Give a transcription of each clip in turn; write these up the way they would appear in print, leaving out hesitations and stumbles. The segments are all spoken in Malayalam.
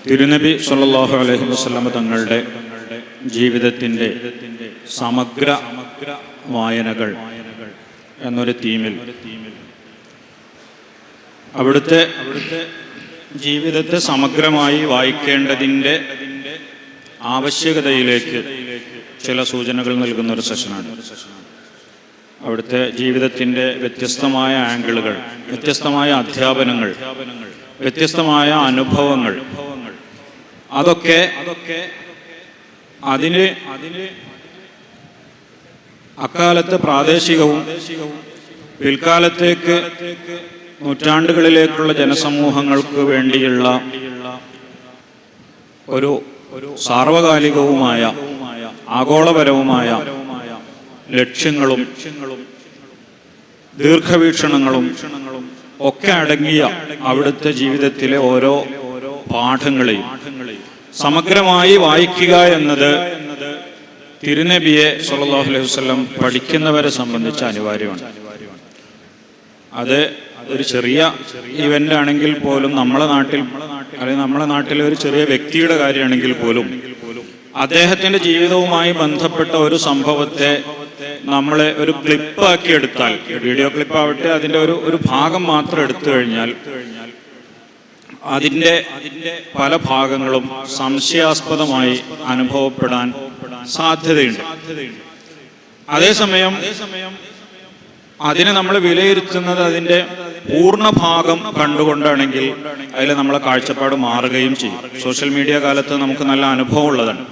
തിരുനബി സല്ലല്ലാഹു അലൈഹി വസല്ലം തങ്ങളുടെ ജീവിതത്തിൻ്റെ സമഗ്ര വായനകൾ എന്നൊരു തീമിൽ അവിടുത്തെ ജീവിതത്തെ സമഗ്രമായി വായിക്കേണ്ടതിൻ്റെ ആവശ്യകതയിലേക്ക് ചില സൂചനകൾ നൽകുന്ന ഒരു സെഷനാണ്. അവിടുത്തെ ജീവിതത്തിൻ്റെ വ്യത്യസ്തമായ ആംഗിളുകൾ, വ്യത്യസ്തമായ അധ്യാപനങ്ങൾ, വ്യത്യസ്തമായ അനുഭവങ്ങൾ, അതൊക്കെ അതിന് അക്കാലത്ത് പ്രാദേശികവും പിൽക്കാലത്തേക്ക് നൂറ്റാണ്ടുകളിലേക്കുള്ള ജനസമൂഹങ്ങൾക്ക് വേണ്ടിയുള്ള ഒരു സാർവകാലികവുമായ ആഗോളപരവുമായ ലക്ഷ്യങ്ങളും ദീർഘവീക്ഷണങ്ങളും ഒക്കെ അടങ്ങിയ അവിടുത്തെ ജീവിതത്തിലെ ഓരോ പാഠങ്ങളെയും സമഗ്രമായി വായിക്കുക എന്നത് തിരുനബിയെ സല്ലല്ലാഹു അലൈഹി വസല്ലം പഠിക്കുന്നവരെ സംബന്ധിച്ച് അനിവാര്യമാണ്. അത് ഒരു ചെറിയ ഇവന്റ് ആണെങ്കിൽ പോലും, നമ്മളെ നാട്ടിലെ ഒരു ചെറിയ വ്യക്തിയുടെ കാര്യമാണെങ്കിൽ പോലും അദ്ദേഹത്തിന്റെ ജീവിതവുമായി ബന്ധപ്പെട്ട ഒരു സംഭവത്തെ നമ്മളെ ഒരു ക്ലിപ്പാക്കി എടുത്താൽ, വീഡിയോ ക്ലിപ്പാവട്ടെ, അതിൻ്റെ ഒരു ഭാഗം മാത്രം എടുത്തു കഴിഞ്ഞാൽ അതിൻ്റെ പല ഭാഗങ്ങളും സംശയാസ്പദമായി അനുഭവപ്പെടാൻ സാധ്യതയുണ്ട്. അതേസമയം അതിനെ നമ്മൾ വിലയിരുത്തുന്നത് അതിൻ്റെ പൂർണ്ണഭാഗം കണ്ടുകൊണ്ടാണെങ്കിൽ അതിൽ നമ്മളെ കാഴ്ചപ്പാട് മാറുകയും ചെയ്യും. സോഷ്യൽ മീഡിയ കാലത്ത് നമുക്ക് നല്ല അനുഭവം ഉള്ളതാണ്.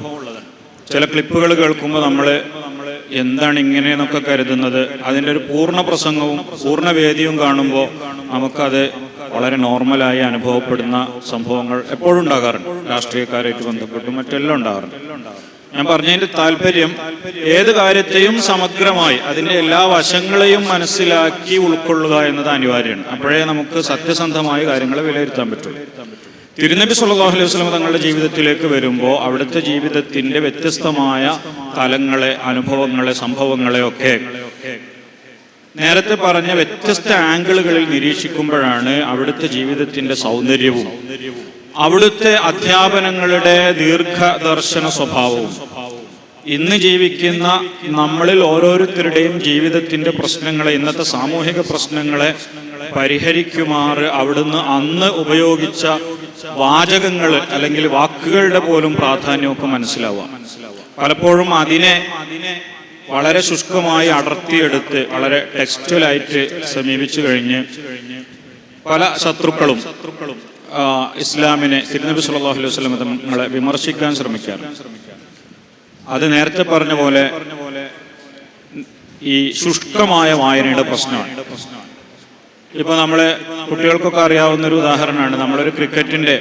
ചില ക്ലിപ്പുകൾ കേൾക്കുമ്പോൾ നമ്മൾ എന്താണ് ഇങ്ങനെയെന്നൊക്കെ കരുതുന്നത്, അതിൻ്റെ ഒരു പൂർണ്ണ പ്രസംഗവും പൂർണ്ണ വേദിയും കാണുമ്പോൾ നമുക്കത് വളരെ നോർമലായി അനുഭവപ്പെടുന്ന സംഭവങ്ങൾ എപ്പോഴും ഉണ്ടാകാറുണ്ട്. രാഷ്ട്രീയക്കാരായിട്ട് ബന്ധപ്പെട്ടും മറ്റെല്ലാം ഉണ്ടാകാറുണ്ട്. ഞാൻ പറഞ്ഞതിൻ്റെ താല്പര്യം, ഏത് കാര്യത്തെയും സമഗ്രമായി അതിൻ്റെ എല്ലാ വശങ്ങളെയും മനസ്സിലാക്കി ഉൾക്കൊള്ളുക എന്നത് അനിവാര്യമാണ്. അപ്പോഴേ നമുക്ക് സത്യസന്ധമായ കാര്യങ്ങളെ വിലയിരുത്താൻ പറ്റുള്ളൂ. തിരുനബി സല്ലല്ലാഹു അലൈഹി വസല്ലം തങ്ങളുടെ ജീവിതത്തിലേക്ക് വരുമ്പോൾ അവിടുത്തെ ജീവിതത്തിൻ്റെ വ്യത്യസ്തമായ തലങ്ങളെ, അനുഭവങ്ങളെ, സംഭവങ്ങളെ ഒക്കെ നേരത്തെ പറഞ്ഞ വ്യത്യസ്ത ആംഗിളുകളിൽ നിരീക്ഷിക്കുമ്പോഴാണ് അവിടുത്തെ ജീവിതത്തിൻ്റെ സൗന്ദര്യവും അവിടുത്തെ അധ്യാപനങ്ങളുടെ ദീർഘദർശന സ്വഭാവവും ഇന്ന് ജീവിക്കുന്ന നമ്മളിൽ ഓരോരുത്തരുടെയും ജീവിതത്തിൻ്റെ പ്രശ്നങ്ങളെ, ഇന്നത്തെ സാമൂഹിക പ്രശ്നങ്ങളെ പരിഹരിക്കുമാറ് അവിടുന്ന് അന്ന് ഉപയോഗിച്ച വാചകങ്ങൾ അല്ലെങ്കിൽ വാക്കുകളുടെ പോലും പ്രാധാന്യമൊക്കെ മനസ്സിലാവുക. പലപ്പോഴും അതിനെ വളരെ ശുഷ്കമായി അടർത്തിയെടുത്ത് വളരെ ടെക്സ്റ്റലായിട്ട് സമീപിച്ചു കഴിഞ്ഞ് പല ശത്രുക്കളും ഇസ്ലാമിനെ, തിരുനബി സല്ലല്ലാഹു അലൈഹി വസല്ലം തങ്ങളെ വിമർശിക്കാൻ ശ്രമിക്കാറ്. അത് നേരത്തെ പറഞ്ഞ പോലെ ഈ ശുഷ്കമായ വായനയുടെ പ്രശ്നമാണ്. ഇപ്പൊ നമ്മളെ കുട്ടികൾക്കൊക്കെ അറിയാവുന്ന ഒരു ഉദാഹരണമാണ്, നമ്മളൊരു ക്രിക്കറ്റിന്റെ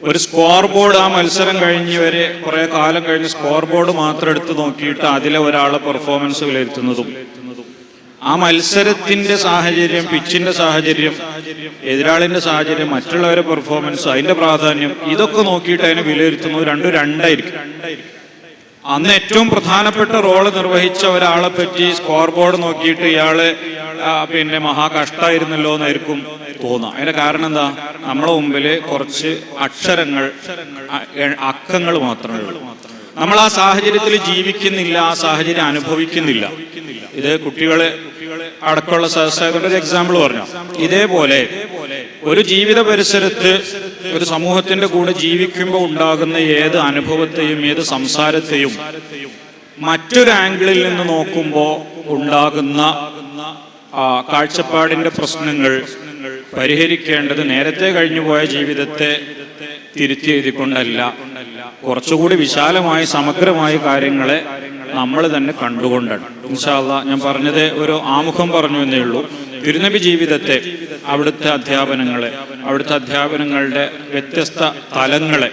ഒരു സ്കോർ ബോർഡ്, ആ മത്സരം കഴിഞ്ഞവര് കുറെ കാലം കഴിഞ്ഞ് സ്കോർ ബോർഡ് മാത്രം എടുത്ത് നോക്കിയിട്ട് അതിലെ ഒരാളെ പെർഫോമൻസ് വിലയിരുത്തുന്നതും, ആ മത്സരത്തിന്റെ സാഹചര്യം, പിച്ചിന്റെ സാഹചര്യം, എതിരാളിന്റെ സാഹചര്യം, മറ്റുള്ളവരുടെ പെർഫോമൻസ്, അതിന്റെ പ്രാധാന്യം, ഇതൊക്കെ നോക്കിയിട്ട് അതിനെ വിലയിരുത്തുന്നത് രണ്ടായിരിക്കും. അന്ന് ഏറ്റവും പ്രധാനപ്പെട്ട റോള് നിർവഹിച്ച ഒരാളെ പറ്റി സ്കോർ ബോർഡ് നോക്കിയിട്ട് ഇയാള് മഹാ കഷ്ടമായിരുന്നല്ലോ എന്നായിരിക്കും തോന്നുക. അതിന്റെ കാരണം എന്താ? നമ്മളെ മുമ്പില് കുറച്ച് അക്ഷരങ്ങൾ, അക്കങ്ങൾ മാത്രമേ ഉള്ളൂ. നമ്മൾ ആ സാഹചര്യത്തിൽ ജീവിക്കുന്നില്ല, ആ സാഹചര്യം അനുഭവിക്കുന്നില്ല. ഇത് കുട്ടികളെ അടക്കമുള്ള സഹസായകരുടെ ഒരു എക്സാമ്പിൾ പറഞ്ഞു. ഇതേപോലെ ഒരു ജീവിത പരിസരത്ത് ഒരു സമൂഹത്തിന്റെ കൂടെ ജീവിക്കുമ്പോൾ ഉണ്ടാകുന്ന ഏത് അനുഭവത്തെയും ഏത് സംസാരത്തെയും മറ്റൊരു ആംഗിളിൽ നിന്ന് നോക്കുമ്പോൾ ഉണ്ടാകുന്ന കാഴ്ചപ്പാടിന്റെ പ്രശ്നങ്ങൾ പരിഹരിക്കേണ്ടത് നേരത്തെ കഴിഞ്ഞുപോയ ജീവിതത്തെ തിരുത്തി എഴുതിക്കൊണ്ടല്ല, കുറച്ചുകൂടി വിശാലമായി സമഗ്രമായ കാര്യങ്ങളെ നമ്മൾ തന്നെ കണ്ടുകൊണ്ടാണ്. ഇൻഷാ അല്ലാഹ് ഞാൻ പറഞ്ഞത് ഒരു ആമുഖം പറഞ്ഞു എന്നേ ഉള്ളൂ. തിരുനബി ജീവിതത്തെ, അവിടുത്തെ അധ്യാപനങ്ങളെ, അവിടുത്തെ അധ്യാപനങ്ങളുടെ വ്യത്യസ്ത തലങ്ങളെ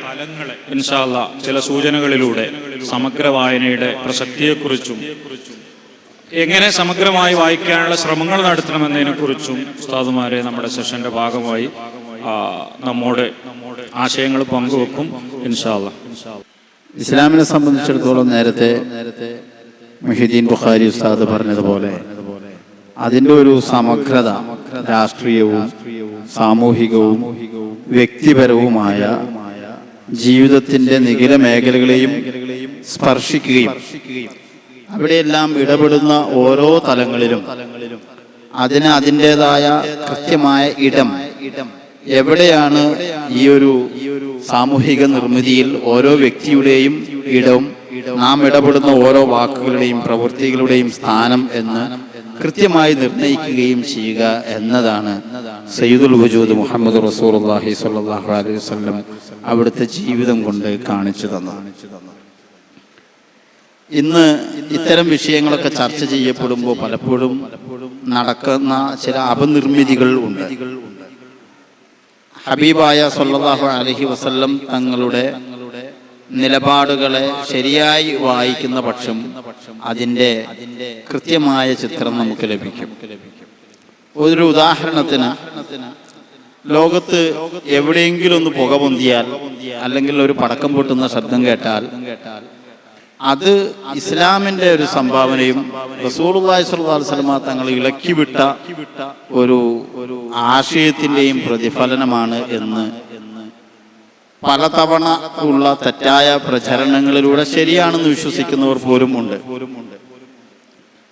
ഇൻഷാ അല്ലാഹ് ചില സൂചനകളിലൂടെ സമഗ്ര വായനയുടെ പ്രസക്തിയെക്കുറിച്ചും എങ്ങനെ സമഗ്രമായി വായിക്കാനുള്ള ശ്രമങ്ങൾ നടത്തണമെന്നതിനെക്കുറിച്ചും ഉസ്താദുമാരെ നമ്മുടെ സെഷന്റെ ഭാഗമായി നമ്മോട് ആശയങ്ങൾ പങ്കുവെക്കും ഇൻഷാ അല്ലാഹ്. ഇസ്ലാമിനെ സംബന്ധിച്ചിടത്തോളം നേരത്തെ മുഹ്യിദ്ദീൻ ബുഖാരി ഉസ്താദ് പറഞ്ഞതുപോലെ അതിൻ്റെ ഒരു സമഗ്രത രാഷ്ട്രീയവും സാമൂഹികവും വ്യക്തിപരവുമായ ജീവിതത്തിൻ്റെ നിഖില മേഖലകളെയും സ്പർശിക്കുകയും അവിടെയെല്ലാം ഇടപെടുന്ന ഓരോ തലങ്ങളിലും അതിന് അതിൻ്റെതായ കൃത്യമായ ഇടം എവിടെയാണ് ഈ ഒരു സാമൂഹിക നിർമ്മിതിയിൽ ഓരോ വ്യക്തിയുടെയും ഇടവും നാം ഇടപെടുന്ന ഓരോ വാക്കുകളുടെയും പ്രവൃത്തികളുടെയും സ്ഥാനം എന്ന് കൃത്യമായി നിർണയിക്കുകയും ചെയ്യുക എന്നതാണ് സയ്യിദുൽ വജൂദ് മുഹമ്മദ് റസൂലുള്ളാഹി സ്വല്ലല്ലാഹു അലൈഹി വസല്ലം അവിടുത്തെ ജീവിതം കൊണ്ട് കാണിച്ചു തന്നത്. ഇന്ന് ഇത്തരം വിഷയങ്ങളൊക്കെ ചർച്ച ചെയ്യപ്പെടുമ്പോൾ പലപ്പോഴും നടക്കുന്ന ചില അപനിർമ്മിതികൾ ഉണ്ട്. ഹബീബായ സ്വല്ലല്ലാഹു അലൈഹി വസല്ലം തങ്ങളുടെ നിലപാടുകളെ ശരിയായി വായിക്കുന്ന പക്ഷം അതിൻ്റെ കൃത്യമായ ചിത്രം നമുക്ക് ലഭിക്കും. ഒരു ഉദാഹരണത്തിന്, ലോകത്ത് എവിടെയെങ്കിലും ഒന്ന് പുക പൊന്തിയാൽ അല്ലെങ്കിൽ ഒരു പടക്കം പൊട്ടുന്ന ശബ്ദം കേട്ടാൽ അത് ഇസ്ലാമിൻ്റെ ഒരു സംഭാവനയും റസൂലുള്ളാഹി സ്വല്ലല്ലാഹു അലൈഹി വസല്ലം തങ്ങൾ ഇളക്കിവിട്ട ഒരു ആശയത്തിൻ്റെയും പ്രതിഫലനമാണ് എന്ന് പലതവണ ഉള്ള തെറ്റായ പ്രചരണങ്ങളിലൂടെ ശരിയാണെന്ന് വിശ്വസിക്കുന്നവർ പോലും ഉണ്ട്.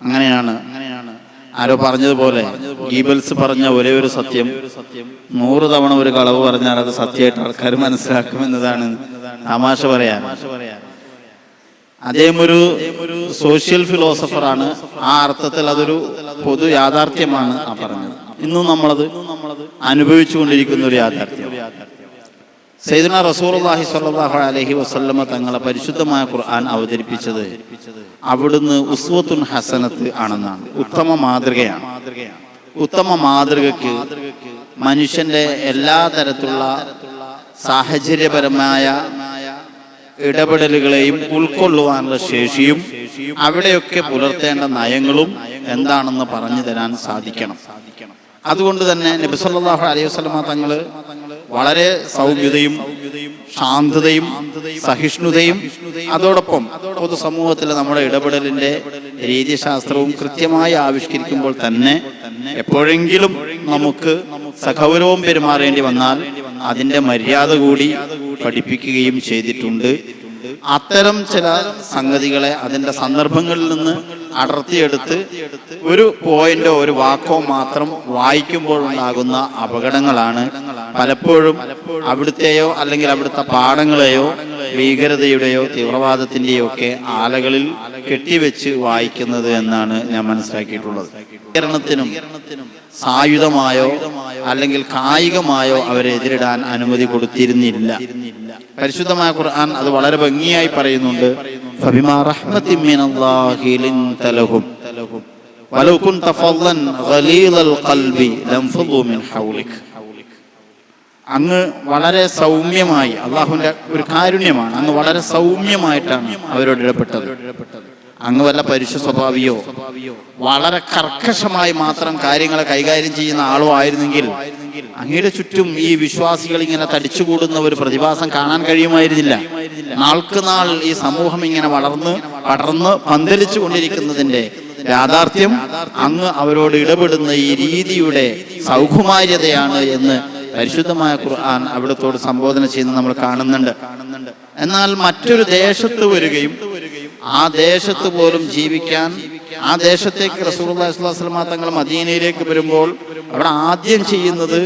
അങ്ങനെയാണ് ആരോ പറഞ്ഞതുപോലെ ഗീബൽസ് പറഞ്ഞ ഒരേ ഒരു സത്യം 100 തവണ ഒരു കളവ് പറഞ്ഞാൽ അത് സത്യമായിട്ട് ആൾക്കാർ മനസ്സിലാക്കുമെന്നതാണ് തമാശ പറയാൻ. അദ്ദേഹം ഒരു സോഷ്യൽ ഫിലോസഫറാണ്. ആ അർത്ഥത്തിൽ അതൊരു പൊതു യാഥാർത്ഥ്യമാണ് ആ പറഞ്ഞത്. ഇന്നും നമ്മളത് അനുഭവിച്ചുകൊണ്ടിരിക്കുന്ന ഒരു യാഥാർത്ഥ്യം. സയ്യിദുനാ റസൂലുള്ളാഹി സ്വല്ലല്ലാഹു അലൈഹി വസല്ലമ തങ്ങളെ പരിശുദ്ധമായ ഖുർആൻ അവതരിപ്പിച്ചത് അവിടുന്ന് ഉസ്വത്തുൻ ഹസനത്ത് ആണെന്നാണ്, ഉത്തമ മാതൃകയാണ്. ഉത്തമ മാതൃകയ്ക്ക് മനുഷ്യന്റെ എല്ലാ തരത്തിലുള്ള സാഹചര്യപരമായ ഇടപെടലുകളെയും ഉൾക്കൊള്ളുവാനുള്ള ശേഷിയും അവിടെയൊക്കെ പുലർത്തേണ്ട നയങ്ങളും എന്താണെന്ന് പറഞ്ഞു തരാൻ സാധിക്കണം. അതുകൊണ്ട് തന്നെ നബി സല്ലല്ലാഹു അലൈഹി വസല്ലമ തങ്ങള് വളരെ സൗമ്യതയും ശാന്തതയും സഹിഷ്ണുതയും അതോടൊപ്പം പൊതുസമൂഹത്തിലെ നമ്മുടെ ഇടപെടലിന്റെ രീതിശാസ്ത്രവും കൃത്യമായി ആവിഷ്കരിക്കുമ്പോൾ തന്നെ എപ്പോഴെങ്കിലും നമുക്ക് സഗൗരവം പെരുമാറേണ്ടി വന്നാൽ അതിൻ്റെ മര്യാദ കൂടി പഠിപ്പിക്കുകയും ചെയ്തിട്ടുണ്ട്. അത്തരം ചില സംഗതികളെ അതിൻ്റെ സന്ദർഭങ്ങളിൽ നിന്ന് അടർത്തിയെടുത്ത് ഒരു പോയിന്റോ ഒരു വാക്കോ മാത്രം വായിക്കുമ്പോഴുണ്ടാകുന്ന അപകടങ്ങളാണ് പലപ്പോഴും അവിടുത്തെയോ അല്ലെങ്കിൽ അവിടുത്തെ പാഠങ്ങളെയോ ഭീകരതയുടെയോ തീവ്രവാദത്തിൻ്റെയോ ഒക്കെ ആലകളിൽ കെട്ടിവെച്ച് വായിക്കുന്നത് എന്നാണ് ഞാൻ മനസ്സിലാക്കിയിട്ടുള്ളത്. കേരളത്തിനും സായുധമായോ അല്ലെങ്കിൽ കായികമായോ അവരെ എതിരിടാൻ അനുമതി കൊടുത്തിരുന്നില്ല. പരിശുദ്ധമായ ഖുർആൻ അത് വളരെ ഭംഗിയായി പറയുന്നുണ്ട്. ഫബിമാ റഹ്മത്തിൻ മിനല്ലാഹി ലിൻത ലഹും വലൗ കുൻത ഫളൻ ഗലീദൽ ഖൽബി ലംഫദു മിൻ ഹൗലിക്. അങ്ങ് വളരെ സൗമ്യമായി, അള്ളാഹുവിന്റെ ഒരു കാരുണ്യമാണ്, അങ്ങ് വളരെ സൗമ്യമായിട്ടാണ് അവരോട് ഇടപെട്ടത്. അങ്ങ് വല്ല പരുഷ സ്വഭാവിയോ വളരെ കർക്കശമായി മാത്രം കാര്യങ്ങളെ കൈകാര്യം ചെയ്യുന്ന ആളോ ആയിരുന്നെങ്കിൽ അങ്ങയുടെ ചുറ്റും ഈ വിശ്വാസികൾ ഇങ്ങനെ തടിച്ചുകൂടുന്ന ഒരു പ്രതിഭാസം കാണാൻ കഴിയുമായിരുന്നില്ല. നാൾക്ക് നാൾ ഈ സമൂഹം ഇങ്ങനെ പടർന്ന് പന്തലിച്ചു കൊണ്ടിരിക്കുന്നതിന്റെ യാഥാർത്ഥ്യം അങ്ങ് അവരോട് ഇടപെടുന്ന ഈ രീതിയുടെ സൗകുമാര്യതയാണ് എന്ന് പരിശുദ്ധമായ ഖുർആൻ അവിടത്തോട് സംബോധന ചെയ്യുന്നത് നമ്മൾ കാണുന്നുണ്ട്. എന്നാൽ മറ്റൊരു ദേശത്ത് വരികയും ആ ദേശത്ത് പോലും ജീവിക്കാൻ, ആ ദേശത്തേക്ക് റസൂലുള്ളാഹി സ്വല്ലല്ലാഹു അലൈഹി വസല്ലം തങ്ങൾ മദീനയിലേക്ക് വരുമ്പോൾ അവിടെ ആദ്യം ചെയ്യുന്നത്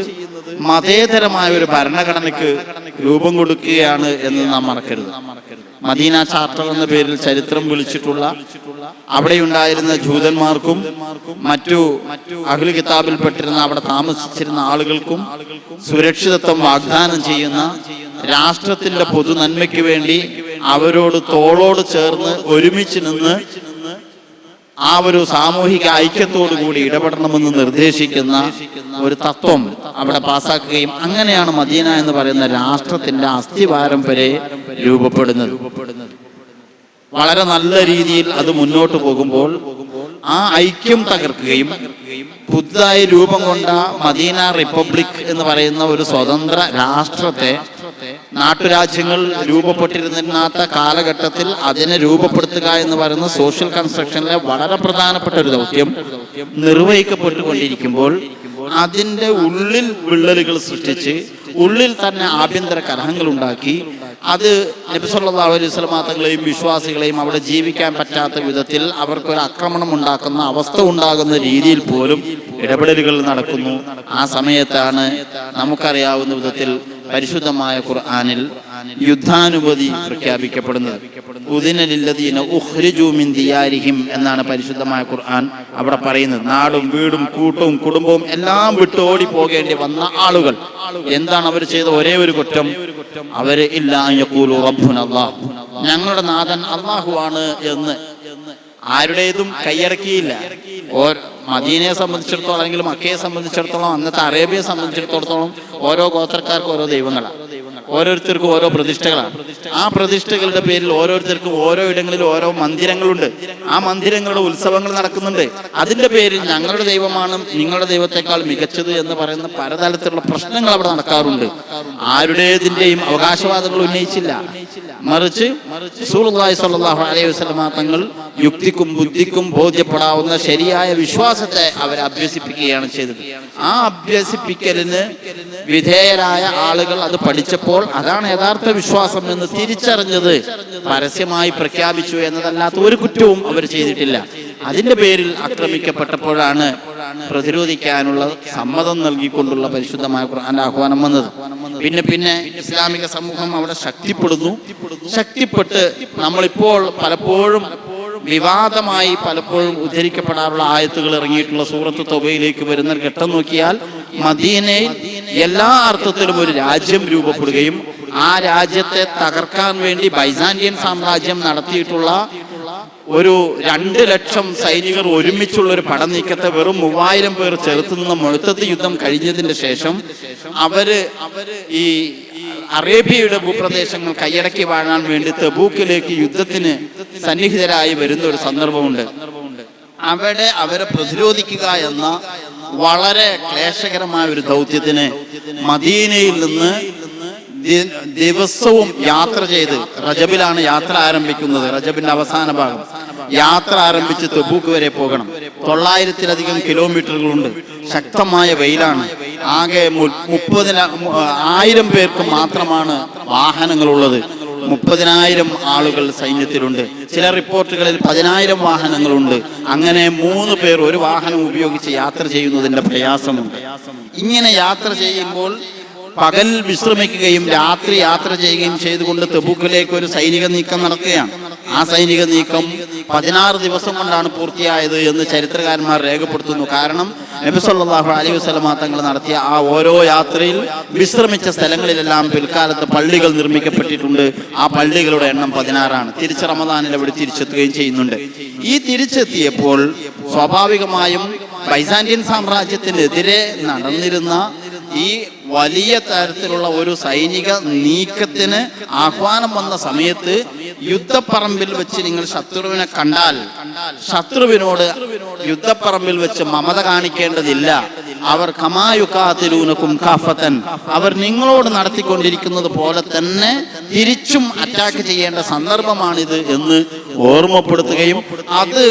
മതേതരമായ ഒരു ഭരണഘടനയ്ക്ക് രൂപം കൊടുക്കുകയാണ് എന്ന് നാം മറക്കരുത്. മദീന ചാർട്ടർ എന്ന പേരിൽ ചരിത്രം വിളിച്ചിട്ടുള്ള അവിടെയുണ്ടായിരുന്ന ജൂതന്മാർക്കും മറ്റു അഹ്ലു കിതാബിൽപ്പെട്ടിരുന്ന അവിടെ താമസിച്ചിരുന്ന ആളുകൾക്കും സുരക്ഷിതത്വം വാഗ്ദാനം ചെയ്യുന്ന, രാഷ്ട്രത്തിന്റെ പൊതു നന്മയ്ക്ക് വേണ്ടി അവരോട് തോളോട് ചേർന്ന് ഒരുമിച്ച് നിന്ന് ആ ഒരു സാമൂഹിക ഐക്യത്തോടു കൂടി ഇടപെടണമെന്ന് നിർദ്ദേശിക്കുന്ന ഒരു തത്വം അവിടെ പാസാക്കുകയും അങ്ങനെയാണ് മദീന എന്ന് പറയുന്ന രാഷ്ട്രത്തിന്റെ അസ്ഥിവാരം വരെ രൂപപ്പെടുന്നത്. വളരെ നല്ല രീതിയിൽ അത് മുന്നോട്ട് പോകുമ്പോൾ ആ ഐക്യം തകർക്കുകയും പുതുതായി രൂപം കൊണ്ട മദീന റിപ്പബ്ലിക് എന്ന് പറയുന്ന ഒരു സ്വതന്ത്ര രാഷ്ട്രത്തെ നാട്ടുരാജ്യങ്ങൾ രൂപപ്പെട്ടിരുന്നിരുന്നാത്ത കാലഘട്ടത്തിൽ അതിനെ രൂപപ്പെടുത്തുക എന്ന് പറയുന്ന സോഷ്യൽ കൺസ്ട്രക്ഷനിലെ വളരെ പ്രധാനപ്പെട്ട ഒരു ദൗത്യം നിർവഹിക്കപ്പെട്ടുകൊണ്ടിരിക്കുമ്പോൾ അതിൻ്റെ ഉള്ളിൽ വിള്ളലുകൾ സൃഷ്ടിച്ച് ഉള്ളിൽ തന്നെ ആഭ്യന്തര കലഹങ്ങൾ ഉണ്ടാക്കി അത് നബി സല്ലല്ലാഹു അലൈഹി വസല്ലം തങ്ങളെയും വിശ്വാസികളെയും അവിടെ ജീവിക്കാൻ പറ്റാത്ത വിധത്തിൽ അവർക്കൊരു ആക്രമണം ഉണ്ടാക്കുന്ന അവസ്ഥ ഉണ്ടാകുന്ന രീതിയിൽ പോലും ഇടപെടലുകൾ നടക്കുന്നു. ആ സമയത്താണ് നമുക്കറിയാവുന്ന വിധത്തിൽ പരിശുദ്ധമായ ഖുർആനിൽ യുദ്ധാനുമതി പ്രഖ്യാപിക്കപ്പെടുന്നത്. ഉദിന ലില്ലദീന ഉഖ്രിജൂ മിൻ ദിയാരിഹിം എന്നാണ് പരിശുദ്ധമായ ഖുർആൻ അവിടെ പറയുന്നത്. നാടും വീടും കൂട്ടവും കുടുംബവും എല്ലാം വിട്ട് ഓടി പോകേണ്ടി വന്ന ആളുകൾ എന്താണ് അവർ ചെയ്ത ഒരേ ഒരു കുറ്റം? അവര് ഇല്ലാ യഖൂലു റബ്ബുനല്ലാഹ്, ഞങ്ങളുടെ നാഥൻ അല്ലാഹുവാണ് എന്ന് ആരുടേതും കൈയടക്കിയില്ല. മദീനയെ സംബന്ധിച്ചിടത്തോളം അല്ലെങ്കിൽ മക്കയെ സംബന്ധിച്ചിടത്തോളം അന്നത്തെ അറേബ്യയെ സംബന്ധിച്ചിടത്തോളം ഓരോ ഗോത്രക്കാർക്കും ഓരോ ദൈവങ്ങളാണ്, ഓരോരുത്തർക്കും ഓരോ പ്രതിഷ്ഠകളാണ്. ആ പ്രതിഷ്ഠകളുടെ പേരിൽ ഓരോരുത്തർക്കും ഓരോ ഇടങ്ങളിൽ ഓരോ മന്ദിരങ്ങളുണ്ട്. ആ മന്ദിരങ്ങളുടെ ഉത്സവങ്ങൾ നടക്കുന്നുണ്ട്. അതിന്റെ പേരിൽ ഞങ്ങളുടെ ദൈവമാണ് നിങ്ങളുടെ ദൈവത്തെക്കാൾ മികച്ചത് എന്ന് പറയുന്ന പലതരത്തിലുള്ള പ്രശ്നങ്ങൾ അവിടെ നടക്കാറുണ്ട്. ആരുടേതിന്റെയും അവകാശവാദങ്ങൾ ഉന്നയിച്ചില്ല. മറിച്ച് റസൂലുള്ളാഹി സ്വല്ലല്ലാഹു അലൈഹി വസല്ലം തങ്ങൾ യുക്തിക്കും ബുദ്ധിക്കും ബോധ്യപ്പെടാവുന്ന ശരിയായ വിശ്വാസത്തെ അവരെ അഭ്യസിപ്പിക്കുകയാണ് ചെയ്തത്. ആ അഭ്യസിപ്പിക്കലിന് വിധേയരായ ആളുകൾ അത് പഠിച്ചപ്പോൾ അതാണ് യഥാർത്ഥ വിശ്വാസം എന്ന് തിരിച്ചറിഞ്ഞത് പരസ്യമായി പ്രഖ്യാപിച്ചു എന്നതല്ലാത്ത ഒരു കുറ്റവും അവർ ചെയ്തിട്ടില്ല. അതിന്റെ പേരിൽ ആക്രമിക്കപ്പെട്ടപ്പോഴാണ് പ്രതിരോധിക്കാനുള്ള സമ്മതം നൽകിക്കൊണ്ടുള്ള പരിശുദ്ധമായ ഖുർആന്റെ ആഹ്വാനം വന്നത്. പിന്നെ ഇസ്ലാമിക സമൂഹം അവിടെ ശക്തിപ്പെട്ട് നമ്മളിപ്പോൾ പലപ്പോഴും വിവാദമായി പലപ്പോഴും ഉദ്ധരിക്കപ്പെടാറുള്ള ആയത്തുകൾ ഇറങ്ങിയിട്ടുള്ള സൂറത്ത് തൗബയിലേക്ക് വരുന്ന ഘട്ടം നോക്കിയാൽ മദീനയിൽ എല്ലാ അർത്ഥത്തിലും ഒരു രാജ്യം രൂപപ്പെടുകയും ആ രാജ്യത്തെ തകർക്കാൻ വേണ്ടി ബൈസാന്റിയൻ സാമ്രാജ്യം നടത്തിയിട്ടുള്ള ഒരു 2 ലക്ഷം സൈനികർ ഒരുമിച്ചുള്ള ഒരു പടനീക്കത്തെ വെറും 3000 പേർ ചെറുത്തുനിന്ന മുഅ്തത്ത് യുദ്ധം കഴിഞ്ഞതിന് ശേഷം അവര് ഈ അറേബ്യയുടെ ഭൂപ്രദേശങ്ങൾ കൈയടക്കി വാഴാൻ വേണ്ടി തബൂക്കിലേക്ക് യുദ്ധത്തിന് സന്നിഹിതരായി വരുന്ന ഒരു സന്ദർഭമുണ്ട്. അവിടെ അവരെ പ്രതിരോധിക്കുക എന്ന വളരെ ക്ലേശകരമായ ഒരു ദൗത്യത്തിന് മദീനയിൽ നിന്ന് ദിവസവും യാത്ര ചെയ്ത്, റജബിലാണ് യാത്ര ആരംഭിക്കുന്നത്, റജബിന്റെ അവസാന ഭാഗം യാത്ര ആരംഭിച്ച് തബൂക്ക് വരെ പോകണം. 900-ലധികം കിലോമീറ്ററുകളുണ്ട്. ശക്തമായ വെയിലാണ്. ആകെ 30,000 പേർക്ക് മാത്രമാണ് വാഹനങ്ങളുള്ളത്. 30,000 ആളുകൾ സൈന്യത്തിലുണ്ട്. ചില റിപ്പോർട്ടുകളിൽ 10,000 വാഹനങ്ങളുണ്ട്. അങ്ങനെ 3 പേർ ഒരു വാഹനം ഉപയോഗിച്ച് യാത്ര ചെയ്യുന്നതിന്റെ പ്രയാസമുണ്ട്. ഇങ്ങനെ യാത്ര ചെയ്യുമ്പോൾ പകൽ വിശ്രമിക്കുകയും രാത്രി യാത്ര ചെയ്യുകയും ചെയ്തുകൊണ്ട് തബൂക്കിലേക്ക് ഒരു സൈനിക നീക്കം നടക്കുകയാണ്. ആ സൈനിക നീക്കം 16 ദിവസം കൊണ്ടാണ് പൂർത്തിയായത് എന്ന് ചരിത്രകാരന്മാർ രേഖപ്പെടുത്തുന്നു. കാരണം നബി സല്ലല്ലാഹു അലൈഹി വസല്ലം തങ്ങൾ നടത്തിയ ആ ഓരോ യാത്രയിൽ വിശ്രമിച്ച സ്ഥലങ്ങളിലെല്ലാം പിൽക്കാലത്ത് പള്ളികൾ നിർമ്മിക്കപ്പെട്ടിട്ടുണ്ട്. ആ പള്ളികളുടെ എണ്ണം 16ആണ്. തിരിച്ച് റമദാനിൽ അവിടെ തിരിച്ചെത്തുകയും ചെയ്യുന്നുണ്ട്. ഈ തിരിച്ചെത്തിയപ്പോൾ സ്വാഭാവികമായും ബൈസാന്റിയൻ സാമ്രാജ്യത്തിനെതിരെ നടന്നിരുന്ന ഈ വലിയ തരത്തിലുള്ള ഒരു സൈനിക നീക്കത്തിന് ആഹ്വാനം വന്ന സമയത്ത് യുദ്ധപ്പറമ്പിൽ വെച്ച് നിങ്ങൾ ശത്രുവിനെ കണ്ടാൽ ശത്രുവിനോട് യുദ്ധപ്പറമ്പിൽ വെച്ച് മമത കാണിക്കേണ്ടതില്ല. അവർ കമായുകാതിലൂനക്കും കാഫത്തൻ, അവർ നിങ്ങളോട് നടത്തിക്കൊണ്ടിരിക്കുന്നത് പോലെ തന്നെ തിരിച്ചും അറ്റാക്ക് ചെയ്യേണ്ട സന്ദർഭമാണിത് എന്ന് ഓർമ്മപ്പെടുത്തുകയും അത്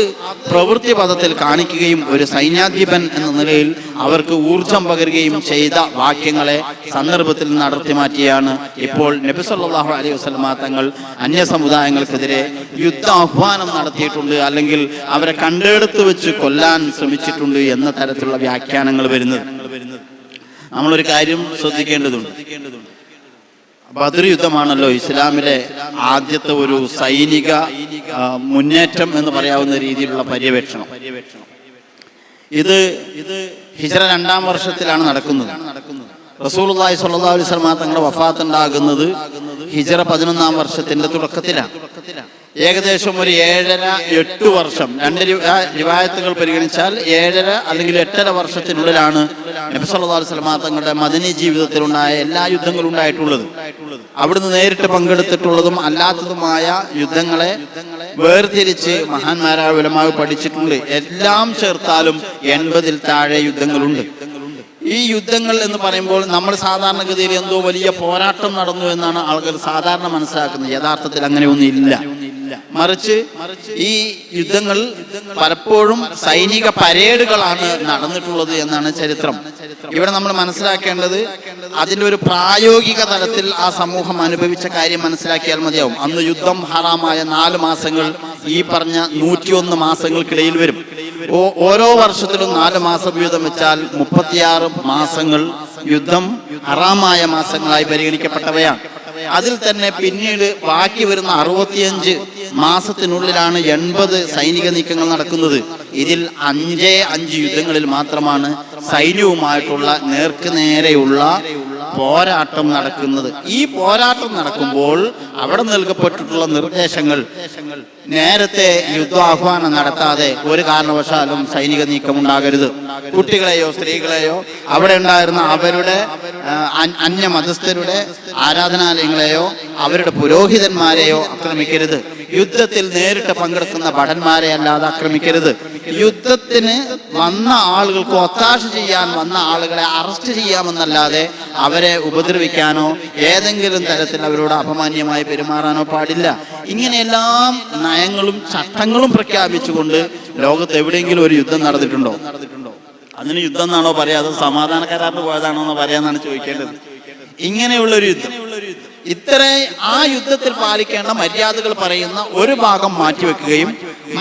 പ്രവൃത്തി പദത്തിൽ കാണിക്കുകയും ഒരു സൈന്യാധിപൻ എന്ന നിലയിൽ അവർക്ക് ഊർജം പകരുകയും ചെയ്ത വാക്യങ്ങളെ സന്ദർഭത്തിൽ നിന്ന് അടർത്തി മാറ്റിയാണ് ഇപ്പോൾ നബി സല്ലല്ലാഹു അലൈഹി വസല്ലം തങ്ങൾ അന്യ സമുദായങ്ങൾക്കെതിരെ യുദ്ധാഹ്വാനം നടത്തിയിട്ടുണ്ട്, അല്ലെങ്കിൽ അവരെ കണ്ടെടുത്ത് വെച്ച് കൊല്ലാൻ ശ്രമിച്ചിട്ടുണ്ട് എന്ന തരത്തിലുള്ള വ്യാഖ്യാനങ്ങൾ വരുന്നത്. നമ്മളൊരു കാര്യം ശ്രദ്ധിക്കേണ്ടതുണ്ട്. ബദർ യുദ്ധമാണല്ലോ ഇസ്ലാമിലെ ആദ്യത്തെ ഒരു സൈനിക മുന്നേറ്റം എന്ന് പറയാവുന്ന രീതിയിലുള്ള പര്യവേക്ഷണം. ഇത് ഹിജ്റ 2-ാം വർഷത്തിലാണ് നടക്കുന്നത്. റസൂലുള്ളാഹി സ്വല്ലല്ലാഹു അലൈഹി വസല്ലം തങ്ങളുടെ വഫാത്ത് ഉണ്ടാകുന്നത് ഹിജ്റ 11-ാം വർഷത്തിന്റെ തുടക്കത്തിലാണ്. ഏകദേശം ഒരു 7.5-8 വർഷം, 2 റിവായത്തുകൾ പരിഗണിച്ചാൽ 7.5 അല്ലെങ്കിൽ 8.5 വർഷത്തിനുള്ളിലാണ് നബി സല്ലല്ലാഹു അലൈഹി വസല്ലം തങ്ങളുടെ മദനി ജീവിതത്തിലുണ്ടായ എല്ലാ യുദ്ധങ്ങളും ഉണ്ടായിട്ടുള്ളത്. അവിടുന്ന് നേരിട്ട് പങ്കെടുത്തിട്ടുള്ളതും അല്ലാത്തതുമായ യുദ്ധങ്ങളെ വേർതിരിച്ച് മഹാന്മാരായ ഉലമാവ് പഠിച്ചിട്ടുണ്ട്. എല്ലാം ചേർത്താലും 80-ൽ താഴെ യുദ്ധങ്ങളുണ്ട്. ഈ യുദ്ധങ്ങൾ എന്ന് പറയുമ്പോൾ നമ്മൾ സാധാരണഗതിയിൽ എന്തോ വലിയ പോരാട്ടം നടന്നു എന്നാണ് ആളുകൾ സാധാരണ മനസ്സിലാക്കുന്നത്. യഥാർത്ഥത്തിൽ അങ്ങനെയൊന്നും ഇല്ല. മറിച്ച് ഈ യുദ്ധങ്ങൾ പലപ്പോഴും സൈനിക പരേഡുകളാണ് നടന്നിട്ടുള്ളത് എന്നാണ് ചരിത്രം. ഇവിടെ നമ്മൾ മനസ്സിലാക്കേണ്ടത് അതിൻ്റെ ഒരു പ്രായോഗിക തലത്തിൽ ആ സമൂഹം അനുഭവിച്ച കാര്യം മനസ്സിലാക്കിയാൽ മതിയാവും. അന്ന് യുദ്ധം ഹറാമായ 4 മാസങ്ങൾ ഈ പറഞ്ഞ 101 മാസങ്ങൾക്കിടയിൽ വരും. ഓരോ വർഷത്തിലും 4 മാസം വീതം വെച്ചാൽ 36 മാസങ്ങൾ യുദ്ധം ഹറാമായ മാസങ്ങളായി പരിഗണിക്കപ്പെട്ടവയാണ്. അതിൽ തന്നെ പിന്നീട് ബാക്കി വരുന്ന 65 മാസത്തിനുള്ളിലാണ് 80 സൈനിക നീക്കങ്ങൾ നടക്കുന്നത്. ഇതിൽ 5 യുദ്ധങ്ങളിൽ മാത്രമാണ് സൈന്യവുമായിട്ടുള്ള നേർക്കുനേരെയുള്ള പോരാട്ടം നടക്കുന്നത്. ഈ പോരാട്ടം നടക്കുമ്പോൾ അവിടെ നൽകപ്പെട്ടിട്ടുള്ള നിർദ്ദേശങ്ങൾ നേരത്തെ യുദ്ധാഹ്വാനം നടത്താതെ ഒരു കാരണവശാലും സൈനിക നീക്കം ഉണ്ടാകരുത്. കുട്ടികളെയോ സ്ത്രീകളെയോ അവിടെ ഉണ്ടായിരുന്ന അവരുടെ അന്യമതസ്ഥരുടെ ആരാധനാലയങ്ങളെയോ അവരുടെ പുരോഹിതന്മാരെയോ ആക്രമിക്കരുത്. യുദ്ധത്തിൽ നേരിട്ട് പങ്കെടുക്കുന്ന ഭടന്മാരെ അല്ലാതെ ആക്രമിക്കരുത്. യുദ്ധത്തിന് വന്ന ആളുകൾക്ക് ഒത്താശ ചെയ്യാൻ വന്ന ആളുകളെ അറസ്റ്റ് ചെയ്യാമെന്നല്ലാതെ അവരെ ഉപദ്രവിക്കാനോ ഏതെങ്കിലും തരത്തിൽ അവരോട് അപമാന്യമായി പെരുമാറാനോ പാടില്ല. ഇങ്ങനെയെല്ലാം നയങ്ങളും ചട്ടങ്ങളും പ്രഖ്യാപിച്ചുകൊണ്ട് ലോകത്ത് എവിടെയെങ്കിലും ഒരു യുദ്ധം നടന്നിട്ടുണ്ടോ? അതിന് യുദ്ധം എന്നാണോ പറയാ, അത് സമാധാന കരാറിന് പോയതാണോ എന്ന് പറയാന്നാണ് ചോദിക്കേണ്ടത്. ഇങ്ങനെയുള്ളൊരു യുദ്ധം, ആ യുദ്ധത്തിൽ പാലിക്കേണ്ട മര്യാദകൾ പറയുന്ന ഒരു ഭാഗം മാറ്റിവെക്കുകയും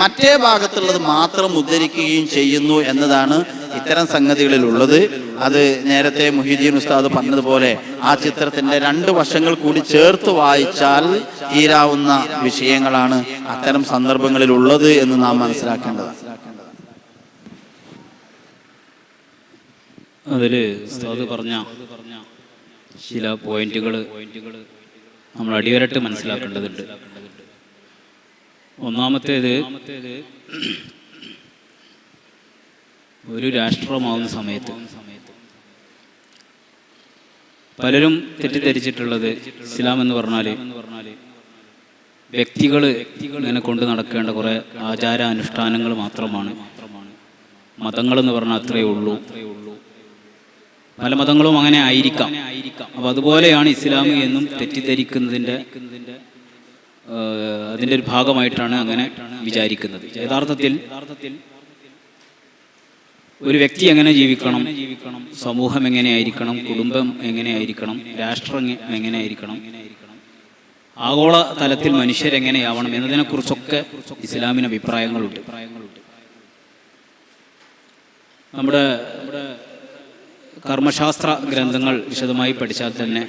മറ്റേ ഭാഗത്തുള്ളത് മാത്രം ഉദ്ധരിക്കുകയും ചെയ്യുന്നു എന്നതാണ് ഇത്തരം സംഗതികളിലുള്ളത്. അത് നേരത്തെ മുഹീദ്ദീൻ ഉസ്താദ് പറഞ്ഞതുപോലെ ആ ചിത്രത്തിന്റെ 2 വശങ്ങൾ കൂടി ചേർത്ത് വായിച്ചാൽ തീരാവുന്ന വിഷയങ്ങളാണ് അത്തരം സന്ദർഭങ്ങളിൽ ഉള്ളത് എന്ന് നാം മനസ്സിലാക്കേണ്ടത്. അതില് ഉസ്താദ് പറഞ്ഞ ചില പോയിന്റുകൾ നമ്മൾ അടിവരട്ട് മനസ്സിലാക്കേണ്ടതുണ്ട്. ഒന്നാമത്തേത്, ഒരു രാഷ്ട്രമാവുന്ന സമയത്ത് പലരും തെറ്റിദ്ധരിച്ചിട്ടുള്ളത് ഇസ്ലാം എന്ന് പറഞ്ഞാൽ വ്യക്തികൾ ഇങ്ങനെ കൊണ്ട് നടക്കേണ്ട കുറേ ആചാരാനുഷ്ഠാനങ്ങൾ മാത്രമാണ്. മതങ്ങളെന്ന് പറഞ്ഞാൽ അത്രയേ ഉള്ളൂ. പല മതങ്ങളും അങ്ങനെ ആയിരിക്കാം. അപ്പോൾ അതുപോലെയാണ് ഇസ്ലാം എന്നും തെറ്റിദ്ധരിക്കുന്നതിൻ്റെ അതിൻ്റെ ഒരു ഭാഗമായിട്ടാണ് അങ്ങനെ വിചാരിക്കുന്നത്. യഥാർത്ഥത്തിൽ ഒരു വ്യക്തി എങ്ങനെ ജീവിക്കണം, സമൂഹം എങ്ങനെയായിരിക്കണം, കുടുംബം എങ്ങനെയായിരിക്കണം, രാഷ്ട്രം എങ്ങനെയായിരിക്കണം, ആഗോള തലത്തിൽ മനുഷ്യരെങ്ങനെയാവണം എന്നതിനെക്കുറിച്ചൊക്കെ ഇസ്ലാമിന് അഭിപ്രായങ്ങളുണ്ട്. നമ്മുടെ കർമ്മശാസ്ത്ര ഗ്രന്ഥങ്ങൾ വിശദമായി പഠിച്ചാൽ തന്നെ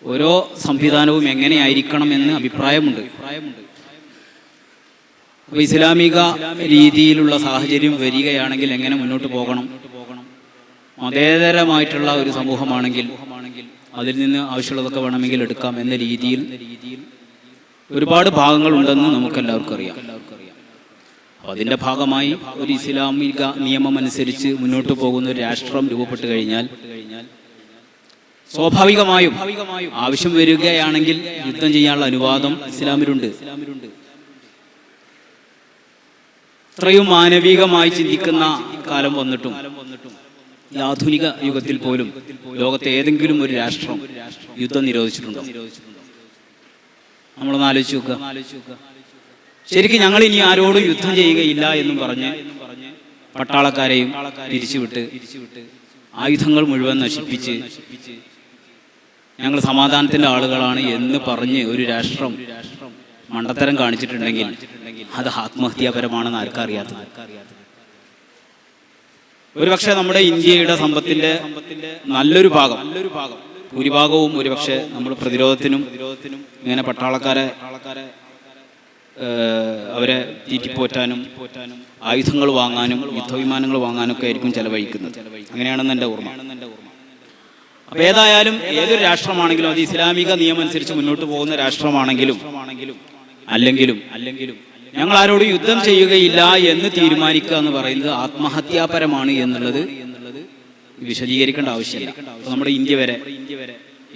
ഓരോ സംവിധാനവും എങ്ങനെയായിരിക്കണം എന്ന് അഭിപ്രായമുണ്ട്. അപ്പോൾ ഇസ്ലാമിക രീതിയിലുള്ള സാഹചര്യം വരികയാണെങ്കിൽ എങ്ങനെ മുന്നോട്ട് പോകണം, മതേതരമായിട്ടുള്ള ഒരു സമൂഹമാണെങ്കിൽ അതിൽ നിന്ന് ആവശ്യമുള്ളതൊക്കെ വേണമെങ്കിൽ എടുക്കാം എന്ന രീതിയിൽ ഒരുപാട് ഭാഗങ്ങളുണ്ടെന്ന് നമുക്കെല്ലാവർക്കും അറിയാം. അതിൻ്റെ ഭാഗമായി ഒരു ഇസ്ലാമിക നിയമം അനുസരിച്ച് മുന്നോട്ട് പോകുന്ന ഒരു രാഷ്ട്രം രൂപപ്പെട്ട് കഴിഞ്ഞാൽ സ്വാഭാവികമായും ആവശ്യം വരികയാണെങ്കിൽ യുദ്ധം ചെയ്യാനുള്ള അനുവാദം ഇസ്ലാമിലുണ്ട്. ഇത്രയും മാനവികമായി ചിന്തിക്കുന്ന കാലം വന്നിട്ടും ഈ ആധുനിക യുഗത്തിൽ പോലും ലോകത്തെ ഏതെങ്കിലും ഒരു രാഷ്ട്രം യുദ്ധം നിരോധിച്ചിട്ടുണ്ടോ? നമ്മളൊന്ന് ആലോചിച്ച് നോക്കുക. ശരിക്കും ഞങ്ങൾ ഇനി ആരോടും യുദ്ധം ചെയ്യുകയില്ല എന്നും പറഞ്ഞ് പട്ടാളക്കാരെയും തിരിച്ചുവിട്ട് ആയുധങ്ങൾ മുഴുവൻ നശിപ്പിച്ച് ഞങ്ങൾ സമാധാനത്തിന്റെ ആളുകളാണ് എന്ന് പറഞ്ഞ് ഒരു രാഷ്ട്രം മണ്ടത്തരം കാണിച്ചിട്ടുണ്ടെങ്കിൽ അത് ആത്മഹത്യാപരമാണെന്ന് ആർക്കറിയാത്തത്. ഒരുപക്ഷെ നമ്മുടെ ഇന്ത്യയുടെ സമ്പത്തിന്റെ നല്ലൊരു ഭാഗം, ഭൂരിഭാഗവും ഒരുപക്ഷെ നമ്മൾ പ്രതിരോധത്തിനും ഇങ്ങനെ പട്ടാളക്കാരെ അവരെ തീറ്റിപ്പോറ്റാനും ആയുധങ്ങൾ വാങ്ങാനും യുദ്ധവിമാനങ്ങൾ വാങ്ങാനൊക്കെ ആയിരിക്കും ചെലവഴിക്കുന്നത്. അങ്ങനെയാണെന്ന് എൻ്റെ ഓർമ്മ. അപ്പോൾ ഏതായാലും ഏതൊരു രാഷ്ട്രമാണെങ്കിലും അത് ഇസ്ലാമിക നിയമം അനുസരിച്ച് മുന്നോട്ട് പോകുന്ന രാഷ്ട്രമാണെങ്കിലും അല്ലെങ്കിലും ഞങ്ങൾ ആരോടും യുദ്ധം ചെയ്യുകയില്ല എന്ന് തീരുമാനിക്കുക എന്ന് പറയുന്നത് ആത്മഹത്യാപരമാണ് എന്നുള്ളത് വിശദീകരിക്കേണ്ട ആവശ്യമില്ല. നമ്മുടെ ഇന്ത്യ വരെ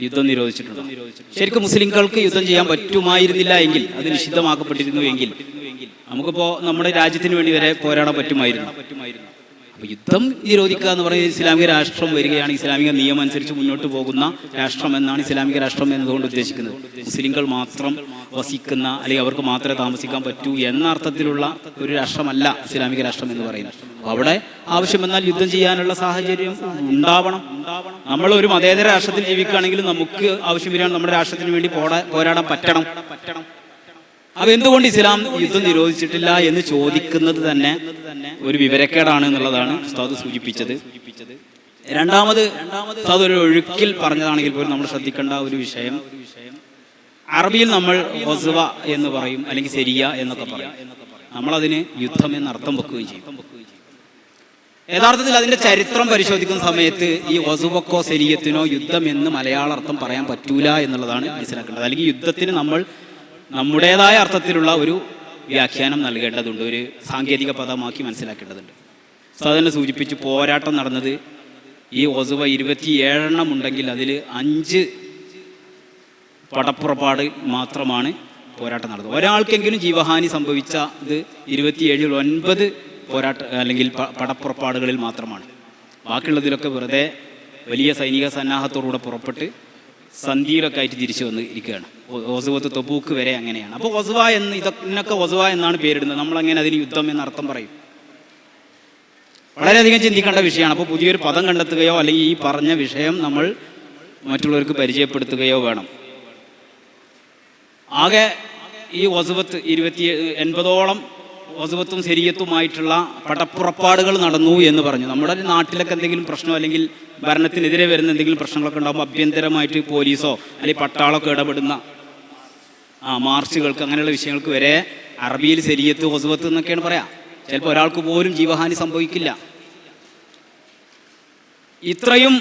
യുദ്ധം നിരോധിച്ചിട്ടുണ്ട്. ശരിക്കും മുസ്ലിങ്ങൾക്ക് യുദ്ധം ചെയ്യാൻ പറ്റുമായിരുന്നില്ല എങ്കിൽ, അത് നിഷിദ്ധമാക്കപ്പെട്ടിരുന്നു എങ്കിൽ നമുക്കിപ്പോൾ നമ്മുടെ രാജ്യത്തിന് വേണ്ടി വരെ പോരാടാൻ പറ്റുമായിരുന്നു. അപ്പോൾ യുദ്ധം നിരോധിക്കുക എന്ന് പറയുന്നത് ഇസ്ലാമിക രാഷ്ട്രം വരികയാണ്, ഇസ്ലാമിക നിയമം അനുസരിച്ച് മുന്നോട്ട് പോകുന്ന രാഷ്ട്രം എന്നാണ് ഇസ്ലാമിക രാഷ്ട്രം എന്നതുകൊണ്ട് ഉദ്ദേശിക്കുന്നത്. മുസ്ലിങ്ങൾ മാത്രം വസിക്കുന്ന അല്ലെങ്കിൽ അവർക്ക് മാത്രമേ താമസിക്കാൻ പറ്റൂ എന്ന അർത്ഥത്തിലുള്ള ഒരു രാഷ്ട്രമല്ല ഇസ്ലാമിക രാഷ്ട്രം എന്ന് പറയുന്നത്. അപ്പോൾ അവിടെ ആവശ്യം വന്നാൽ യുദ്ധം ചെയ്യാനുള്ള സാഹചര്യം ഉണ്ടാവണം. നമ്മൾ ഒരു മതേതര രാഷ്ട്രത്തിൽ ജീവിക്കുകയാണെങ്കിൽ നമുക്ക് ആവശ്യം വരികയാണ് നമ്മുടെ രാഷ്ട്രത്തിന് വേണ്ടി പോരാടാൻ പറ്റണം. അപ്പോൾ എന്തുകൊണ്ട് ഇസ്ലാം യുദ്ധം നിരോധിച്ചിട്ടില്ല എന്ന് ചോദിക്കുന്നത് തന്നെ ഒരു വിവരക്കേടാണ് എന്നുള്ളതാണ് ഉസ്താദ് സൂചിപ്പിച്ചത്. രണ്ടാമത് ഉസ്താദ് ഒരു ഒഴുക്കിൽ പറഞ്ഞതാണെങ്കിൽ പോലും നമ്മൾ ശ്രദ്ധിക്കേണ്ട ഒരു വിഷയം, അറബിയിൽ നമ്മൾ വസ്വ എന്ന് പറയും, അല്ലെങ്കിൽ ശരിയ എന്നൊക്കെ പറയും. നമ്മളതിന് യുദ്ധം എന്ന് അർത്ഥം വെക്കുകയും ചെയ്യും. യഥാർത്ഥത്തിൽ അതിന്റെ ചരിത്രം പരിശോധിക്കുന്ന സമയത്ത് ഈ വസുവക്കോ ശരീയത്തിനോ യുദ്ധം എന്ന് മലയാള അർത്ഥം പറയാൻ പറ്റൂല എന്നുള്ളതാണ് മനസ്സിലാക്കേണ്ടത്. അല്ലെങ്കിൽ യുദ്ധത്തിന് നമ്മൾ നമ്മുടേതായ അർത്ഥത്തിലുള്ള ഒരു വ്യാഖ്യാനം നൽകേണ്ടതുണ്ട്, ഒരു സാങ്കേതിക പദമാക്കി മനസ്സിലാക്കേണ്ടതുണ്ട്. സാധാരണ സൂചിപ്പിച്ചു, പോരാട്ടം നടന്നത് ഈ വസുവ 27 ഉണ്ടെങ്കിൽ അതിൽ 5 പടപ്പുറപ്പാട് മാത്രമാണ് പോരാട്ടം നടന്നത്. ഒരാൾക്കെങ്കിലും ജീവഹാനി സംഭവിച്ച ഇത് 27 9 അല്ലെങ്കിൽ പടപ്പുറപ്പാടുകളിൽ മാത്രമാണ്. ബാക്കിയുള്ളതിലൊക്കെ വെറുതെ വലിയ സൈനിക സന്നാഹത്തോടുകൂടെ പുറപ്പെട്ട് സന്ധിയിലൊക്കെ ആയിട്ട് തിരിച്ചു വന്ന് ഇരിക്കുകയാണ്. വസുവത്ത് തബൂക്ക് വരെ അങ്ങനെയാണ്. അപ്പോൾ വസുവ എന്ന് ഇതിനൊക്കെ വസുവ എന്നാണ് പേരിടുന്നത്. നമ്മളങ്ങനെ അതിന് യുദ്ധം എന്ന അർത്ഥം പറയും. വളരെയധികം ചിന്തിക്കേണ്ട വിഷയമാണ്. അപ്പോൾ പുതിയൊരു പദം കണ്ടെത്തുകയോ അല്ലെങ്കിൽ ഈ പറഞ്ഞ വിഷയം നമ്മൾ മറ്റുള്ളവർക്ക് പരിചയപ്പെടുത്തുകയോ വേണം. ആകെ ഈ വസുവത്ത് 80ഓളം വസുവത്തും ശരീയത്തുമായിട്ടുള്ള പടപ്പുറപ്പാടുകൾ നടന്നു എന്ന് പറഞ്ഞു. നമ്മുടെ നാട്ടിലൊക്കെ എന്തെങ്കിലും പ്രശ്നം അല്ലെങ്കിൽ ഭരണത്തിനെതിരെ വരുന്ന എന്തെങ്കിലും പ്രശ്നങ്ങളൊക്കെ ഉണ്ടാകുമ്പോൾ അഭ്യന്തരമായിട്ട് പോലീസോ അല്ലെങ്കിൽ പട്ടാളമൊക്കെ ഇടപെടുന്ന മാർച്ചുകൾക്ക് അങ്ങനെയുള്ള വിഷയങ്ങൾക്ക് വരെ അറബിയിൽ ശരീയത്ത് വസുവത്ത് എന്നൊക്കെയാണ് പറയാം. ചിലപ്പോൾ ഒരാൾക്ക് പോലും ജീവഹാനി സംഭവിക്കില്ല. ഇത്രയും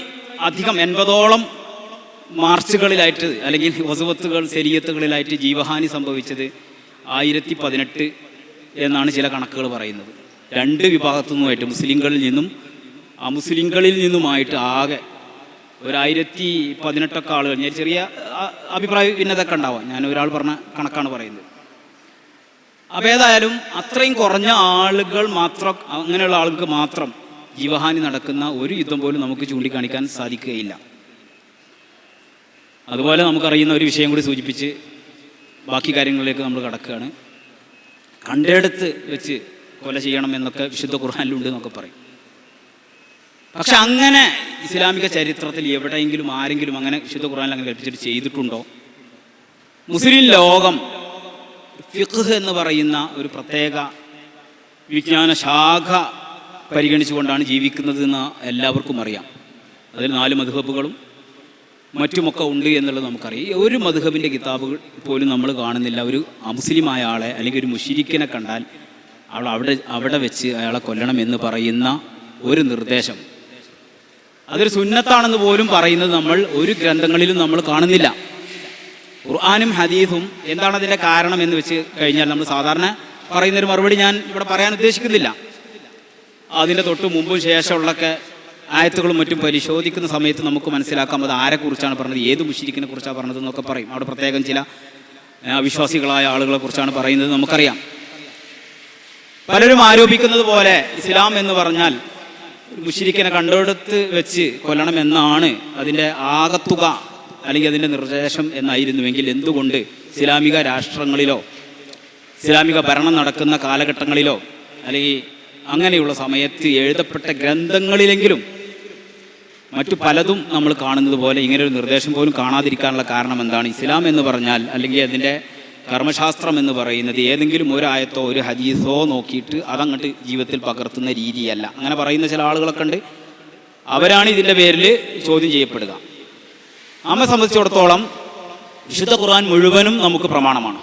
അധികം 80ഓളം മാർച്ചുകളിലായിട്ട് അല്ലെങ്കിൽ വസുവത്തുകൾ ശരീയത്തുകളിലായിട്ട് ജീവഹാനി സംഭവിച്ചത് 1018 എന്നാണ് ചില കണക്കുകൾ പറയുന്നത്. 2 വിഭാഗത്തു നിന്നുമായിട്ട് മുസ്ലിങ്ങളിൽ നിന്നും അമുസ്ലിങ്ങളിൽ നിന്നുമായിട്ട് ആകെ ഒരു 1018 ആളുകൾ. ഞാൻ ചെറിയ അഭിപ്രായ ഭിന്നതൊക്കെ ഉണ്ടാവാം, ഞാൻ ഒരാൾ പറഞ്ഞ കണക്കാണ് പറയുന്നത്. അപ്പോൾ ഏതായാലും അത്രയും കുറഞ്ഞ ആളുകൾ മാത്രം, അങ്ങനെയുള്ള ആളുകൾക്ക് മാത്രം ജീവഹാനി നടക്കുന്ന ഒരു യുദ്ധം പോലും നമുക്ക് ചൂണ്ടിക്കാണിക്കാൻ സാധിക്കുകയില്ല. അതുപോലെ നമുക്കറിയുന്ന ഒരു വിഷയം കൂടി സൂചിപ്പിച്ച് ബാക്കി കാര്യങ്ങളിലേക്ക് നമ്മൾ കടക്കുകയാണ്. കണ്ടെടുത്ത് വെച്ച് കൊല ചെയ്യണം എന്നൊക്കെ വിശുദ്ധ ഖുർആനിലുണ്ട് എന്നൊക്കെ പറയും. പക്ഷെ അങ്ങനെ ഇസ്ലാമിക ചരിത്രത്തിൽ എവിടെയെങ്കിലും ആരെങ്കിലും അങ്ങനെ വിശുദ്ധ ഖുർആനിൽ അങ്ങനെ കൽപ്പിച്ചിട്ട് ചെയ്തിട്ടുണ്ടോ? മുസ്ലിം ലോകം ഫിഖ് എന്ന് പറയുന്ന ഒരു പ്രത്യേക വിജ്ഞാന ശാഖ പരിഗണിച്ചുകൊണ്ടാണ് ജീവിക്കുന്നത് എന്ന് എല്ലാവർക്കും അറിയാം. അതിൽ 4 മദ്ഹബുകളും മറ്റുമൊക്കെ ഉണ്ട് എന്നുള്ളത് നമുക്കറിയാം. ഒരു മദ്ഹബിൻ്റെ കിതാബുകൾ പോലും നമ്മൾ കാണുന്നില്ല ഒരു അമുസ്ലിമായ ആളെ അല്ലെങ്കിൽ ഒരു മുശ്രിക്കിനെ കണ്ടാൽ അവിടെ വെച്ച് അയാളെ കൊല്ലണം എന്ന് പറയുന്ന ഒരു നിർദ്ദേശം. അതൊരു സുന്നത്താണെന്ന് പോലും പറയുന്നത് നമ്മൾ ഒരു ഗ്രന്ഥങ്ങളിലും നമ്മൾ കാണുന്നില്ല. ഖുർആനും ഹദീസും എന്താണ് അതിൻ്റെ കാരണം എന്ന് വെച്ച് കഴിഞ്ഞാൽ നമ്മൾ സാധാരണ പറയുന്നൊരു മറുപടി ഞാൻ ഇവിടെ പറയാൻ ഉദ്ദേശിക്കുന്നില്ല. അതിൻ്റെ തൊട്ട് മുമ്പും ശേഷമുള്ളൊക്കെ ആയത്തുകളും മറ്റും പരിശോധിക്കുന്ന സമയത്ത് നമുക്ക് മനസ്സിലാക്കാം അത് ആരെക്കുറിച്ചാണ് പറഞ്ഞത്, ഏത് മുശ്രിക്കിനെ കുറിച്ചാണ് പറഞ്ഞത് എന്നൊക്കെ പറയും. അവിടെ പ്രത്യേകം ചില അവിശ്വാസികളായ ആളുകളെ കുറിച്ചാണ് പറയുന്നത് നമുക്കറിയാം. പലരും ആരോപിക്കുന്നത് പോലെ ഇസ്ലാം എന്ന് പറഞ്ഞാൽ മുശ്രിക്കിനെ കണ്ടെടുത്ത് വെച്ച് കൊല്ലണം എന്നാണ് അതിൻ്റെ ആകത്തുക അല്ലെങ്കിൽ അതിൻ്റെ നിർദ്ദേശം എന്നായിരുന്നുവെങ്കിൽ എന്തുകൊണ്ട് ഇസ്ലാമിക രാഷ്ട്രങ്ങളിലോ ഇസ്ലാമിക ഭരണം നടക്കുന്ന കാലഘട്ടങ്ങളിലോ അല്ലെങ്കിൽ അങ്ങനെയുള്ള സമയത്ത് എഴുതപ്പെട്ട ഗ്രന്ഥങ്ങളിലെങ്കിലും മറ്റു പലതും നമ്മൾ കാണുന്നത് പോലെ ഇങ്ങനൊരു നിർദ്ദേശം പോലും കാണാതിരിക്കാനുള്ള കാരണം എന്താണ്? ഇസ്ലാം എന്ന് പറഞ്ഞാൽ അല്ലെങ്കിൽ അതിൻ്റെ കർമ്മശാസ്ത്രം എന്ന് പറയുന്നത് ഏതെങ്കിലും ഒരു ആയത്തോ ഒരു ഹദീസോ നോക്കിയിട്ട് അതങ്ങോട്ട് ജീവിതത്തിൽ പകർത്തുന്ന രീതിയല്ല. അങ്ങനെ പറയുന്ന ചില ആളുകളൊക്കെ ഉണ്ട്. അവരാണ് ഇതിൻ്റെ പേരിൽ ചോദ്യം ചെയ്യപ്പെടുക. നമ്മെ സംബന്ധിച്ചിടത്തോളം വിശുദ്ധ ഖുർആൻ മുഴുവനും നമുക്ക് പ്രമാണമാണ്,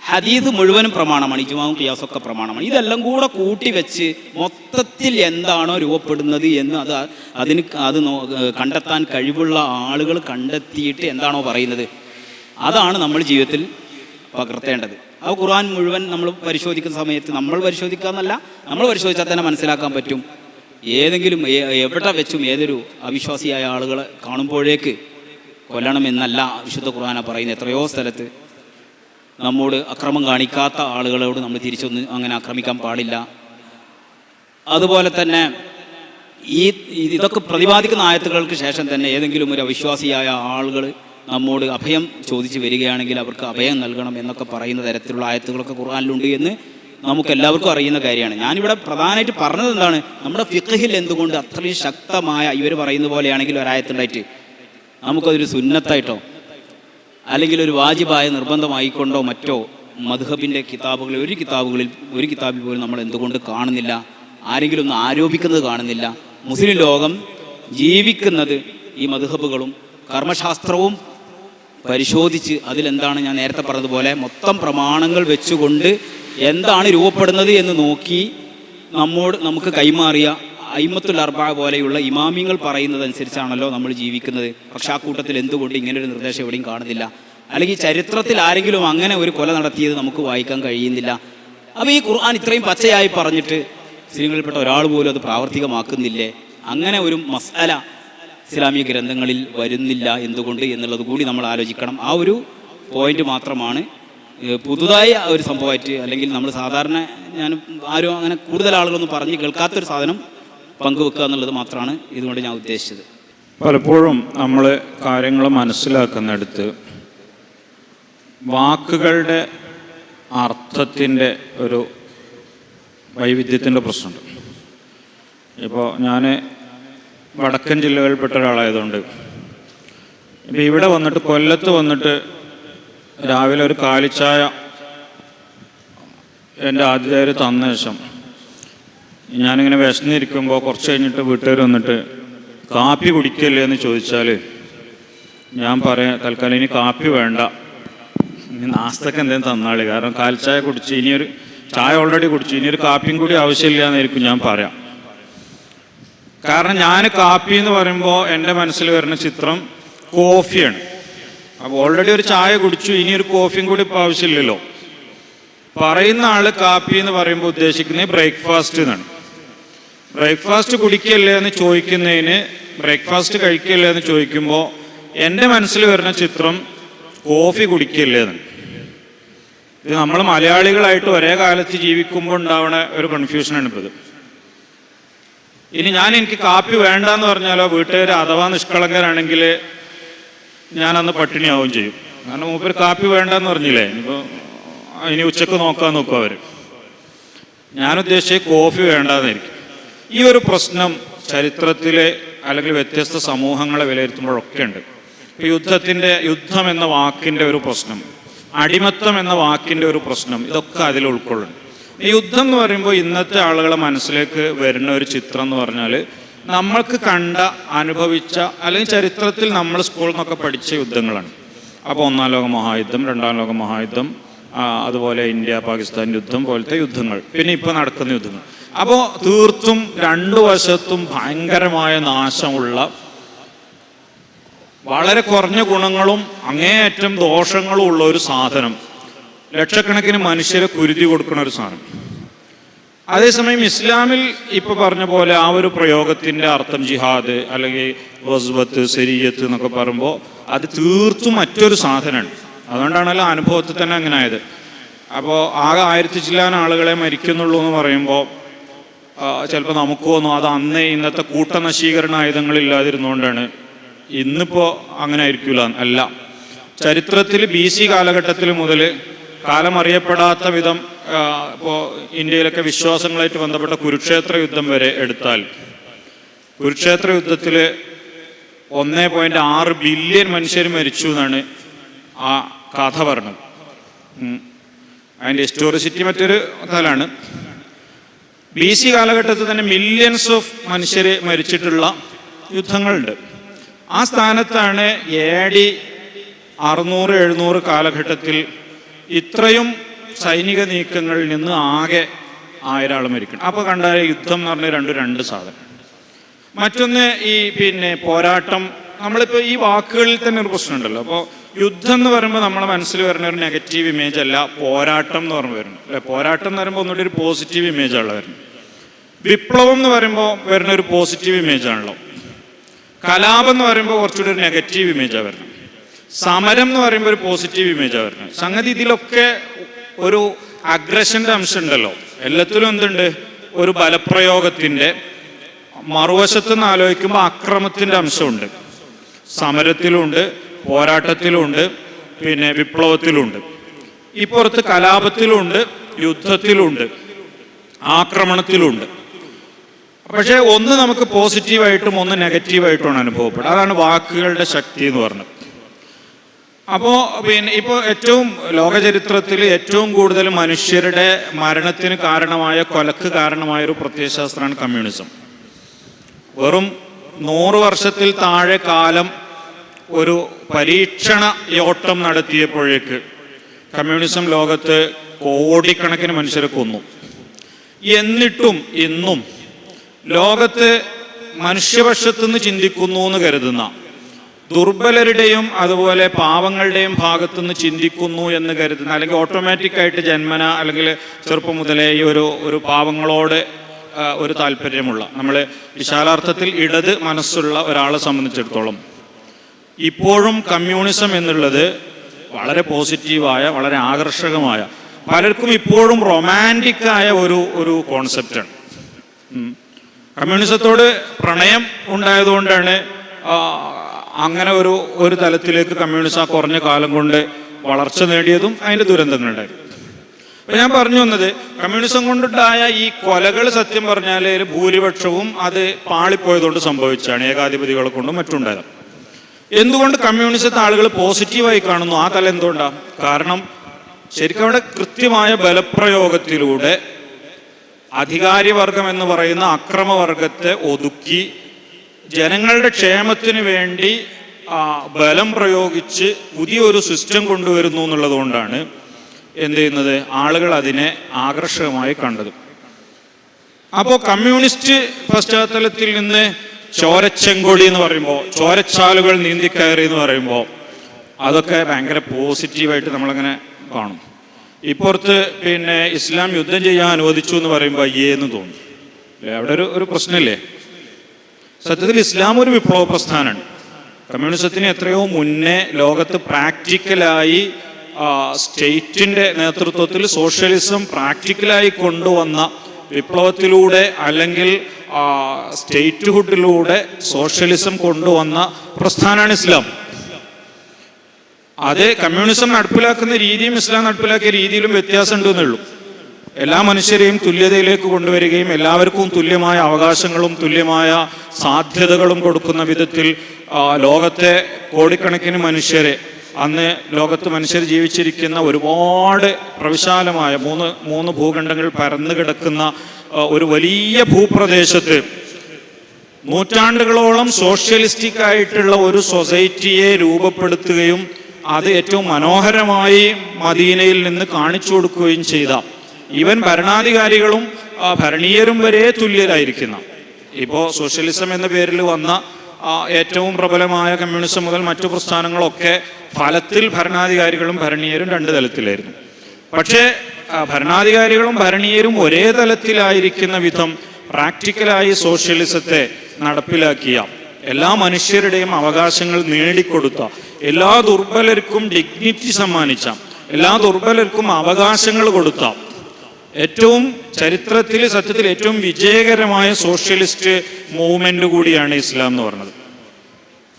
ഹദീസ് മുഴുവനും പ്രമാണമാണ്, ഇജ്മാഉം ഖിയാസൊക്കെ പ്രമാണമാണ്. ഇതെല്ലാം കൂടെ കൂട്ടി വെച്ച് മൊത്തത്തിൽ എന്താണോ രൂപപ്പെടുന്നത് എന്ന് അത് കണ്ടെത്താൻ കഴിവുള്ള ആളുകൾ കണ്ടെത്തിയിട്ട് എന്താണോ പറയുന്നത് അതാണ് നമ്മൾ ജീവിതത്തിൽ പകർത്തേണ്ടത്. ആ ഖുർആൻ മുഴുവൻ നമ്മൾ പരിശോധിക്കുന്ന സമയത്ത് നമ്മൾ പരിശോധിക്കാന്നല്ല, നമ്മൾ പരിശോധിച്ചാൽ തന്നെ മനസ്സിലാക്കാൻ പറ്റും. ഏതെങ്കിലും എവിടെ വെച്ചും ഏതൊരു അവിശ്വാസിയായ ആളുകളെ കാണുമ്പോഴേക്ക് കൊല്ലണമെന്നല്ല വിശുദ്ധ ഖുർആന പറയുന്നത്. എത്രയോ സ്ഥലത്ത് നമ്മോട് അക്രമം കാണിക്കാത്ത ആളുകളോട് നമ്മൾ തിരിച്ചൊന്നും അങ്ങനെ ആക്രമിക്കാൻ പാടില്ല. അതുപോലെ തന്നെ ഇതൊക്കെ പ്രതിപാദിക്കുന്ന ആയത്തുകൾക്ക് ശേഷം തന്നെ ഏതെങ്കിലും ഒരു അവിശ്വാസിയായ ആളുകൾ നമ്മോട് അഭയം ചോദിച്ച് വരികയാണെങ്കിൽ അവർക്ക് അഭയം നൽകണം എന്നൊക്കെ പറയുന്ന തരത്തിലുള്ള ആയത്തുകളൊക്കെ ഖുർആനിലുണ്ട് എന്ന് നമുക്ക് എല്ലാവർക്കും അറിയുന്ന കാര്യമാണ്. ഞാനിവിടെ പ്രധാനമായിട്ട് പറഞ്ഞത് എന്താണ്, നമ്മുടെ ഫിഖ്ഹിൽ എന്തുകൊണ്ട് അത്രയും ശക്തമായ ഇവർ പറയുന്ന പോലെയാണെങ്കിൽ ഒരായത്തുണ്ടായിട്ട് നമുക്കതൊരു സുന്നത്തായിട്ടോ അല്ലെങ്കിൽ ഒരു വാജിബായ നിർബന്ധമായിക്കൊണ്ടോ മറ്റോ മദ്ഹബിൻ്റെ കിതാബുകളിൽ ഒരു കിതാബിൽ പോലും നമ്മൾ എന്തുകൊണ്ട് കാണുന്നില്ല, ആരെങ്കിലും ഒന്ന് ആരോപിക്കുന്നത് കാണുന്നില്ല. മുസ്ലിം ലോകം ജീവിക്കുന്നത് ഈ മദ്ഹബുകളും കർമ്മശാസ്ത്രവും പരിശോധിച്ച് അതിലെന്താണ് ഞാൻ നേരത്തെ പറഞ്ഞതുപോലെ മൊത്തം പ്രമാണങ്ങൾ വെച്ചുകൊണ്ട് എന്താണ് രൂപപ്പെടുന്നത് എന്ന് നോക്കി നമുക്ക് കൈമാറിയ അയിമത്തുൽ അർബഅ പോലെയുള്ള ഇമാമിങ്ങൾ പറയുന്നതനുസരിച്ചാണല്ലോ നമ്മൾ ജീവിക്കുന്നത്. പക്ഷെ ആ കൂട്ടത്തിൽ എന്തുകൊണ്ട് ഇങ്ങനൊരു നിർദ്ദേശം എവിടെയും കാണുന്നില്ല? അല്ലെങ്കിൽ ചരിത്രത്തിൽ ആരെങ്കിലും അങ്ങനെ ഒരു കൊല നടത്തിയത് നമുക്ക് വായിക്കാൻ കഴിയുന്നില്ല. അപ്പോൾ ഈ ഖുർആൻ ഇത്രയും പച്ചയായി പറഞ്ഞിട്ട് മുസ്ലിങ്ങളിൽപ്പെട്ട ഒരാൾ പോലും അത് പ്രാവർത്തികമാക്കുന്നില്ലേ? അങ്ങനെ ഒരു മസ്അല ഇസ്ലാമിക ഗ്രന്ഥങ്ങളിൽ വരുന്നില്ല എന്തുകൊണ്ട് എന്നുള്ളത് കൂടി നമ്മൾ ആലോചിക്കണം. ആ ഒരു പോയിന്റ് മാത്രമാണ് പുതുതായ ഒരു സംഭവമായിട്ട്, അല്ലെങ്കിൽ നമ്മൾ സാധാരണ ഞാൻ ആരും അങ്ങനെ കൂടുതൽ ആളുകളൊന്നും പറഞ്ഞ് കേൾക്കാത്തൊരു സാധനം പങ്കുവെക്കുക എന്നുള്ളത് മാത്രമാണ് ഇതുകൊണ്ട് ഞാൻ ഉദ്ദേശിച്ചത്. പലപ്പോഴും നമ്മൾ കാര്യങ്ങൾ മനസ്സിലാക്കുന്നിടത്ത് വാക്കുകളുടെ അർത്ഥത്തിൻ്റെ ഒരു വൈവിധ്യത്തിൻ്റെ പ്രശ്നമുണ്ട്. ഇപ്പോൾ ഞാൻ വടക്കൻ ജില്ലകളിൽപ്പെട്ട ഒരാളായതുകൊണ്ട് ഇപ്പം ഇവിടെ വന്നിട്ട് കൊല്ലത്ത് വന്നിട്ട് രാവിലെ ഒരു കാലിച്ചായ എൻ്റെ ആദ്യമാര് തന്ന ശേഷം ഞാനിങ്ങനെ വിശന്നിരിക്കുമ്പോൾ കുറച്ച് കഴിഞ്ഞിട്ട് വീട്ടുകാർ വന്നിട്ട് കാപ്പി കുടിക്കല്ലേ എന്ന് ചോദിച്ചാൽ ഞാൻ പറയാം തൽക്കാലം ഇനി കാപ്പി വേണ്ട, ഇനി നാസ്തക്ക് എന്തെങ്കിലും തന്നാൾ, കാരണം കാലിച്ചായ കുടിച്ച് ഇനിയൊരു ചായ ഓൾറെഡി കുടിച്ചു, ഇനിയൊരു കാപ്പിയും കൂടി ആവശ്യമില്ല എന്നായിരിക്കും ഞാൻ പറയാം. കാരണം ഞാൻ കാപ്പി എന്ന് പറയുമ്പോൾ എൻ്റെ മനസ്സിൽ വരുന്ന ചിത്രം കോഫിയാണ്. അപ്പോൾ ഓൾറെഡി ഒരു ചായ കുടിച്ചു, ഇനിയൊരു കോഫിയും കൂടി ഇപ്പോൾ ആവശ്യമില്ലല്ലോ. പറയുന്ന ആൾ കാപ്പി എന്ന് പറയുമ്പോൾ ഉദ്ദേശിക്കുന്നത് ബ്രേക്ക്ഫാസ്റ്റ് എന്നാണ്. ബ്രേക്ക്ഫാസ്റ്റ് കുടിക്കല്ലേ എന്ന് ചോദിക്കുന്നതിന്, ബ്രേക്ക്ഫാസ്റ്റ് കഴിക്കല്ലേ എന്ന് ചോദിക്കുമ്പോൾ എൻ്റെ മനസ്സിൽ വരുന്ന ചിത്രം കോഫി കുടിക്കല്ലേ എന്നാണ്. ഇത് നമ്മൾ മലയാളികളായിട്ട് ഒരേ കാലത്ത് ജീവിക്കുമ്പോൾ ഉണ്ടാവുന്ന ഒരു കൺഫ്യൂഷനാണ് ഇപ്പോൾ ഇത്. ഇനി എനിക്ക് കാപ്പി വേണ്ടെന്ന് പറഞ്ഞാലോ വീട്ടുകാർ അഥവാ നിഷ്കളങ്കരാണെങ്കിൽ ഞാനന്ന് പട്ടിണിയാവുകയും ചെയ്യും. കാരണം മൂപ്പര് കാപ്പി വേണ്ടെന്ന് പറഞ്ഞില്ലേ, ഇനി ഉച്ചക്ക് നോക്കും അവർ. ഞാൻ ഉദ്ദേശിച്ച കോഫി വേണ്ടെന്നായിരിക്കും. ഈ ഒരു പ്രശ്നം ചരിത്രത്തിലെ അല്ലെങ്കിൽ വ്യത്യസ്ത സമൂഹങ്ങളെ വിലയിരുത്തുമ്പോഴൊക്കെ ഉണ്ട്. ഇപ്പോൾ യുദ്ധം എന്ന വാക്കിൻ്റെ ഒരു പ്രശ്നം, അടിമത്തം എന്ന വാക്കിൻ്റെ ഒരു പ്രശ്നം, ഇതൊക്കെ അതിൽ ഉൾക്കൊള്ളുന്നു. ഈ യുദ്ധം എന്ന് പറയുമ്പോൾ ഇന്നത്തെ ആളുകളെ മനസ്സിലേക്ക് വരുന്ന ഒരു ചിത്രം എന്ന് പറഞ്ഞാൽ നമ്മൾക്ക് കണ്ട, അനുഭവിച്ച, അല്ലെങ്കിൽ ചരിത്രത്തിൽ നമ്മൾ സ്കൂളിൽ നിന്നൊക്കെ പഠിച്ച യുദ്ധങ്ങളാണ്. അപ്പോൾ 1-ാം ലോക മഹായുദ്ധം, 2-ാം ലോക മഹായുദ്ധം, അതുപോലെ ഇന്ത്യ പാകിസ്ഥാൻ യുദ്ധം പോലത്തെ യുദ്ധങ്ങൾ, പിന്നെ ഇപ്പോൾ നടക്കുന്ന യുദ്ധങ്ങൾ. അപ്പോൾ തീർത്തും രണ്ടു വശത്തും ഭയങ്കരമായ നാശമുള്ള, വളരെ കുറഞ്ഞ ഗുണങ്ങളും അങ്ങേയറ്റം ദോഷങ്ങളും ഉള്ള ഒരു സാധനം, ലക്ഷക്കണക്കിന് മനുഷ്യരെ കുരുതി കൊടുക്കുന്ന ഒരു സാധനം. അതേസമയം ഇസ്ലാമിൽ ഇപ്പൊ പറഞ്ഞ പോലെ ആ ഒരു പ്രയോഗത്തിന്റെ അർത്ഥം ജിഹാദ് അല്ലെങ്കിൽ വസ്വത്ത്, ശരീഅത്ത് എന്നൊക്കെ പറയുമ്പോൾ അത് തീർത്തും മറ്റൊരു സാധനമാണ്. അതുകൊണ്ടാണല്ലോ അനുഭവത്തിൽ തന്നെ അങ്ങനെ ആയത്. അപ്പോൾ ആകെ 1000 ചില്ലാൻ ആളുകളെ മരിക്കുന്നുള്ളൂ എന്ന് പറയുമ്പോൾ ചിലപ്പോൾ നമുക്ക് തോന്നും അത് അന്ന് ഇന്നത്തെ കൂട്ടനശീകരണ ആയുധങ്ങളില്ലാതിരുന്നുകൊണ്ടാണ്. ഇന്നിപ്പോൾ അങ്ങനെ ആയിരിക്കില്ല, അല്ല. ചരിത്രത്തിൽ BC കാലഘട്ടത്തിൽ മുതൽ കാലമറിയപ്പെടാത്ത വിധം ഇപ്പോൾ ഇന്ത്യയിലൊക്കെ വിശ്വാസങ്ങളായിട്ട് ബന്ധപ്പെട്ട കുരുക്ഷേത്ര യുദ്ധം വരെ എടുത്താൽ, കുരുക്ഷേത്ര യുദ്ധത്തിൽ 1.6 ബില്യൺ മനുഷ്യർ മരിച്ചു എന്നാണ് ആ കഥ പറഞ്ഞത്. അതിൻ്റെ ഹിസ്റ്റോറിസിറ്റി മറ്റൊരു തലാണ്. BC കാലഘട്ടത്തിൽ തന്നെ മില്യൺസ് ഓഫ് മനുഷ്യർ മരിച്ചിട്ടുള്ള യുദ്ധങ്ങളുണ്ട്. ആ സ്ഥാനത്താണ് AD 600-700 കാലഘട്ടത്തിൽ ഇത്രയും സൈനിക നീക്കങ്ങളിൽ നിന്ന് ആകെ 1000 ആൾ മരിക്കണം. അപ്പോൾ കണ്ടാൽ യുദ്ധം എന്ന് പറഞ്ഞ രണ്ട് സാധനം. മറ്റൊന്ന് ഈ പോരാട്ടം. നമ്മളിപ്പോൾ ഈ വാക്കുകളിൽ തന്നെ ഒരു പ്രശ്നമുണ്ടല്ലോ. അപ്പോൾ യുദ്ധം എന്ന് പറയുമ്പോൾ നമ്മളെ മനസ്സിൽ വരുന്ന ഒരു നെഗറ്റീവ് ഇമേജ് അല്ല പോരാട്ടം എന്ന് പറഞ്ഞു വരുന്നത്, അല്ലെ? പോരാട്ടം എന്ന് പറയുമ്പോൾ ഒന്നുകൂടി ഒരു പോസിറ്റീവ് ഇമേജാണല്ലോ വരുന്നത്. വിപ്ലവം എന്ന് പറയുമ്പോൾ വരുന്ന ഒരു പോസിറ്റീവ് ഇമേജാണല്ലോ. കലാപം എന്ന് പറയുമ്പോൾ കുറച്ചുകൂടി ഒരു നെഗറ്റീവ് ഇമേജാണ് വരുന്നത്. സമരം എന്ന് പറയുമ്പോൾ ഒരു പോസിറ്റീവ് ഇമേജാണ് വരുന്നത്. സംഗതി ഇതിലൊക്കെ ഒരു അഗ്രഷൻ്റെ അംശം ഉണ്ടല്ലോ. എല്ലാത്തിലും എന്തുണ്ട്? ഒരു ബലപ്രയോഗത്തിൻ്റെ, മറുവശത്ത് നിന്ന് ആലോചിക്കുമ്പോൾ അക്രമത്തിൻ്റെ അംശമുണ്ട്. സമരത്തിലുണ്ട്, പോരാട്ടത്തിലുണ്ട്, വിപ്ലവത്തിലുണ്ട്. ഇപ്പുറത്ത് കലാപത്തിലുണ്ട്, യുദ്ധത്തിലുണ്ട്, ആക്രമണത്തിലുണ്ട്. പക്ഷേ ഒന്ന് നമുക്ക് പോസിറ്റീവായിട്ടും ഒന്ന് നെഗറ്റീവായിട്ടുമാണ് അനുഭവപ്പെടുക. അതാണ് വാക്കുകളുടെ ശക്തി എന്ന് പറഞ്ഞത്. അപ്പോൾ ഇപ്പോൾ ഏറ്റവും ലോകചരിത്രത്തിൽ ഏറ്റവും കൂടുതൽ മനുഷ്യരുടെ മരണത്തിന് കാരണമായ, കൊലക്ക് കാരണമായ ഒരു പ്രത്യയശാസ്ത്രമാണ് കമ്മ്യൂണിസം. വെറും 100 വർഷത്തിൽ താഴെ കാലം ഒരു പരീക്ഷണ യോട്ടം നടത്തിയപ്പോഴേക്ക് കമ്മ്യൂണിസം ലോകത്ത് കോടിക്കണക്കിന് മനുഷ്യരെ കൊന്നു. എന്നിട്ടും ഇന്നും ലോകത്ത് മനുഷ്യപക്ഷത്തുനിന്ന് ചിന്തിക്കുന്നു എന്ന് കരുതുന്ന, ദുർബലരുടെയും അതുപോലെ പാവങ്ങളുടെയും ഭാഗത്തുനിന്ന് ചിന്തിക്കുന്നു എന്ന് കരുതുന്ന, അല്ലെങ്കിൽ ഓട്ടോമാറ്റിക്കായിട്ട് ജന്മന അല്ലെങ്കിൽ ചെറുപ്പം മുതലേ ഈ ഒരു പാവങ്ങളോട് ഒരു താല്പര്യമുള്ള, നമ്മൾ വിശാലാർത്ഥത്തിൽ ഇടത് മനസ്സുള്ള ഒരാളെ സംബന്ധിച്ചിടത്തോളം ഇപ്പോഴും കമ്മ്യൂണിസം എന്നുള്ളത് വളരെ പോസിറ്റീവായ, വളരെ ആകർഷകമായ, പലർക്കും ഇപ്പോഴും റൊമാൻറ്റിക്കായ ഒരു കോൺസെപ്റ്റാണ്. കമ്മ്യൂണിസത്തോട് പ്രണയം ഉണ്ടായതുകൊണ്ടാണ് അങ്ങനെ ഒരു തലത്തിലേക്ക് കമ്മ്യൂണിസം ആ കുറഞ്ഞ കാലം കൊണ്ട് വളർച്ച നേടിയതും അതിൻ്റെ ദുരന്തങ്ങളുണ്ടായിരുന്നു. അപ്പം ഞാൻ പറഞ്ഞു വന്നത്, കമ്മ്യൂണിസം കൊണ്ടുണ്ടായ ഈ കൊലകൾ സത്യം പറഞ്ഞാൽ ഭൂരിപക്ഷവും അത് പാളിപ്പോയതുകൊണ്ട് സംഭവിച്ചാണ്, ഏകാധിപതികളെ കൊണ്ടും മറ്റുണ്ടായത്. എന്തുകൊണ്ട് കമ്മ്യൂണിസത്തെ ആളുകൾ പോസിറ്റീവായി കാണുന്നു? ആ തലം എന്തുകൊണ്ടാണ്? കാരണം ശരിക്കും അവിടെ കൃത്യമായ ബലപ്രയോഗത്തിലൂടെ അധികാരിവർഗം എന്ന് പറയുന്ന അക്രമവർഗത്തെ ഒതുക്കി ജനങ്ങളുടെ ക്ഷേമത്തിന് വേണ്ടി ബലം പ്രയോഗിച്ച് പുതിയൊരു സിസ്റ്റം കൊണ്ടുവരുന്നു എന്നുള്ളതുകൊണ്ടാണ് എന്ത് ചെയ്യുന്നത്, ആളുകൾ അതിനെ ആകർഷകമായി കണ്ടത്. അപ്പോൾ കമ്മ്യൂണിസ്റ്റ് പശ്ചാത്തലത്തിൽ നിന്ന് ചോരച്ചെങ്കൊടി എന്ന് പറയുമ്പോൾ, ചോരച്ചാലുകൾ നീന്തിക്കയറി എന്ന് പറയുമ്പോൾ അതൊക്കെ ഭയങ്കര പോസിറ്റീവായിട്ട് നമ്മളങ്ങനെ കാണും. ഇപ്പുറത്ത് ഇസ്ലാം യുദ്ധം ചെയ്യാൻ അനുവദിച്ചു എന്ന് പറയുമ്പോൾ അയ്യേന്ന് തോന്നും. അവിടെ ഒരു പ്രശ്നമില്ലേ? സത്യത്തിൽ ഇസ്ലാം ഒരു വിപ്ലവ പ്രസ്ഥാനമാണ്. കമ്മ്യൂണിസത്തിന് എത്രയോ മുന്നേ ലോകത്ത് പ്രാക്ടിക്കലായി സ്റ്റേറ്റിൻ്റെ നേതൃത്വത്തിൽ സോഷ്യലിസം പ്രാക്ടിക്കലായി കൊണ്ടുവന്ന വിപ്ലവത്തിലൂടെ, അല്ലെങ്കിൽ സ്റ്റേറ്റ്ഹുഡിലൂടെ സോഷ്യലിസം കൊണ്ടുവന്ന പ്രസ്ഥാനമാണ് ഇസ്ലാം. അത് കമ്മ്യൂണിസം നടപ്പിലാക്കുന്ന രീതിയും ഇസ്ലാം നടപ്പിലാക്കിയ രീതിയിലും വ്യത്യാസമുണ്ട് എന്നുള്ളൂ. എല്ലാ മനുഷ്യരെയും തുല്യതയിലേക്ക് കൊണ്ടുവരികയും എല്ലാവർക്കും തുല്യമായ അവകാശങ്ങളും തുല്യമായ സാധ്യതകളും കൊടുക്കുന്ന വിധത്തിൽ ലോകത്തെ കോടിക്കണക്കിന് മനുഷ്യരെ, അന്ന് ലോകത്ത് മനുഷ്യർ ജീവിച്ചിരിക്കുന്ന ഒരുപാട് പ്രവിശാലമായ മൂന്ന് ഭൂഖണ്ഡങ്ങൾ പരന്നു കിടക്കുന്ന ഒരു വലിയ ഭൂപ്രദേശത്ത് നൂറ്റാണ്ടുകളോളം സോഷ്യലിസ്റ്റിക് ആയിട്ടുള്ള ഒരു സൊസൈറ്റിയെ രൂപപ്പെടുത്തുകയും അത് ഏറ്റവും മനോഹരമായി മദീനയിൽ നിന്ന് കാണിച്ചു കൊടുക്കുകയും ചെയ്ത, ഈവൻ ഭരണാധികാരികളും ഭരണീയരും വരെ തുല്യരായിരിക്കുന്ന, ഇപ്പോൾ സോഷ്യലിസം എന്ന പേരിൽ വന്ന ഏറ്റവും പ്രബലമായ കമ്മ്യൂണിസം മുതൽ മറ്റു പ്രസ്ഥാനങ്ങളൊക്കെ ഫലത്തിൽ ഭരണാധികാരികളും ഭരണീയരും രണ്ട് തലത്തിലായിരുന്നു. പക്ഷേ ഭരണാധികാരികളും ഭരണീയരും ഒരേ തലത്തിലായിരിക്കുന്ന വിധം പ്രാക്ടിക്കലായി സോഷ്യലിസത്തെ നടപ്പിലാക്കിയ, എല്ലാ മനുഷ്യരുടെയും അവകാശങ്ങൾ നേടിക്കൊടുത്ത, എല്ലാ ദുർബലർക്കും ഡിഗ്നിറ്റി സമ്മാനിച്ച, എല്ലാ ദുർബലർക്കും അവകാശങ്ങൾ കൊടുത്ത ഏറ്റവും ചരിത്രത്തിൽ സത്യത്തിൽ ഏറ്റവും വിജയകരമായ സോഷ്യലിസ്റ്റ് മൂവ്മെന്റ് കൂടിയാണ് ഇസ്ലാം എന്ന് പറയുന്നത്.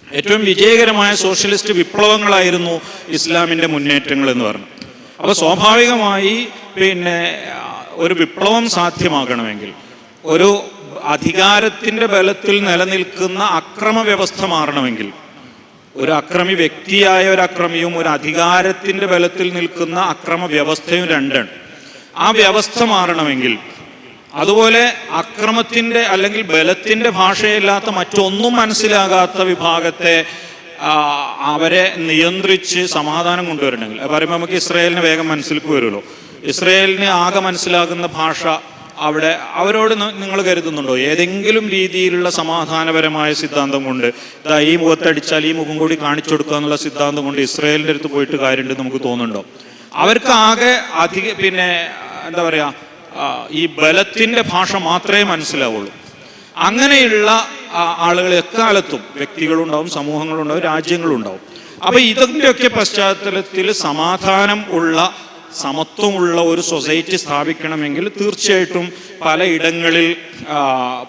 ഏറ്റവും വിജയകരമായ സോഷ്യലിസ്റ്റ് വിപ്ലവങ്ങളായിരുന്നു ഇസ്ലാമിൻ്റെ മുന്നേറ്റങ്ങൾ എന്ന് പറയുന്നത്. അപ്പോൾ സ്വാഭാവികമായി ഒരു വിപ്ലവം സാധ്യമാകണമെങ്കിൽ, ഒരു അധികാരത്തിൻ്റെ ബലത്തിൽ നിലനിൽക്കുന്ന അക്രമ വ്യവസ്ഥ മാറണമെങ്കിൽ, ഒരു അക്രമി വ്യക്തിയായ ഒരു അക്രമിയും ഒരു അധികാരത്തിൻ്റെ ബലത്തിൽ നിൽക്കുന്ന അക്രമ വ്യവസ്ഥയും രണ്ടാണ്. ആ വ്യവസ്ഥ മാറണമെങ്കിൽ, അതുപോലെ അക്രമത്തിൻ്റെ അല്ലെങ്കിൽ ബലത്തിൻ്റെ ഭാഷയില്ലാത്ത മറ്റൊന്നും മനസ്സിലാകാത്ത വിഭാഗത്തെ അവരെ നിയന്ത്രിച്ച് സമാധാനം കൊണ്ടുവരണമെങ്കിൽ, പറയുമ്പോൾ നമുക്ക് ഇസ്രായേലിന് വേഗം മനസ്സിലേക്ക് വരുമല്ലോ. ഇസ്രായേലിന് ആകെ മനസ്സിലാകുന്ന ഭാഷ അവിടെ അവരോട് നിങ്ങൾ കരുതുന്നുണ്ടോ ഏതെങ്കിലും രീതിയിലുള്ള സമാധാനപരമായ സിദ്ധാന്തം കൊണ്ട്, ഈ മുഖത്തടിച്ചാൽ ഈ മുഖം കൂടി കാണിച്ചു കൊടുക്കുക എന്നുള്ള സിദ്ധാന്തം കൊണ്ട് ഇസ്രായേലിൻ്റെ അടുത്ത് പോയിട്ട് കാര്യമുണ്ട് നമുക്ക് തോന്നുന്നുണ്ടോ? അവർക്ക് ആകെ എന്താ പറയുക, ഈ ബലത്തിൻ്റെ ഭാഷ മാത്രമേ മനസ്സിലാവുള്ളൂ. അങ്ങനെയുള്ള ആളുകൾ എക്കാലത്തും വ്യക്തികളുണ്ടാവും, സമൂഹങ്ങളുണ്ടാവും, രാജ്യങ്ങളുണ്ടാവും. അപ്പോൾ ഇതിൻ്റെയൊക്കെ പശ്ചാത്തലത്തിൽ സമാധാനം ഉള്ള, സമത്വമുള്ള ഒരു സൊസൈറ്റി സ്ഥാപിക്കണമെങ്കിൽ തീർച്ചയായിട്ടും പലയിടങ്ങളിൽ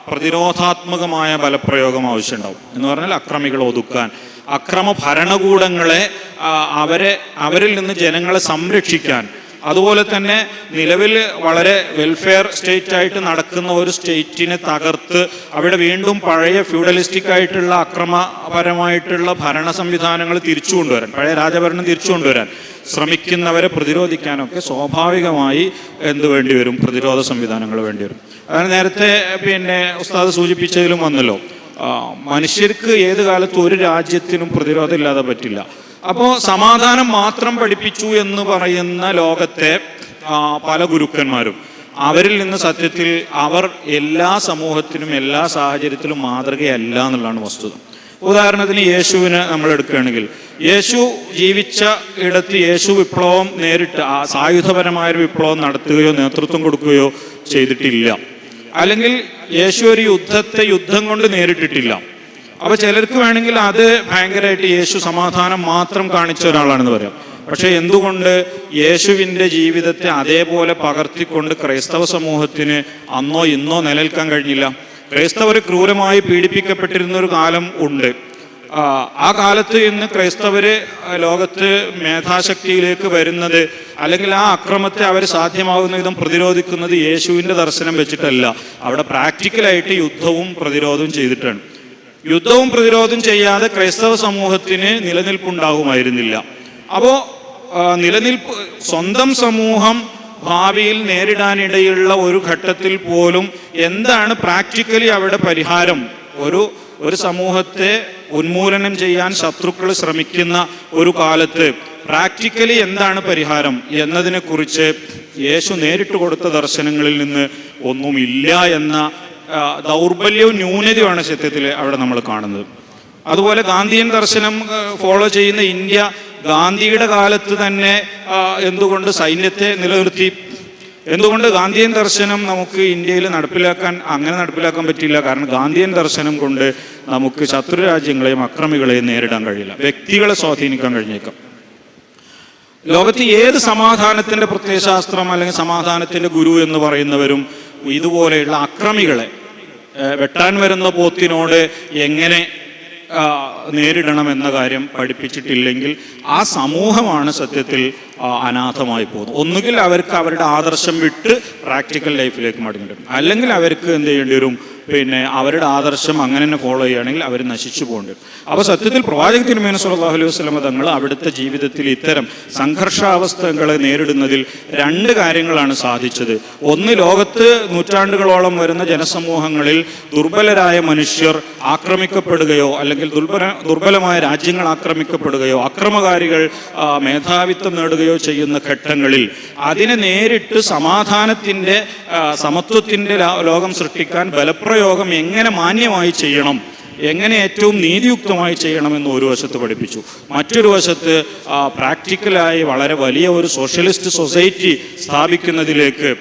പ്രതിരോധാത്മകമായ ബലപ്രയോഗം ആവശ്യമുണ്ടാവും. എന്ന് പറഞ്ഞാൽ അക്രമികളെ ഒതുക്കാൻ, അക്രമ ഭരണകൂടങ്ങളെ അവരിൽ നിന്ന് ജനങ്ങളെ സംരക്ഷിക്കാൻ, അതുപോലെ തന്നെ നിലവിൽ വളരെ വെൽഫെയർ സ്റ്റേറ്റ് ആയിട്ട് നടക്കുന്ന ഒരു സ്റ്റേറ്റിനെ തകർത്ത് അവിടെ വീണ്ടും പഴയ ഫ്യൂഡലിസ്റ്റിക് ആയിട്ടുള്ള അക്രമപരമായിട്ടുള്ള ഭരണ സംവിധാനങ്ങൾ തിരിച്ചു കൊണ്ടുവരാൻ, പഴയ രാജഭരണം തിരിച്ചു കൊണ്ടുവരാൻ ശ്രമിക്കുന്നവരെ പ്രതിരോധിക്കാനൊക്കെ സ്വാഭാവികമായി എന്ത് വേണ്ടി വരും? പ്രതിരോധ സംവിധാനങ്ങൾ വേണ്ടി വരും. അതാണ് നേരത്തെ ഉസ്താദ് സൂചിപ്പിച്ചതിലും വന്നല്ലോ, മനുഷ്യർക്ക് ഏത് കാലത്തും ഒരു രാജ്യത്തിനും പ്രതിരോധം ഇല്ലാതെ പറ്റില്ല. അപ്പോൾ സമാധാനം മാത്രം പഠിപ്പിച്ചു എന്ന് പറയുന്ന ലോകത്തെ പല ഗുരുക്കന്മാരും, അവരിൽ നിന്ന് സത്യത്തിൽ അവർ എല്ലാ സമൂഹത്തിനും എല്ലാ സാഹചര്യത്തിലും മാതൃകയല്ല എന്നുള്ളതാണ് വസ്തുത. ഉദാഹരണത്തിന് യേശുവിനെ നമ്മൾ എടുക്കുകയാണെങ്കിൽ, യേശു ജീവിച്ച ഇടത്ത് യേശു വിപ്ലവം നേരിട്ട് സായുധപരമായൊരു വിപ്ലവം നടത്തുകയോ നേതൃത്വം കൊടുക്കുകയോ ചെയ്തിട്ടില്ല. അല്ലെങ്കിൽ യേശു ഒരു യുദ്ധം കൊണ്ട് നേരിട്ടിട്ടില്ല. അപ്പൊ ചിലർക്ക് വേണമെങ്കിൽ അത് ഭയങ്കരമായിട്ട് യേശു സമാധാനം മാത്രം കാണിച്ച ഒരാളാണെന്ന് പറയാം. പക്ഷെ എന്തുകൊണ്ട് യേശുവിൻ്റെ ജീവിതത്തെ അതേപോലെ പകർത്തിക്കൊണ്ട് ക്രൈസ്തവ സമൂഹത്തിന് അന്നോ ഇന്നോ നിലനിൽക്കാൻ കഴിഞ്ഞില്ല? ക്രൈസ്തവർ ക്രൂരമായി പീഡിപ്പിക്കപ്പെട്ടിരുന്ന ഒരു കാലം ഉണ്ട്. ആ കാലത്ത് ഇന്ന് ക്രൈസ്തവര് ലോകത്ത് മേധാശക്തിയിലേക്ക് വരുന്നത്, അല്ലെങ്കിൽ ആ അക്രമത്തെ അവർ സാധ്യമാകുന്ന വിധം പ്രതിരോധിക്കുന്നത് യേശുവിൻ്റെ ദർശനം വെച്ചിട്ടല്ല. അവിടെ പ്രാക്ടിക്കലായിട്ട് യുദ്ധവും പ്രതിരോധവും ചെയ്തിട്ടാണ്. യുദ്ധവും പ്രതിരോധം ചെയ്യാതെ ക്രൈസ്തവ സമൂഹത്തിന് നിലനിൽപ്പുണ്ടാകുമായിരുന്നില്ല. അപ്പോൾ സ്വന്തം സമൂഹം ഭാവിയിൽ നേരിടാനിടയുള്ള ഒരു ഘട്ടത്തിൽ പോലും എന്താണ് പ്രാക്ടിക്കലി അവിടെ പരിഹാരം, ഒരു സമൂഹത്തെ ഉന്മൂലനം ചെയ്യാൻ ശത്രുക്കൾ ശ്രമിക്കുന്ന ഒരു കാലത്ത് പ്രാക്ടിക്കലി എന്താണ് പരിഹാരം എന്നതിനെക്കുറിച്ച് യേശു നേരിട്ട് കൊടുത്ത ദർശനങ്ങളിൽ നിന്ന് ഒന്നുമില്ല എന്ന ദൗർബല്യവും ന്യൂനതയുമാണ് സത്യത്തിൽ അവിടെ നമ്മൾ കാണുന്നത്. അതുപോലെ ഗാന്ധിയൻ ദർശനം ഫോളോ ചെയ്യുന്ന ഇന്ത്യ ഗാന്ധിയുടെ കാലത്ത് തന്നെ എന്തുകൊണ്ട് സൈന്യത്തെ നിലനിർത്തി? എന്തുകൊണ്ട് ഗാന്ധിയൻ ദർശനം നമുക്ക് ഇന്ത്യയിൽ നടപ്പിലാക്കാൻ പറ്റില്ല? കാരണം ഗാന്ധിയൻ ദർശനം കൊണ്ട് നമുക്ക് ശത്രു രാജ്യങ്ങളെയും അക്രമികളെയും നേരിടാൻ കഴിയില്ല. വ്യക്തികളെ സ്വാധീനിക്കാൻ കഴിഞ്ഞേക്കാം. ലോകത്ത് ഏത് സമാധാനത്തിന്റെ പ്രത്യയശാസ്ത്രം അല്ലെങ്കിൽ സമാധാനത്തിന്റെ ഗുരു എന്ന് പറയുന്നവരും ഇതുപോലെയുള്ള അക്രമികളെ, വെട്ടാൻ വരുന്ന പോത്തിനോട് എങ്ങനെ നേരിടണം എന്ന കാര്യം പഠിപ്പിച്ചിട്ടില്ലെങ്കിൽ ആ സമൂഹമാണ് സത്യത്തിൽ അനാഥമായി പോകുന്നത്. ഒന്നുകിൽ അവർക്ക് അവരുടെ ആദർശം വിട്ട് പ്രാക്ടിക്കൽ ലൈഫിലേക്ക് മടങ്ങിടും, അല്ലെങ്കിൽ അവർക്ക് എന്ത് ചെയ്യേണ്ടി വരും? അവരുടെ ആദർശം അങ്ങനെ തന്നെ ഫോളോ ചെയ്യുകയാണെങ്കിൽ അവർ നശിച്ചു പോകേണ്ടി വരും. അപ്പോൾ സത്യത്തിൽ പ്രവാചകൻ തിരുമേനി സ്വല്ലല്ലാഹു അലൈഹി വസല്ലം തങ്ങൾ അവിടുത്തെ ജീവിതത്തിൽ ഇത്തരം സംഘർഷാവസ്ഥകളെ നേരിടുന്നതിൽ രണ്ട് കാര്യങ്ങളാണ് സാധിച്ചത്. ഒന്ന്, ലോകത്ത് നൂറ്റാണ്ടുകളോളം വരുന്ന ജനസമൂഹങ്ങളിൽ ദുർബലരായ മനുഷ്യർ ആക്രമിക്കപ്പെടുകയോ അല്ലെങ്കിൽ ദുർബലമായ രാജ്യങ്ങൾ ആക്രമിക്കപ്പെടുകയോ അക്രമകാരികൾ മേധാവിത്വം നേടുകയോ ചെയ്യുന്ന ഘട്ടങ്ങളിൽ അതിനെ നേരിട്ട് സമാധാനത്തിൻ്റെ സമത്വത്തിൻ്റെ ലോകം സൃഷ്ടിക്കാൻ ബലപ്രയോഗം എങ്ങനെ മാന്യമായി ചെയ്യണം, എങ്ങനെ ഏറ്റവും നീതിയുക്തമായി ചെയ്യണമെന്ന് ഒരു വശത്ത് പഠിപ്പിച്ചു. മറ്റൊരു വശത്ത് പ്രാക്ടിക്കലായി വളരെ വലിയ ഒരു സോഷ്യലിസ്റ്റ് സൊസൈറ്റി സ്ഥാപിക്കുന്നതിലേക്ക്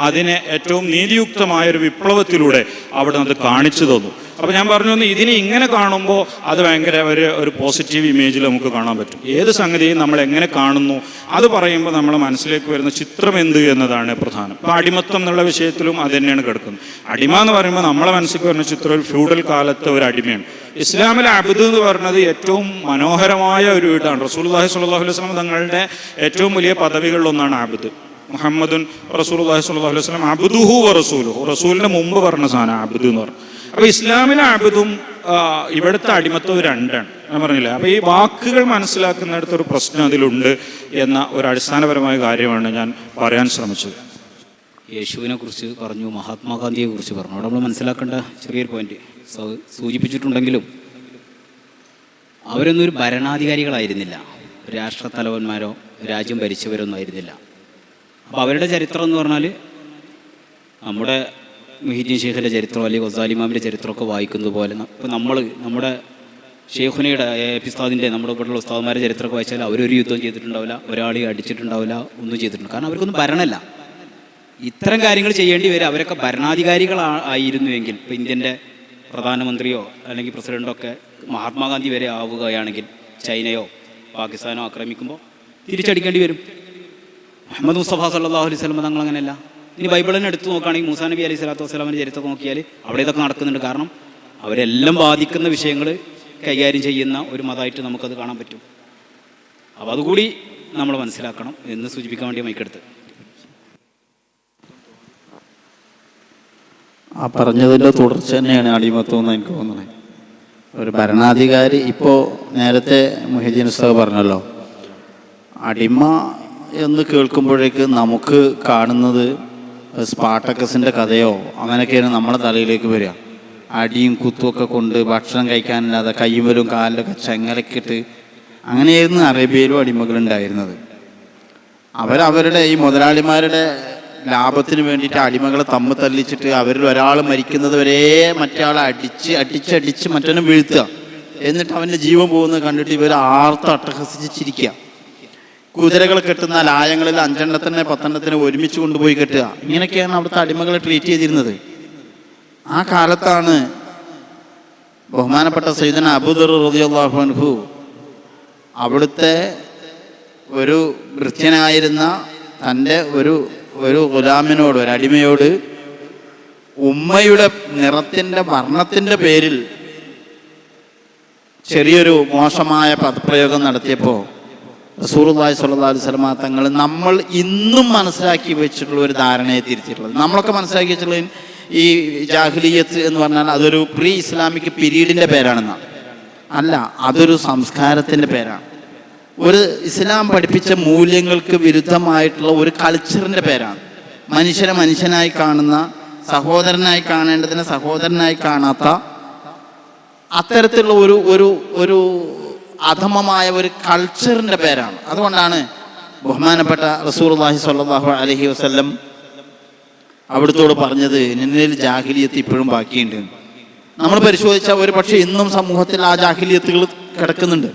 അതിനെ ഏറ്റവും നീതിയുക്തമായൊരു വിപ്ലവത്തിലൂടെ അവിടെ അത് കാണിച്ചു തന്നു. അപ്പോൾ ഞാൻ പറഞ്ഞു വന്നു, ഇതിനെ ഇങ്ങനെ കാണുമ്പോൾ അത് ഭയങ്കര ഒരു പോസിറ്റീവ് ഇമേജിൽ നമുക്ക് കാണാൻ പറ്റും. ഏത് സംഗതിയും നമ്മൾ എങ്ങനെ കാണുന്നു അത് പറയുമ്പോൾ നമ്മളെ മനസ്സിലേക്ക് വരുന്ന ചിത്രം എന്ത് എന്നതാണ് പ്രധാനം. ഇപ്പോൾ അടിമത്തം എന്നുള്ള വിഷയത്തിലും അത് തന്നെയാണ് കിടക്കുന്നത്. അടിമ എന്ന് പറയുമ്പോൾ നമ്മളെ മനസ്സിലേക്ക് വരുന്ന ചിത്രം ഒരു ഫ്യൂഡൽ കാലത്തെ ഒരു അടിമയാണ്. ഇസ്ലാമിലെ അബ്ദ് എന്ന് പറയുന്നത് ഏറ്റവും മനോഹരമായ ഒരു വീടാണ്. റസൂലുള്ളാഹി സ്വല്ലല്ലാഹു അലൈഹി വസല്ലം തങ്ങളുടെ ഏറ്റവും വലിയ പദവികളിലൊന്നാണ് അബ്ദ്. മുഹമ്മദുൻ റസൂലുള്ളാഹി സ്വല്ലല്ലാഹു അലൈഹി വസല്ലം അബ്ദുഹു വ റസൂലുഹു, റസൂലിന്റെ മുമ്പ് പറഞ്ഞ സാധനം അബ്ദ് എന്ന് പറഞ്ഞു. അപ്പോൾ ഇസ്ലാമിലെ അബ്ദും ഇവിടുത്തെ അടിമത്തവും രണ്ടാണ്, ഞാൻ പറഞ്ഞില്ല. അപ്പോൾ ഈ വാക്കുകൾ മനസ്സിലാക്കുന്നിടത്ത് ഒരു പ്രശ്നം അതിലുണ്ട് എന്ന ഒരു അടിസ്ഥാനപരമായ കാര്യമാണ് ഞാൻ പറയാൻ ശ്രമിച്ചത്. യേശുവിനെ കുറിച്ച് പറഞ്ഞു, മഹാത്മാഗാന്ധിയെ കുറിച്ച് പറഞ്ഞു. അവിടെ നമ്മൾ മനസ്സിലാക്കേണ്ട ചെറിയൊരു പോയിന്റ് സൂചിപ്പിച്ചിട്ടുണ്ടെങ്കിലും അവരൊന്നും ഒരു ഭരണാധികാരികളായിരുന്നില്ല, രാഷ്ട്രത്തലവന്മാരോ രാജ്യം ഭരിച്ചവരൊന്നും ആയിരുന്നില്ല. അപ്പോൾ അവരുടെ ചരിത്രം എന്ന് പറഞ്ഞാൽ നമ്മുടെ മുഹീദ്ദീൻ ഷെയ്ഖിൻ്റെ ചരിത്രം അല്ലെങ്കിൽ ഗസാലി ഇമാമിൻ്റെ ചരിത്രമൊക്കെ വായിക്കുന്നത് പോലെ ഇപ്പോൾ നമ്മുടെ ഷെയ്ഖുനയുടെ ഉസ്താദിൻ്റെ നമ്മുടെ ഇവിടെയുള്ള ഉസ്താദ്മാരുടെ ചരിത്രമൊക്കെ വായിച്ചാൽ അവരൊരു യുദ്ധം ചെയ്തിട്ടുണ്ടാവില്ല, ഒരാളെ അടിച്ചിട്ടുണ്ടാവില്ല, ഒന്നും ചെയ്തിട്ടുണ്ട്. കാരണം അവർക്കൊന്നും ഭരണമല്ല. ഇത്തരം കാര്യങ്ങൾ ചെയ്യേണ്ടി വരും. അവരൊക്കെ ഭരണാധികാരികളായിരുന്നുവെങ്കിൽ, ഇപ്പോൾ ഇന്ത്യൻ്റെ പ്രധാനമന്ത്രിയോ അല്ലെങ്കിൽ പ്രസിഡൻ്റോ ഒക്കെ മഹാത്മാഗാന്ധി വരെ ആവുകയാണെങ്കിൽ ചൈനയോ പാകിസ്ഥാനോ ആക്രമിക്കുമ്പോൾ തിരിച്ചടിക്കേണ്ടി വരും. മുഹമ്മദ് മുസ്തഫ സല്ലല്ലാഹു അലൈഹി വസല്ലം തങ്ങൾ അങ്ങനെയല്ല. ഇനി ബൈബിളിനെ എടുത്ത് നോക്കുകയാണെങ്കിൽ മൂസാ നബി അലൈഹി സ്വലാത്തു വസ്സലാമിൻ്റെ ചരിത്രമൊക്കെ നോക്കിയാൽ അവിടെ ഇതൊക്കെ നടക്കുന്നുണ്ട്. കാരണം അവരെല്ലാം ബാധിക്കുന്ന വിഷയങ്ങൾ കൈകാര്യം ചെയ്യുന്ന ഒരു മതമായിട്ട് നമുക്കത് കാണാൻ പറ്റും. അപ്പോൾ അതുകൂടി നമ്മൾ മനസ്സിലാക്കണം എന്ന് സൂചിപ്പിക്കാൻ വേണ്ടി മൈക്കെടുത്ത്. ആ പറഞ്ഞതിൻ്റെ തുടർച്ച തന്നെയാണ് അടിമത്വം എന്ന് എനിക്ക് തോന്നുന്നത്. ഒരു ഭരണാധികാരി, ഇപ്പോൾ നേരത്തെ മുഹീദ്ദീൻ ഉസ്താദ് പറഞ്ഞല്ലോ, അടിമ എന്ന് കേൾക്കുമ്പോഴേക്ക് നമുക്ക് കാണുന്നത് സ്പാർട്ടക്കസിൻ്റെ കഥയോ അങ്ങനെയൊക്കെയാണ് നമ്മുടെ തലയിലേക്ക് വരിക. അടിയും കുത്തുമൊക്കെ കൊണ്ട് ഭക്ഷണം കഴിക്കാനില്ലാതെ കയ്യുമലും കാലിലൊക്കെ ചെങ്ങലക്കിട്ട് അങ്ങനെയായിരുന്നു അറേബ്യയിലും അടിമകളുണ്ടായിരുന്നത്. അവരവരുടെ ഈ മുതലാളിമാരുടെ ലാഭത്തിന് വേണ്ടിയിട്ട് അടിമകളെ തമ്മിൽ തല്ലിച്ചിട്ട് അവരിൽ ഒരാൾ മരിക്കുന്നത് വരെ മറ്റേ ആളെ അടിച്ച് മറ്റവനെ വീഴ്ത്തുക, എന്നിട്ട് അവൻ്റെ ജീവൻ പോകുന്നത് കണ്ടിട്ട് ഇവർ അട്ടഹസിച്ചിരിക്കുക. കുതിരകൾ കെട്ടുന്ന ലായങ്ങളിൽ 5 10 ഒരുമിച്ച് കൊണ്ടുപോയി കെട്ടുക. ഇങ്ങനെയൊക്കെയാണ് അവിടുത്തെ അടിമകളെ ട്രീറ്റ് ചെയ്തിരുന്നത്. ആ കാലത്താണ് ബഹുമാനപ്പെട്ട സയ്യിദന അബൂദർ റളിയല്ലാഹു അൻഹു അവിടുത്തെ ഒരു ഭൃത്യനായിരുന്ന തൻ്റെ ഒരു ഗുലാമിനോട്, ഒരു അടിമയോട് ഉമ്മയുടെ നിറത്തിൻ്റെ വർണ്ണത്തിൻ്റെ പേരിൽ ചെറിയൊരു മോശമായ പദപ്രയോഗം നടത്തിയപ്പോൾ റസൂലുള്ളാഹി സ്വല്ലല്ലാഹു അലൈഹി വസല്ലം തങ്ങൾ നമ്മൾ ഇന്നും മനസ്സിലാക്കി വെച്ചിട്ടുള്ള ഒരു ധാരണയെ തിരിച്ചിട്ടുള്ളത്. നമ്മളൊക്കെ മനസ്സിലാക്കി വെച്ചിട്ടുള്ള ഈ ജാഹിലിയത്ത് എന്ന് പറഞ്ഞാൽ അതൊരു പ്രീ ഇസ്ലാമിക് പീരീഡിൻ്റെ പേരാണെന്നാണ്. അല്ല, അതൊരു സംസ്കാരത്തിൻ്റെ പേരാണ്. ഒരു ഇസ്ലാം പഠിപ്പിച്ച മൂല്യങ്ങൾക്ക് വിരുദ്ധമായിട്ടുള്ള ഒരു കൾച്ചറിൻ്റെ പേരാണ്. മനുഷ്യനെ മനുഷ്യനായി കാണുന്ന, സഹോദരനായി കാണേണ്ടതിനെ സഹോദരനായി കാണാത്ത അത്തരത്തിലുള്ള ഒരു അധമമായ ഒരു കൾച്ചറിൻ്റെ പേരാണ്. അതുകൊണ്ടാണ് ബഹുമാനപ്പെട്ട റസൂലുള്ളാഹി സ്വല്ലല്ലാഹു അലൈഹി വസല്ലം അവിടുത്തോട് പറഞ്ഞത്, നിന്നിൽ ജാഹിലിയത്ത് ഇപ്പോഴും ബാക്കിയുണ്ട്. നമ്മൾ പരിശോധിച്ചാൽ ഒരു പക്ഷേ ഇന്നും സമൂഹത്തിൽ ആ ജാഹിലിയത്തുകൾ കിടക്കുന്നുണ്ട്.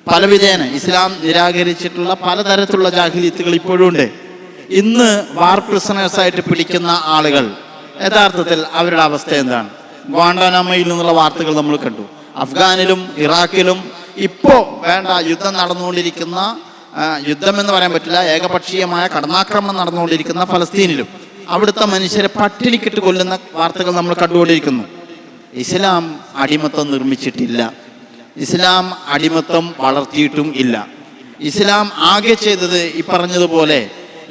പല വിധേന ഇസ്ലാം നിരാകരിച്ചിട്ടുള്ള പലതരത്തിലുള്ള ജാഹിലിയത്തുകൾ ഇപ്പോഴും ഉണ്ട്. ഇന്ന് വാർ പ്രിസണേഴ്സായിട്ട് പിടിക്കുന്ന ആളുകൾ യഥാർത്ഥത്തിൽ അവരുടെ അവസ്ഥ എന്താണ്? ഗ്വാണ്ടാനാമോയിൽ നിന്നുള്ള വാർത്തകൾ നമ്മൾ കണ്ടു. അഫ്ഗാനിലും ഇറാഖിലും ഇപ്പോൾ വേണ്ട യുദ്ധം നടന്നുകൊണ്ടിരിക്കുന്ന, യുദ്ധം എന്ന് പറയാൻ പറ്റില്ല, ഏകപക്ഷീയമായ കടന്നാക്രമണം നടന്നുകൊണ്ടിരിക്കുന്ന ഫലസ്തീനിലും അവിടുത്തെ മനുഷ്യരെ പട്ടിണിക്കിട്ട് കൊല്ലുന്ന വാർത്തകൾ നമ്മൾ കണ്ടുകൊണ്ടിരിക്കുന്നു. ഇസ്ലാം അടിമത്തം നിർമ്മിച്ചിട്ടില്ല. ഇസ്ലാം അടിമത്തം വളർത്തിയിട്ടും ഇല്ല. ഇസ്ലാം ആകെ ചെയ്തത് ഈ പറഞ്ഞതുപോലെ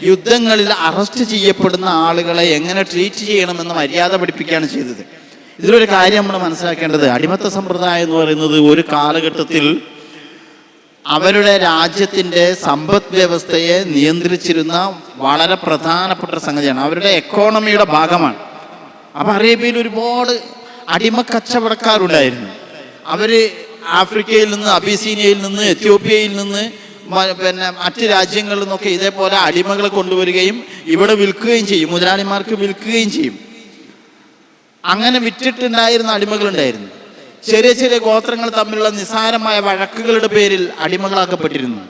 യുദ്ധങ്ങളിൽ അറസ്റ്റ് ചെയ്യപ്പെടുന്ന ആളുകളെ എങ്ങനെ ട്രീറ്റ് ചെയ്യണമെന്ന് മര്യാദ പഠിപ്പിക്കുകയാണ് ചെയ്തത്. ഇതിലൊരു കാര്യം നമ്മൾ മനസ്സിലാക്കേണ്ടത്, അടിമത്ത സമ്പ്രദായം എന്ന് പറയുന്നത് ഒരു കാലഘട്ടത്തിൽ അവരുടെ രാജ്യത്തിൻ്റെ സമ്പദ് വ്യവസ്ഥയെ നിയന്ത്രിച്ചിരുന്ന വളരെ പ്രധാനപ്പെട്ട സംഗതിയാണ്. അവരുടെ എക്കോണമിയുടെ ഭാഗമാണ്. അപ്പോൾ അറേബ്യയിൽ ഒരുപാട് അടിമക്കച്ചവടക്കാരുണ്ടായിരുന്നു. അവർ ആഫ്രിക്കയിൽ നിന്ന്, അബീസീനിയയിൽ നിന്ന്, എത്യോപ്യയിൽ നിന്ന്, പിന്നെ മറ്റ് രാജ്യങ്ങളിൽ നിന്നൊക്കെ ഇതേപോലെ അടിമകളെ കൊണ്ടുവരികയും ഇവിടെ വിൽക്കുകയും ചെയ്യും, മുതലാളിമാർക്ക് വിൽക്കുകയും ചെയ്യും. അങ്ങനെ വിറ്റിട്ടുണ്ടായിരുന്ന അടിമകളുണ്ടായിരുന്നു. ചെറിയ ചെറിയ ഗോത്രങ്ങൾ തമ്മിലുള്ള നിസ്സാരമായ വഴക്കുകളുടെ പേരിൽ അടിമകളാക്കപ്പെട്ടിരുന്നു.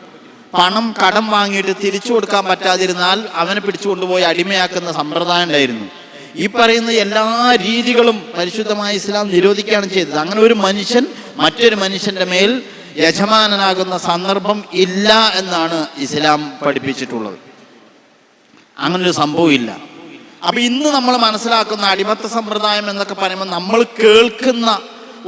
പണം കടം വാങ്ങിയിട്ട് തിരിച്ചു കൊടുക്കാൻ പറ്റാതിരുന്നാൽ അവനെ പിടിച്ചുകൊണ്ടുപോയി അടിമയാക്കുന്ന സമ്പ്രദായം ഉണ്ടായിരുന്നു. ഈ പറയുന്ന എല്ലാ രീതികളും പരിശുദ്ധമായ ഇസ്ലാം നിരോധിക്കുകയാണ് ചെയ്തത്. അങ്ങനെ ഒരു മനുഷ്യൻ മറ്റൊരു മനുഷ്യൻ്റെ മേൽ യജമാനനാകുന്ന സന്ദർഭം ഇല്ല എന്നാണ് ഇസ്ലാം പഠിപ്പിച്ചിട്ടുള്ളത്. അങ്ങനൊരു സംഭവം ഇല്ല. അപ്പം ഇന്ന് നമ്മൾ മനസ്സിലാക്കുന്ന അടിമത്ത സമ്പ്രദായം എന്നൊക്കെ പറയുമ്പോൾ നമ്മൾ കേൾക്കുന്ന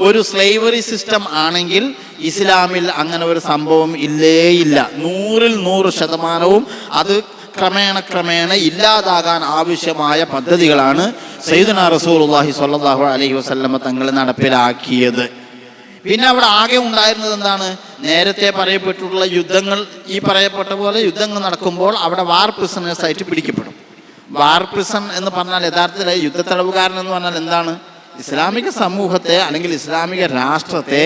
ഒരു സ്ലേവറി സിസ്റ്റം ആണെങ്കിൽ ഇസ്ലാമിൽ അങ്ങനെ ഒരു സംഭവം ഇല്ല. 100% അത് ക്രമേണ ഇല്ലാതാകാൻ ആവശ്യമായ പദ്ധതികളാണ് സയ്യിദുനാ റസൂലുള്ളാഹി സ്വല്ലല്ലാഹു അലൈഹി വസല്ലം തങ്ങൾ നടപ്പിലാക്കിയത്. പിന്നെ അവിടെ ആകെ ഉണ്ടായിരുന്നത് എന്താണ്? നേരത്തെ പറയപ്പെട്ടിട്ടുള്ള യുദ്ധങ്ങൾ, ഈ പറയപ്പെട്ട പോലെ യുദ്ധങ്ങൾ നടക്കുമ്പോൾ അവിടെ വാർ പ്രിസണേഴ്സായിട്ട് പിടിക്കപ്പെടും. വാർ പ്രിസൺ എന്ന് പറഞ്ഞാൽ യഥാർത്ഥത്തിൽ യുദ്ധത്തടവുകാരൻ എന്ന് പറഞ്ഞാൽ എന്താണ്? ഇസ്ലാമിക സമൂഹത്തെ അല്ലെങ്കിൽ ഇസ്ലാമിക രാഷ്ട്രത്തെ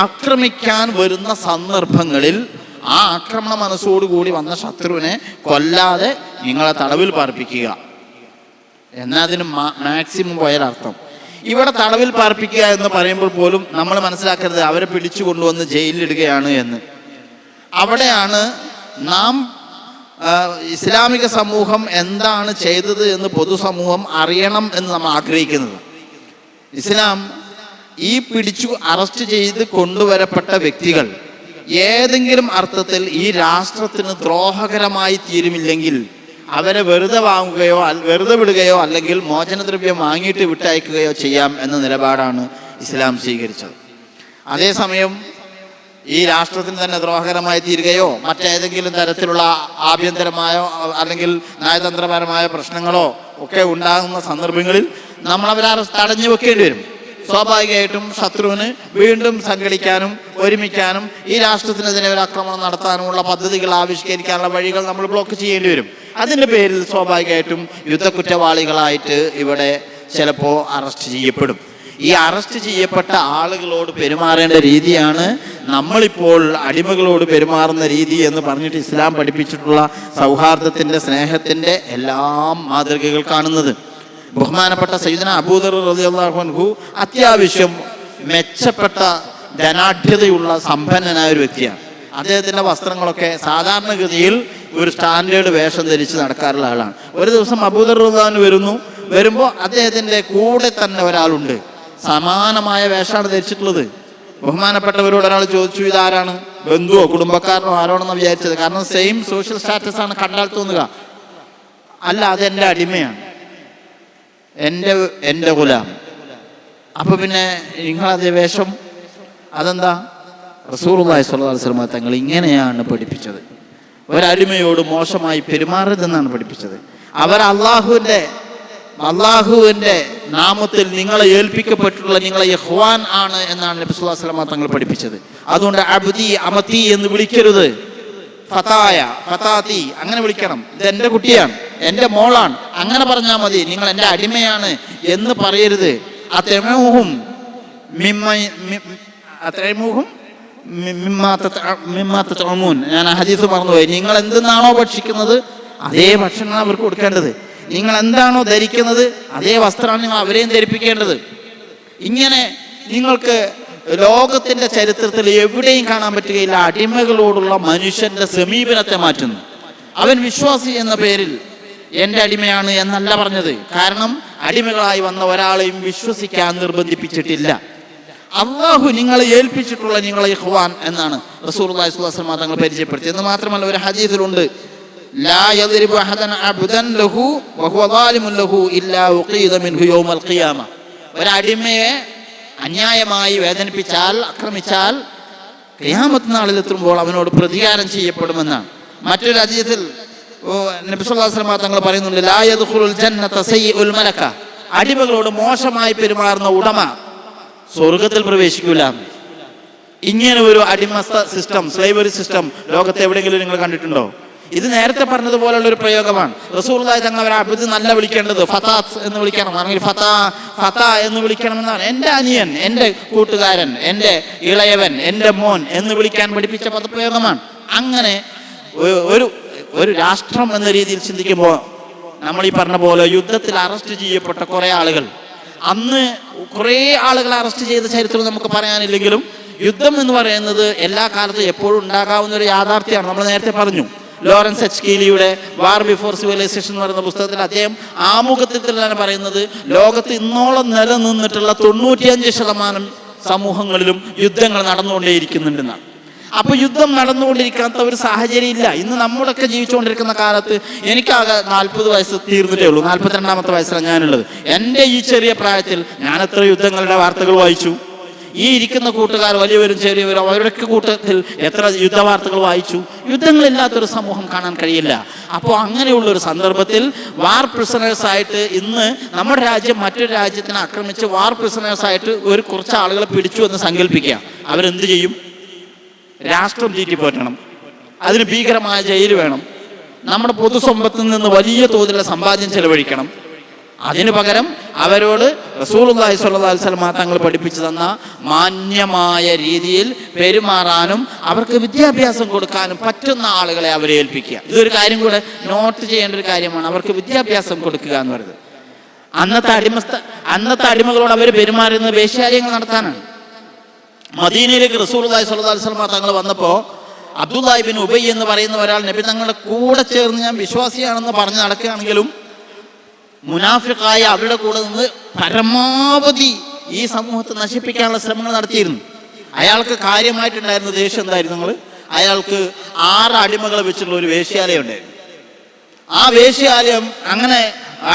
ആക്രമിക്കാൻ വരുന്ന സന്ദർഭങ്ങളിൽ ആ ആക്രമണ മനസ്സോടുകൂടി വന്ന ശത്രുവിനെ കൊല്ലാതെ നിങ്ങളെ തടവിൽ പാർപ്പിക്കുക എന്നതിന് മാക്സിമം പോയൊരർത്ഥം. ഇവിടെ തടവിൽ പാർപ്പിക്കുക എന്ന് പറയുമ്പോൾ പോലും നമ്മൾ മനസ്സിലാക്കരുത് അവരെ പിടിച്ചു കൊണ്ടുവന്ന് ജയിലിലിടുകയാണ് എന്ന്. അവിടെയാണ് നാം ഇസ്ലാമിക സമൂഹം എന്താണ് ചെയ്തത് എന്ന് പൊതുസമൂഹം അറിയണം എന്ന് നമ്മൾ ആഗ്രഹിക്കുന്നത്. ഇസ്ലാം ഈ പിടിച്ചു അറസ്റ്റ് ചെയ്ത് കൊണ്ടുവരപ്പെട്ട വ്യക്തികൾ ഏതെങ്കിലും അർത്ഥത്തിൽ ഈ രാഷ്ട്രത്തിന് ദ്രോഹകരമായി തീരുമില്ലെങ്കിൽ അവരെ വെറുതെ വാങ്ങുകയോ വെറുതെ വിടുകയോ അല്ലെങ്കിൽ മോചനദ്രവ്യം വാങ്ങിയിട്ട് വിട്ടയക്കുകയോ ചെയ്യാം എന്ന നിലപാടാണ് ഇസ്ലാം സ്വീകരിച്ചത്. അതേസമയം ഈ രാഷ്ട്രത്തിന് തന്നെ ദ്രോഹകരമായി തീരുകയോ മറ്റേതെങ്കിലും തരത്തിലുള്ള ആഭ്യന്തരമായോ അല്ലെങ്കിൽ നയതന്ത്രപരമായ പ്രശ്നങ്ങളോ ഒക്കെ ഉണ്ടാകുന്ന സന്ദർഭങ്ങളിൽ നമ്മളവരെ തടഞ്ഞു വെക്കേണ്ടി വരും. സ്വാഭാവികമായിട്ടും ശത്രുവിന് വീണ്ടും സംഘടിക്കാനും ഒരുമിക്കാനും ഈ രാഷ്ട്രത്തിനെതിരെ ഒരു ആക്രമണം നടത്താനുമുള്ള പദ്ധതികൾ ആവിഷ്കരിക്കാനുള്ള വഴികൾ നമ്മൾ ബ്ലോക്ക് ചെയ്യേണ്ടി വരും. അതിൻ്റെ പേരിൽ സ്വാഭാവികമായിട്ടും യുദ്ധക്കുറ്റവാളികളായിട്ട് ഇവിടെ ചിലപ്പോൾ അറസ്റ്റ് ചെയ്യപ്പെടും. ഈ അറസ്റ്റ് ചെയ്യപ്പെട്ട ആളുകളോട് പെരുമാറേണ്ട രീതിയാണ് നമ്മളിപ്പോൾ അടിമകളോട് പെരുമാറുന്ന രീതി എന്ന് പറഞ്ഞിട്ട് ഇസ്ലാം പഠിപ്പിച്ചിട്ടുള്ള സൗഹാർദ്ദത്തിൻ്റെ, സ്നേഹത്തിൻ്റെ എല്ലാം മാതൃകകൾ കാണുന്നത്. ബഹുമാനപ്പെട്ട സയ്യിദുനാ അബൂദർ റളിയല്ലാഹു അൻഹു അത്യാവശ്യം മെച്ചപ്പെട്ട ധനാഢ്യതയുള്ള സമ്പന്നനായ ഒരു വ്യക്തിയാണ്. അദ്ദേഹത്തിൻ്റെ വസ്ത്രങ്ങളൊക്കെ സാധാരണഗതിയിൽ ഒരു സ്റ്റാൻഡേർഡ് വേഷം ധരിച്ച് നടക്കാറുള്ള ആളാണ്. ഒരു ദിവസം അബൂദർ റളിയല്ലാഹു വരുമ്പോൾ അദ്ദേഹത്തിൻ്റെ കൂടെ തന്നെ ഒരാളുണ്ട്, സമാനമായ വേഷമാണ് ധരിച്ചിട്ടുള്ളത്. ബഹുമാനപ്പെട്ടവരോട് ഒരാൾ ചോദിച്ചു, ഇതാരാണ്? ബന്ധുവോ കുടുംബക്കാരനോ ആരോണെന്ന് വിചാരിച്ചത്. കാരണം സെയിം സോഷ്യൽ സ്റ്റാറ്റസ് ആണ് കണ്ടാൽ തോന്നുക. അല്ല, അതെൻ്റെ അടിമയാണ്, എൻ്റെ ഗുലാം. അപ്പൊ പിന്നെ നിങ്ങളതേ വേഷം അതെന്താ? റസൂലുള്ളാഹി സ്വല്ലല്ലാഹു അലൈഹി വസല്ലം തങ്ങൾ ഇങ്ങനെയാണ് പഠിപ്പിച്ചത്. ഒരടിമയോട് മോശമായി പെരുമാറരുതെന്നാണ് പഠിപ്പിച്ചത്. അവർ അള്ളാഹുവിൻ്റെ നാമത്തിൽ നിങ്ങളെ ഏൽപ്പിക്കപ്പെട്ടിട്ടുള്ള നിങ്ങളെ യഹ്വാൻ ആണ് എന്നാണ് നബി സല്ലല്ലാഹു അലൈഹി വസല്ലം തങ്ങൾ പഠിപ്പിച്ചത്. അതുകൊണ്ട് അബ്ദി അമതി എന്ന് വിളിക്കരുത്, ഫതായ ഫതാതി അങ്ങനെ വിളിക്കണം. ഇത് എൻ്റെ കുട്ടിയാണ്, എൻ്റെ മോളാണ്, അങ്ങനെ പറഞ്ഞാൽ മതി. നിങ്ങൾ എൻ്റെ അടിമയാണ് എന്ന് പറയരുത്. ഞാൻ ആ ഹദീസ് മറന്നുപോയി. നിങ്ങൾ എന്തെന്നാണോ ഭക്ഷിക്കുന്നത് അതേ ഭക്ഷണമാണ് അവർക്ക് കൊടുക്കേണ്ടത്. നിങ്ങൾ എന്താണോ ധരിക്കുന്നത് അതേ വസ്ത്രമാണ് നിങ്ങൾ അവരെയും ധരിപ്പിക്കേണ്ടത്. ഇങ്ങനെ നിങ്ങൾക്ക് ലോകത്തിന്റെ ചരിത്രത്തിൽ എവിടെയും കാണാൻ പറ്റുകയില്ല അടിമകളോടുള്ള മനുഷ്യന്റെ സമീപനത്തെ മാറ്റുന്നു. അവൻ വിശ്വാസി എന്ന പേരിൽ എൻ്റെ അടിമയാണ് എന്നല്ല പറഞ്ഞത്. കാരണം അടിമകളായി വന്ന ഒരാളെയും വിശ്വസിക്കാൻ നിർബന്ധിപ്പിച്ചിട്ടില്ല. അള്ളാഹു നിങ്ങളെ ഏൽപ്പിച്ചിട്ടുള്ള നിങ്ങളെ യഹ്വാൻ എന്നാണ് റസൂലുള്ളാഹി സ്വല്ലല്ലാഹു അലൈഹി വസല്ലം തങ്ങൾ പരിചയപ്പെടുത്തി. എന്ന് മാത്രമല്ല ഒരു ഹദീസിലുണ്ട്, ലാ യദ്രിബു അഹദൻ അബ്ദൻ ലഹു വഹുവ ളാലിമുൻ ലഹു ഇല്ലാ ഉഖീദ മിൻഹു യൗമൽ ഖിയാമ. ഒരു അടിമയെ അന്യായമായി വേദനിപ്പിച്ചാൽ, ആക്രമിച്ചാൽ ഖിയാമത്ത് നാളിലെത്തുമ്പോൾ അവനോട് പ്രതികാരം ചെയ്യപ്പെടുമെന്നാണ്. മറ്റൊരു ഹദീസിൽ നബി സല്ലല്ലാഹു അലൈഹി വസല്ലം തങ്ങൾ പറയുന്നുണ്ട്, ലാ യദ്ഖുലുൽ ജന്നത സയ്യിഉൽ മലക. അടിമകളോട് മോശമായി പെരുമാറുന്ന ഉടമ സ്വർഗത്തിൽ പ്രവേശിക്കൂല. ഇങ്ങനെ ഒരു അടിമസ്ഥ സിസ്റ്റം, സ്ലേവറി സിസ്റ്റം ലോകത്ത് എവിടെയെങ്കിലും നിങ്ങൾ കണ്ടിട്ടുണ്ടോ? ഇത് നേരത്തെ പറഞ്ഞതുപോലുള്ള ഒരു പ്രയോഗമാണ്. റസൂലുള്ളാഹി തങ്ങൾ അവരെ അബ്ദ് നല്ല വിളിക്കേണ്ടത് ഫതാത്ത് എന്ന് വിളിക്കണം, അല്ലെങ്കിൽ ഫത എന്ന് വിളിക്കണമെന്നാണ്. എൻ്റെ അനിയൻ, എൻ്റെ കൂട്ടുകാരൻ, എൻ്റെ ഇളയവൻ, എൻ്റെ മോൻ എന്ന് വിളിക്കാൻ പഠിപ്പിച്ച പദപ്രയോഗമാണ്. അങ്ങനെ ഒരു രാഷ്ട്രം എന്ന രീതിയിൽ ചിന്തിക്കുമ്പോൾ നമ്മൾ ഈ പറഞ്ഞ പോലെ യുദ്ധത്തിൽ അറസ്റ്റ് ചെയ്യപ്പെട്ട കുറേ ആളുകൾ, അന്ന് കുറേ ആളുകളെ അറസ്റ്റ് ചെയ്ത ചരിത്രം നമുക്ക് പറയാനില്ലെങ്കിലും യുദ്ധം എന്ന് പറയുന്നത് എല്ലാ കാലത്തും എപ്പോഴും ഉണ്ടാകാവുന്ന ഒരു യാഥാർത്ഥ്യമാണ്. നമ്മൾ നേരത്തെ പറഞ്ഞു, ലോറൻസ് എച്ച് കീലിയുടെ വാർ ബിഫോർ സിവിലൈസേഷൻ എന്ന് പറയുന്ന പുസ്തകത്തിൽ അദ്ദേഹം ആമുഖത്തിൽ തന്നെ പറയുന്നത്, ലോകത്ത് ഇന്നോളം നിലനിന്നിട്ടുള്ള 95% സമൂഹങ്ങളിലും യുദ്ധങ്ങൾ നടന്നുകൊണ്ടേയിരിക്കുന്നുണ്ടെന്നാണ്. അപ്പൊ യുദ്ധം നടന്നുകൊണ്ടിരിക്കാത്ത ഒരു സാഹചര്യം ഇല്ല. ഇന്ന് നമ്മളൊക്കെ ജീവിച്ചുകൊണ്ടിരിക്കുന്ന കാലത്ത് എനിക്കാകെ 40 വയസ്സ് തീർന്നിട്ടേ ഉള്ളൂ. 42ാമത്തെ വയസ്സിലാണ് ഞാനുള്ളത്. എൻ്റെ ഈ ചെറിയ പ്രായത്തിൽ ഞാൻ എത്ര യുദ്ധങ്ങളുടെ വാർത്തകൾ വായിച്ചു. ഈ ഇരിക്കുന്ന കൂട്ടുകാർ വലിയവരും ചെറിയവരും അവരുടെയൊക്കെ കൂട്ടത്തിൽ എത്ര യുദ്ധവാർത്തകൾ വായിച്ചു. യുദ്ധങ്ങളില്ലാത്തൊരു സമൂഹം കാണാൻ കഴിയില്ല. അപ്പോൾ അങ്ങനെയുള്ളൊരു സന്ദർഭത്തിൽ വാർ പ്രിസണേഴ്സായിട്ട് ഇന്ന് നമ്മുടെ രാജ്യം മറ്റൊരു രാജ്യത്തിനെ ആക്രമിച്ച് വാർ പ്രിസണേഴ്സായിട്ട് കുറച്ച് ആളുകളെ പിടിച്ചു എന്ന് സങ്കല്പിക്കുക. അവരെന്ത് ചെയ്യും? രാഷ്ട്രം തീറ്റിപ്പോറ്റണം, അതിന് ഭീകരമായ ജയിൽ വേണം, നമ്മുടെ പൊതുസമ്പത്തിൽ നിന്ന് വലിയ തോതിലുള്ള സമ്പാദ്യം ചെലവഴിക്കണം. അതിനു പകരം അവരോട് റസൂലുള്ളാഹി സ്വല്ലല്ലാഹു അലൈഹി വസല്ലം തങ്ങൾ പഠിപ്പിച്ചു തന്ന മാന്യമായ രീതിയിൽ പെരുമാറാനും അവർക്ക് വിദ്യാഭ്യാസം കൊടുക്കാനും പറ്റുന്ന ആളുകളെ അവരെ ഏൽപ്പിക്കുക. ഇതൊരു കാര്യം കൂടെ നോട്ട് ചെയ്യേണ്ട ഒരു കാര്യമാണ്. അവർക്ക് വിദ്യാഭ്യാസം കൊടുക്കുക എന്ന് പറയുന്നത്. അന്നത്തെ അടിമകളോട് അവർ പെരുമാറുന്നത് വേശ്യാലയങ്ങൾ നടത്താനാണ്. മദീനയിലേക്ക് റസൂലുള്ളാഹി സ്വല്ലല്ലാഹു അലൈഹി വസല്ലം തങ്ങൾ വന്നപ്പോൾ അബ്ദുല്ലാഹി ഇബ്നു ഉബൈ എന്ന് പറയുന്ന ഒരാൾ നബി തങ്ങളുടെ കൂടെ ചേർന്ന് ഞാൻ വിശ്വാസിയാണെന്ന് പറഞ്ഞ് നടക്കുകയാണെങ്കിലും മുനാഫിഖായ അവരുടെ കൂടെ നിന്ന് പരമാവധി ഈ സമൂഹത്തെ നശിപ്പിക്കാനുള്ള ശ്രമങ്ങൾ നടത്തിയിരുന്നു. അയാൾക്ക് കാര്യമായിട്ടുണ്ടായിരുന്ന ദേഷ്യം എന്തായിരുന്നു? അയാൾക്ക് 6 അടിമകളെ വെച്ചുള്ള ഒരു വേശ്യാലയം ഉണ്ടായിരുന്നു. ആ വേശ്യാലയം അങ്ങനെ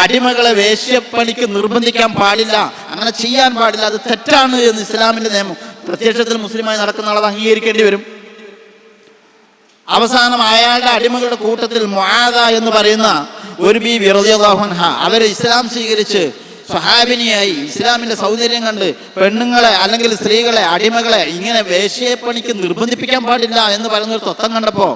അടിമകളെ വേശ്യപ്പണിക്ക് നിർബന്ധിക്കാൻ പാടില്ല, അങ്ങനെ ചെയ്യാൻ പാടില്ല, അത് തെറ്റാണ് എന്ന് ഇസ്ലാമിൻ്റെ നിയമം പ്രത്യക്ഷത്തിൽ മുസ്ലിമായി നടക്കുന്ന ആളത് അംഗീകരിക്കേണ്ടി വരും. അവസാനം അയാളുടെ അടിമകളുടെ കൂട്ടത്തിൽ മുആദ എന്ന് പറയുന്ന ഒരു ബീവി റളിയല്ലാഹു അൻഹ അവരെ ഇസ്ലാം സ്വീകരിച്ച് സ്വഹാബിനിയായി ഇസ്ലാമിന്റെ സൗന്ദര്യം കണ്ട് പെണ്ണുങ്ങളെ അല്ലെങ്കിൽ സ്ത്രീകളെ അടിമകളെ ഇങ്ങനെ വേശ്യപ്പണിക്ക് നിർബന്ധിപ്പിക്കാൻ പാടില്ല എന്ന് പറയുന്നൊരു തത്വം കണ്ടപ്പോ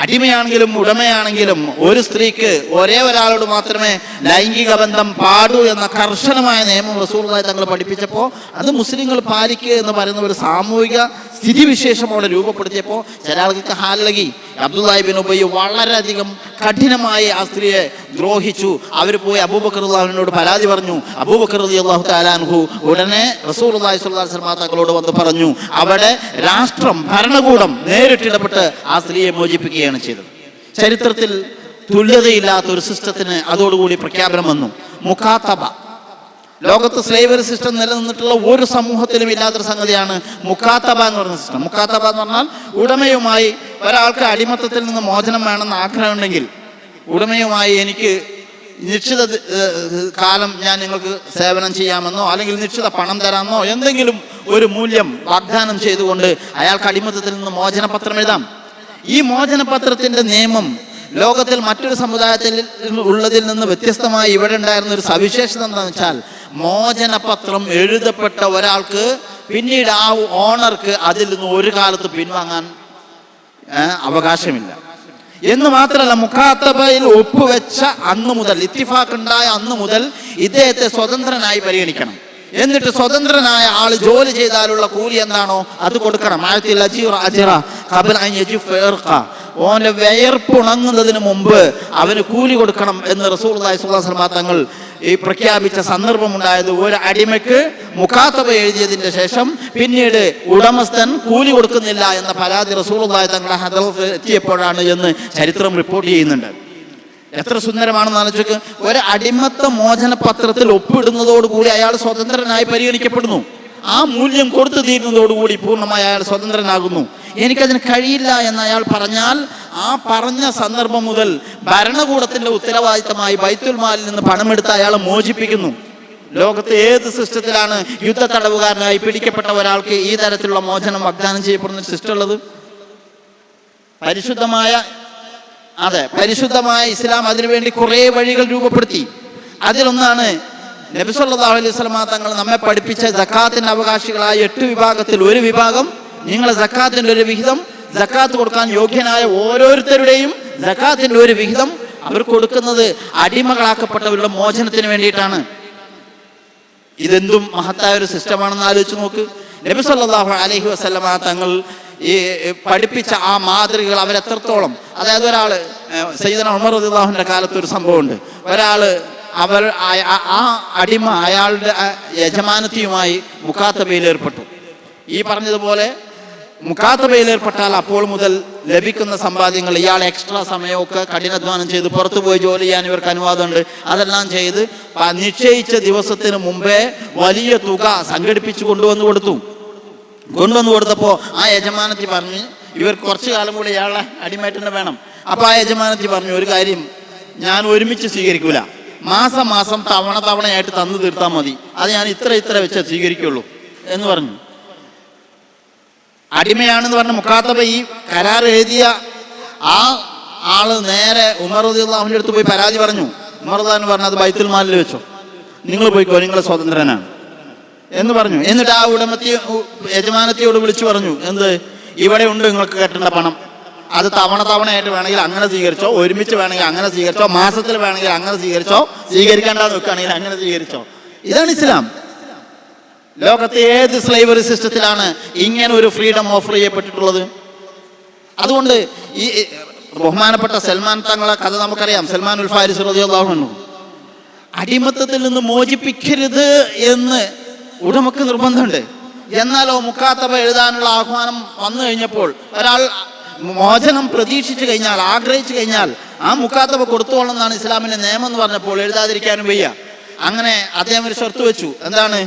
അടിമയാണെങ്കിലും ഉടമയാണെങ്കിലും ഒരു സ്ത്രീക്ക് ഒരേ ഒരാളോട് മാത്രമേ ലൈംഗിക ബന്ധം പാടൂ എന്ന കർശനമായ നിയമം റസൂലുള്ളാഹി തങ്ങൾ പഠിപ്പിച്ചപ്പോൾ അത് മുസ്ലിങ്ങൾ പാലിക്കുക എന്ന് പറയുന്ന ഒരു സാമൂഹിക സ്ഥിതിവിശേഷം അവിടെ രൂപപ്പെടുത്തിയപ്പോൾ ചില ആൾക്ക് ഹാലകി. അബ്ദുല്ലാഹി ബിൻ ഉബയ്യ് വളരെയധികം കഠിനമായി ആ സ്ത്രീയെ ദ്രോഹിച്ചു. അവർ പോയി അബൂബക്കർ റളിയല്ലാഹുവിനോട് പരാതി പറഞ്ഞു. അബൂബക്കർ റളിയല്ലാഹു തആല അൻഹു ഉടനെ റസൂലുള്ളാഹി സ്വല്ലല്ലാഹു അലൈഹി വസല്ലം തങ്ങളോട് വന്ന് പറഞ്ഞു. അവിടെ രാഷ്ട്രം ഭരണകൂടം നേരിട്ടിടപെട്ട് ആ സ്ത്രീയെ മോചിപ്പിക്കുകയാണ് ചെയ്തത്. ചരിത്രത്തിൽ തുല്യതയില്ലാത്ത ഒരു സിസ്റ്റത്തിന് അതോടുകൂടി പ്രഖ്യാപനം വന്നു. മുഖാത്തബ. ലോകത്ത് സ്ലേവറി സിസ്റ്റം നിലനിന്നിട്ടുള്ള ഒരു സമൂഹത്തിലും ഇല്ലാത്തൊരു സംഗതിയാണ് മുഖാത്തബ എന്ന് പറയുന്ന സിസ്റ്റം. മുഖാത്തബ എന്ന് പറഞ്ഞാൽ ഉടമയുമായി ഒരാൾക്ക് അടിമത്തത്തിൽ നിന്ന് മോചനം വേണമെന്ന് ആഗ്രഹമുണ്ടെങ്കിൽ ഉടമയുമായി എനിക്ക് നിശ്ചിത കാലം ഞാൻ നിങ്ങൾക്ക് സേവനം ചെയ്യാമെന്നോ അല്ലെങ്കിൽ നിശ്ചിത പണം തരാമെന്നോ എന്തെങ്കിലും ഒരു മൂല്യം വാഗ്ദാനം ചെയ്തുകൊണ്ട് അയാൾക്ക് അടിമത്തത്തിൽ നിന്ന് മോചനപത്രം എഴുതാം. ഈ മോചനപത്രത്തിന്റെ നിയമം ലോകത്തിൽ മറ്റൊരു സമുദായത്തിൽ ഉള്ളതിൽ നിന്ന് വ്യത്യസ്തമായി ഇവിടെ ഉണ്ടായിരുന്ന ഒരു സവിശേഷത എന്താണെന്ന് വെച്ചാൽ മോചനപത്രം എഴുതപ്പെട്ട ഒരാൾക്ക് പിന്നീട് ആ ഓണർക്ക് അതിൽ നിന്ന് ഒരു കാലത്ത് പിൻവാങ്ങാൻ അവകാശമില്ല എന്ന് മാത്രമല്ല, മുഖാത്തബയിൽ ഒപ്പുവെച്ച അന്ന് മുതൽ, ഇത്തിഫാഖ് ഉണ്ടായ അന്ന് മുതൽ ഇദ്ദേഹത്തെ സ്വതന്ത്രനായി പരിഗണിക്കണം. എന്നിട്ട് സ്വതന്ത്രനായ ആൾ ജോലി ചെയ്താലുള്ള കൂലി എന്താണോ അത് കൊടുക്കണം. ഓന്റെ വിയർപ്പ് ഉണങ്ങുന്നതിന് മുമ്പ് അവന് കൂലി കൊടുക്കണം എന്ന് റസൂലുള്ളാഹി സ്വല്ലല്ലാഹു അലൈഹി വസല്ലം തങ്ങൾ ഈ പ്രഖ്യാപിച്ച സന്ദർഭമുണ്ടായത് ഒരു അടിമയ്ക്ക് മുഖാത്തബ എഴുതിയതിന്റെ ശേഷം പിന്നീട് ഉടമസ്ഥൻ കൂലി കൊടുക്കുന്നില്ല എന്ന പരാതി റസൂലുള്ളാഹി തങ്ങളുടെ ഹദറത്ത് എത്തിയപ്പോഴാണ് എന്ന് ചരിത്രം റിപ്പോർട്ട് ചെയ്യുന്നുണ്ട്. എത്ര സുന്ദരമാണെന്ന് ആലോചിക്ക്. ഒരു അടിമത്ത മോചന പത്രത്തിൽ ഒപ്പിടുന്നതോടുകൂടി അയാൾ സ്വതന്ത്രനായി പരിഗണിക്കപ്പെടുന്നു. ആ മൂല്യം കൊടുത്തു തീരുന്നതോടുകൂടി പൂർണ്ണമായി അയാൾ സ്വതന്ത്രനാകുന്നു. എനിക്കതിന് കഴിയില്ല എന്ന് അയാൾ പറഞ്ഞാൽ ആ പറഞ്ഞ സന്ദർഭം മുതൽ ഭരണകൂടത്തിന്റെ ഉത്തരവാദിത്തമായി ബൈത്തുൽ മാലിൽ നിന്ന് പണമെടുത്ത് അയാളെ മോചിപ്പിക്കുന്നു. ലോകത്ത് ഏത് സിസ്റ്റത്തിലാണ് യുദ്ധ തടവുകാരനായി പിടിക്കപ്പെട്ട ഒരാൾക്ക് ഈ തരത്തിലുള്ള മോചനം വാഗ്ദാനം ചെയ്യപ്പെടുന്ന സിസ്റ്റം ഉള്ളത്? പരിശുദ്ധമായ ഇസ്ലാം അതിനുവേണ്ടി കുറേ വഴികൾ രൂപപ്പെടുത്തി. അതിലൊന്നാണ് നബി സല്ലല്ലാഹു അലൈഹി വസല്ലം തങ്ങൾ നമ്മെ പഠിപ്പിച്ച സക്കാത്തിന്റെ അവകാശികളായ 8 വിഭാഗത്തിൽ ഒരു വിഭാഗം നിങ്ങൾ സക്കാത്തിന്റെ ഒരു വിഹിതം, സക്കാത്ത് കൊടുക്കാൻ യോഗ്യനായ ഓരോരുത്തരുടെയും സക്കാത്തിന്റെ ഒരു വിഹിതം അവർ കൊടുക്കുന്നത് അടിമകളാക്കപ്പെട്ടവരുടെ മോചനത്തിന് വേണ്ടിയിട്ടാണ്. ഇതെന്തും മഹത്തായ ഒരു സിസ്റ്റമാണെന്ന് ആലോചിച്ച് നോക്ക്. നബി സല്ലല്ലാഹു അലൈഹി വസല്ലം തങ്ങൾ ഈ പഠിപ്പിച്ച ആ മാതൃകകൾ അവരെത്രത്തോളം, അതായത് ഒരാള് സയ്യിദന ഉമർ റളിയല്ലാഹുവിന്റെ കാലത്ത് ഒരു സംഭവമുണ്ട്. ഒരാള് ആ അടിമ അയാളുടെ യജമാനത്തിയുമായി മുഖാത്തബയിൽ ഏർപ്പെട്ടു. ഈ പറഞ്ഞതുപോലെ മുഖാത്തബയിൽ ഏർപ്പെട്ടാൽ അപ്പോൾ മുതൽ ലഭിക്കുന്ന സമ്പാദ്യങ്ങൾ ഇയാൾ എക്സ്ട്രാ സമയമൊക്കെ കഠിനാധ്വാനം ചെയ്ത് പുറത്തു പോയി ജോലി ചെയ്യാൻ ഇവർക്ക് അനുവാദമുണ്ട്. അതെല്ലാം ചെയ്ത് നിശ്ചയിച്ച ദിവസത്തിന് മുമ്പേ വലിയ തുക സംഘടിപ്പിച്ച് കൊണ്ടുവന്നു കൊടുത്തപ്പോൾ ആ യജമാനത്തി പറഞ്ഞു ഇവർക്ക് കുറച്ചു കാലം കൂടി ഇയാളെ അടിമയായിട്ട് തന്നെ വേണം. അപ്പോൾ ആ യജമാനത്തി പറഞ്ഞു, ഒരു കാര്യം ഞാൻ ഒരുമിച്ച് സ്വീകരിക്കൂല, മാസം തവണയായിട്ട് തന്നു തീർത്താൽ മതി, അത് ഞാൻ ഇത്ര വെച്ച് സ്വീകരിക്കുള്ളൂ എന്ന് പറഞ്ഞു. അടിമയാണെന്ന് പറഞ്ഞ മുഖാത്തബ ഈ കരാർ എഴുതിയ ആ ആള് നേരെ ഉമർ റളിയല്ലാഹുവിന്റെ അടുത്ത് പോയി പരാതി പറഞ്ഞു. ഉമർ റളിയല്ലാഹു പറഞ്ഞു, അത് ബൈത്തുൽ മാലിൽ വെച്ചോ, നിങ്ങൾ പോയിക്കോ, നിങ്ങൾ സ്വതന്ത്രനാണ് എന്ന് പറഞ്ഞു. എന്നിട്ട് ആ യജമാനത്തിയോട് വിളിച്ചു പറഞ്ഞു, എന്ത്, ഇവിടെ ഉണ്ട് നിങ്ങൾക്ക് കെട്ടേണ്ട പണം, അത് തവണയായിട്ട് വേണമെങ്കിൽ അങ്ങനെ സ്വീകരിച്ചോ, ഒരുമിച്ച് വേണമെങ്കിൽ അങ്ങനെ സ്വീകരിച്ചോ, മാസത്തിൽ വേണമെങ്കിൽ അങ്ങനെ സ്വീകരിച്ചോ, സ്വീകരിക്കേണ്ടെന്ന് വെക്കുകയാണെങ്കിൽ അങ്ങനെ സ്വീകരിച്ചോ. ഇതാണ് ഇസ്ലാം. ലോകത്തെ ഏത് സ്ലേവറി സിസ്റ്റത്തിലാണ് ഇങ്ങനെ ഒരു ഫ്രീഡം ഓഫർ ചെയ്യപ്പെട്ടിട്ടുള്ളത്? അതുകൊണ്ട് ഈ ബഹുമാനപ്പെട്ട സൽമാൻ തങ്ങളെ കഥ നമുക്കറിയാം. സൽമാനുൽ ഫാരിസി റളിയല്ലാഹു അൻഹു അടിമത്തത്തിൽ നിന്ന് മോചിപ്പിക്കരുത് എന്ന് ഉടമക്ക് നിർബന്ധമുണ്ട്. എന്നാലോ മുഖാത്തബ എഴുതാനുള്ള ആഹ്വാനം വന്നു കഴിഞ്ഞപ്പോൾ ഒരാൾ മോചനം പ്രതീക്ഷിച്ചു കഴിഞ്ഞാൽ, ആഗ്രഹിച്ചു കഴിഞ്ഞാൽ ആ മുഖാത്തബ കൊടുത്തോളം എന്നാണ് ഇസ്ലാമിന്റെ നിയമം എന്ന് പറഞ്ഞപ്പോൾ എഴുതാതിരിക്കാനും വയ്യ. അങ്ങനെ അദ്ദേഹം ഒരു ഷർത്ത് വെച്ചു. എന്താണ്?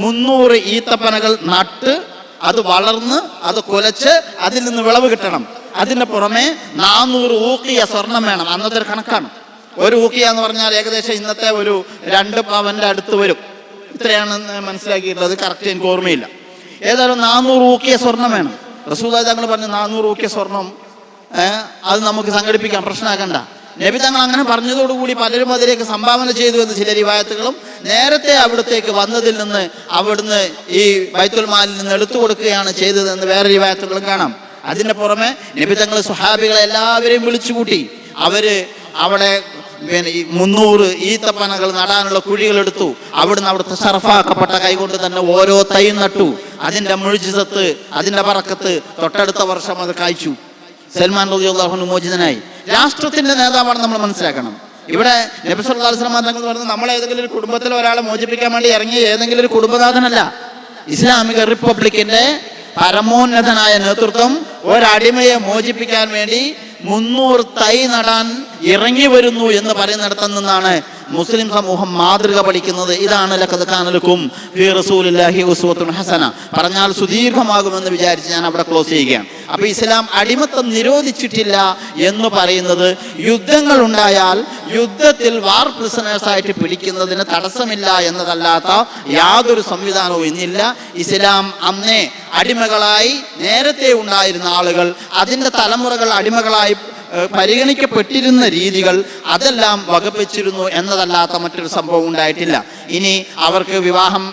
300 ഈത്തപ്പനകൾ നട്ട് അത് വളർന്ന് അത് കുലച്ച് അതിൽ നിന്ന് വിളവ് കിട്ടണം. അതിന് പുറമെ 400 ഊക്കിയ സ്വർണം വേണം. അന്നത്തെ ഒരു കണക്കാണ്. ഒരു ഊക്കിയ എന്ന് പറഞ്ഞാൽ ഏകദേശം ഇന്നത്തെ ഒരു 2 പവന്റെ അടുത്ത് വരും. ഇത്രയാണ് മനസ്സിലാക്കിയിട്ടുള്ളത്. കറക്റ്റ് എനിക്ക് ഓർമ്മയില്ല. ഏതായാലും 400 ഊക്കിയ സ്വർണം വേണം. റസൂലുള്ളാഹി തങ്ങൾ പറഞ്ഞു 400 ഊക്കിയ സ്വർണം അത് നമുക്ക് സംഘടിപ്പിക്കാം, പ്രശ്നമാക്കണ്ട. നബി തങ്ങൾ അങ്ങനെ പറഞ്ഞതോടുകൂടി പലരും അതിലേക്ക് സംഭാവന ചെയ്തു എന്ന് ചില റിവായത്തുകളും, നേരത്തെ അവിടത്തേക്ക് വന്നതിൽ നിന്ന് അവിടുന്ന് ഈ ബൈത്തുൽ മാലിൽ നിന്ന് എടുത്തു കൊടുക്കുകയാണ് ചെയ്തതെന്ന് വേറെ റിവായത്തുകളും കാണാം. അതിൻ്റെ പുറമെ നബി തങ്ങൾ സ്വഹാബികളെ എല്ലാവരെയും വിളിച്ചുകൂട്ടി. അവര് അവിടെ 300 ഈത്തപ്പനകൾ നടാനുള്ള കുഴികളെടുത്തു. അവിടുന്ന് അവിടുത്തെ ഷറഫാക്കപ്പെട്ട കൈകൊണ്ട് തന്നെ ഓരോ തൈ നട്ടു. അതിൻ്റെ മുഴുജിസത്ത്, അതിൻ്റെ ബറക്കത്ത് തൊട്ടടുത്ത വർഷം അത് കായ്ച്ചു. സൽമാൻ റളിയല്ലാഹു അൻഹു മോചിതനായി. രാഷ്ട്രത്തിന്റെ നേതാവാണ് നമ്മൾ മനസ്സിലാക്കണം. ഇവിടെ നബി സല്ലല്ലാഹു അലൈഹി വസല്ലം തങ്ങൾ പറഞ്ഞു, നമ്മൾ ഏതെങ്കിലും ഒരു കുടുംബത്തിൽ ഒരാളെ മോചിപ്പിക്കാൻ വേണ്ടി ഇറങ്ങിയ ഏതെങ്കിലും ഒരു കുടുംബനാഥനല്ല. ഇസ്ലാമിക റിപ്പബ്ലിക്കിന്റെ പരമോന്നതനായ നേതൃത്വം ഒരടിമയെ മോചിപ്പിക്കാൻ വേണ്ടി 300 തൈ നടാൻ ഇറങ്ങി വരുന്നു എന്ന് പറയുന്നിടത്തു നിന്നാണ് മുസ്ലിം സമൂഹം മാതൃക പഠിക്കുന്നത്. ഇതാണ് ലഖദ് കാന ലക്കും ഫീ റസൂലില്ലാഹി ഉസ്വത്തുൻ ഹസന. പറഞ്ഞാൽ സുദീർഘമാകുമെന്ന് വിചാരിച്ച് ഞാൻ അവിടെ ക്ലോസ് ചെയ്യുകയാണ്. അപ്പോൾ ഇസ്ലാം അടിമത്തം നിരോധിച്ചിട്ടില്ല എന്ന് പറയുന്നത്, യുദ്ധങ്ങൾ ഉണ്ടായാൽ യുദ്ധത്തിൽ വാർ പ്രിസണേഴ്സായിട്ട് പിടിക്കുന്നതിന് തടസ്സമില്ല എന്നതല്ലാത്ത യാതൊരു സംവിധാനവും ഇന്നില്ല. ഇസ്ലാം അന്നേ അടിമകളായി നേരത്തെ ഉണ്ടായിരുന്ന ആളുകൾ, അതിൻ്റെ തലമുറകൾ അടിമകളായി പരിഗണിക്കപ്പെട്ടിരുന്ന രീതികൾ അതെല്ലാം വകവെച്ചിരുന്നു എന്നതല്ലാത്ത മറ്റൊരു സംഭവം ഉണ്ടായിട്ടില്ല. ഇനി അവർക്ക് വിവാഹം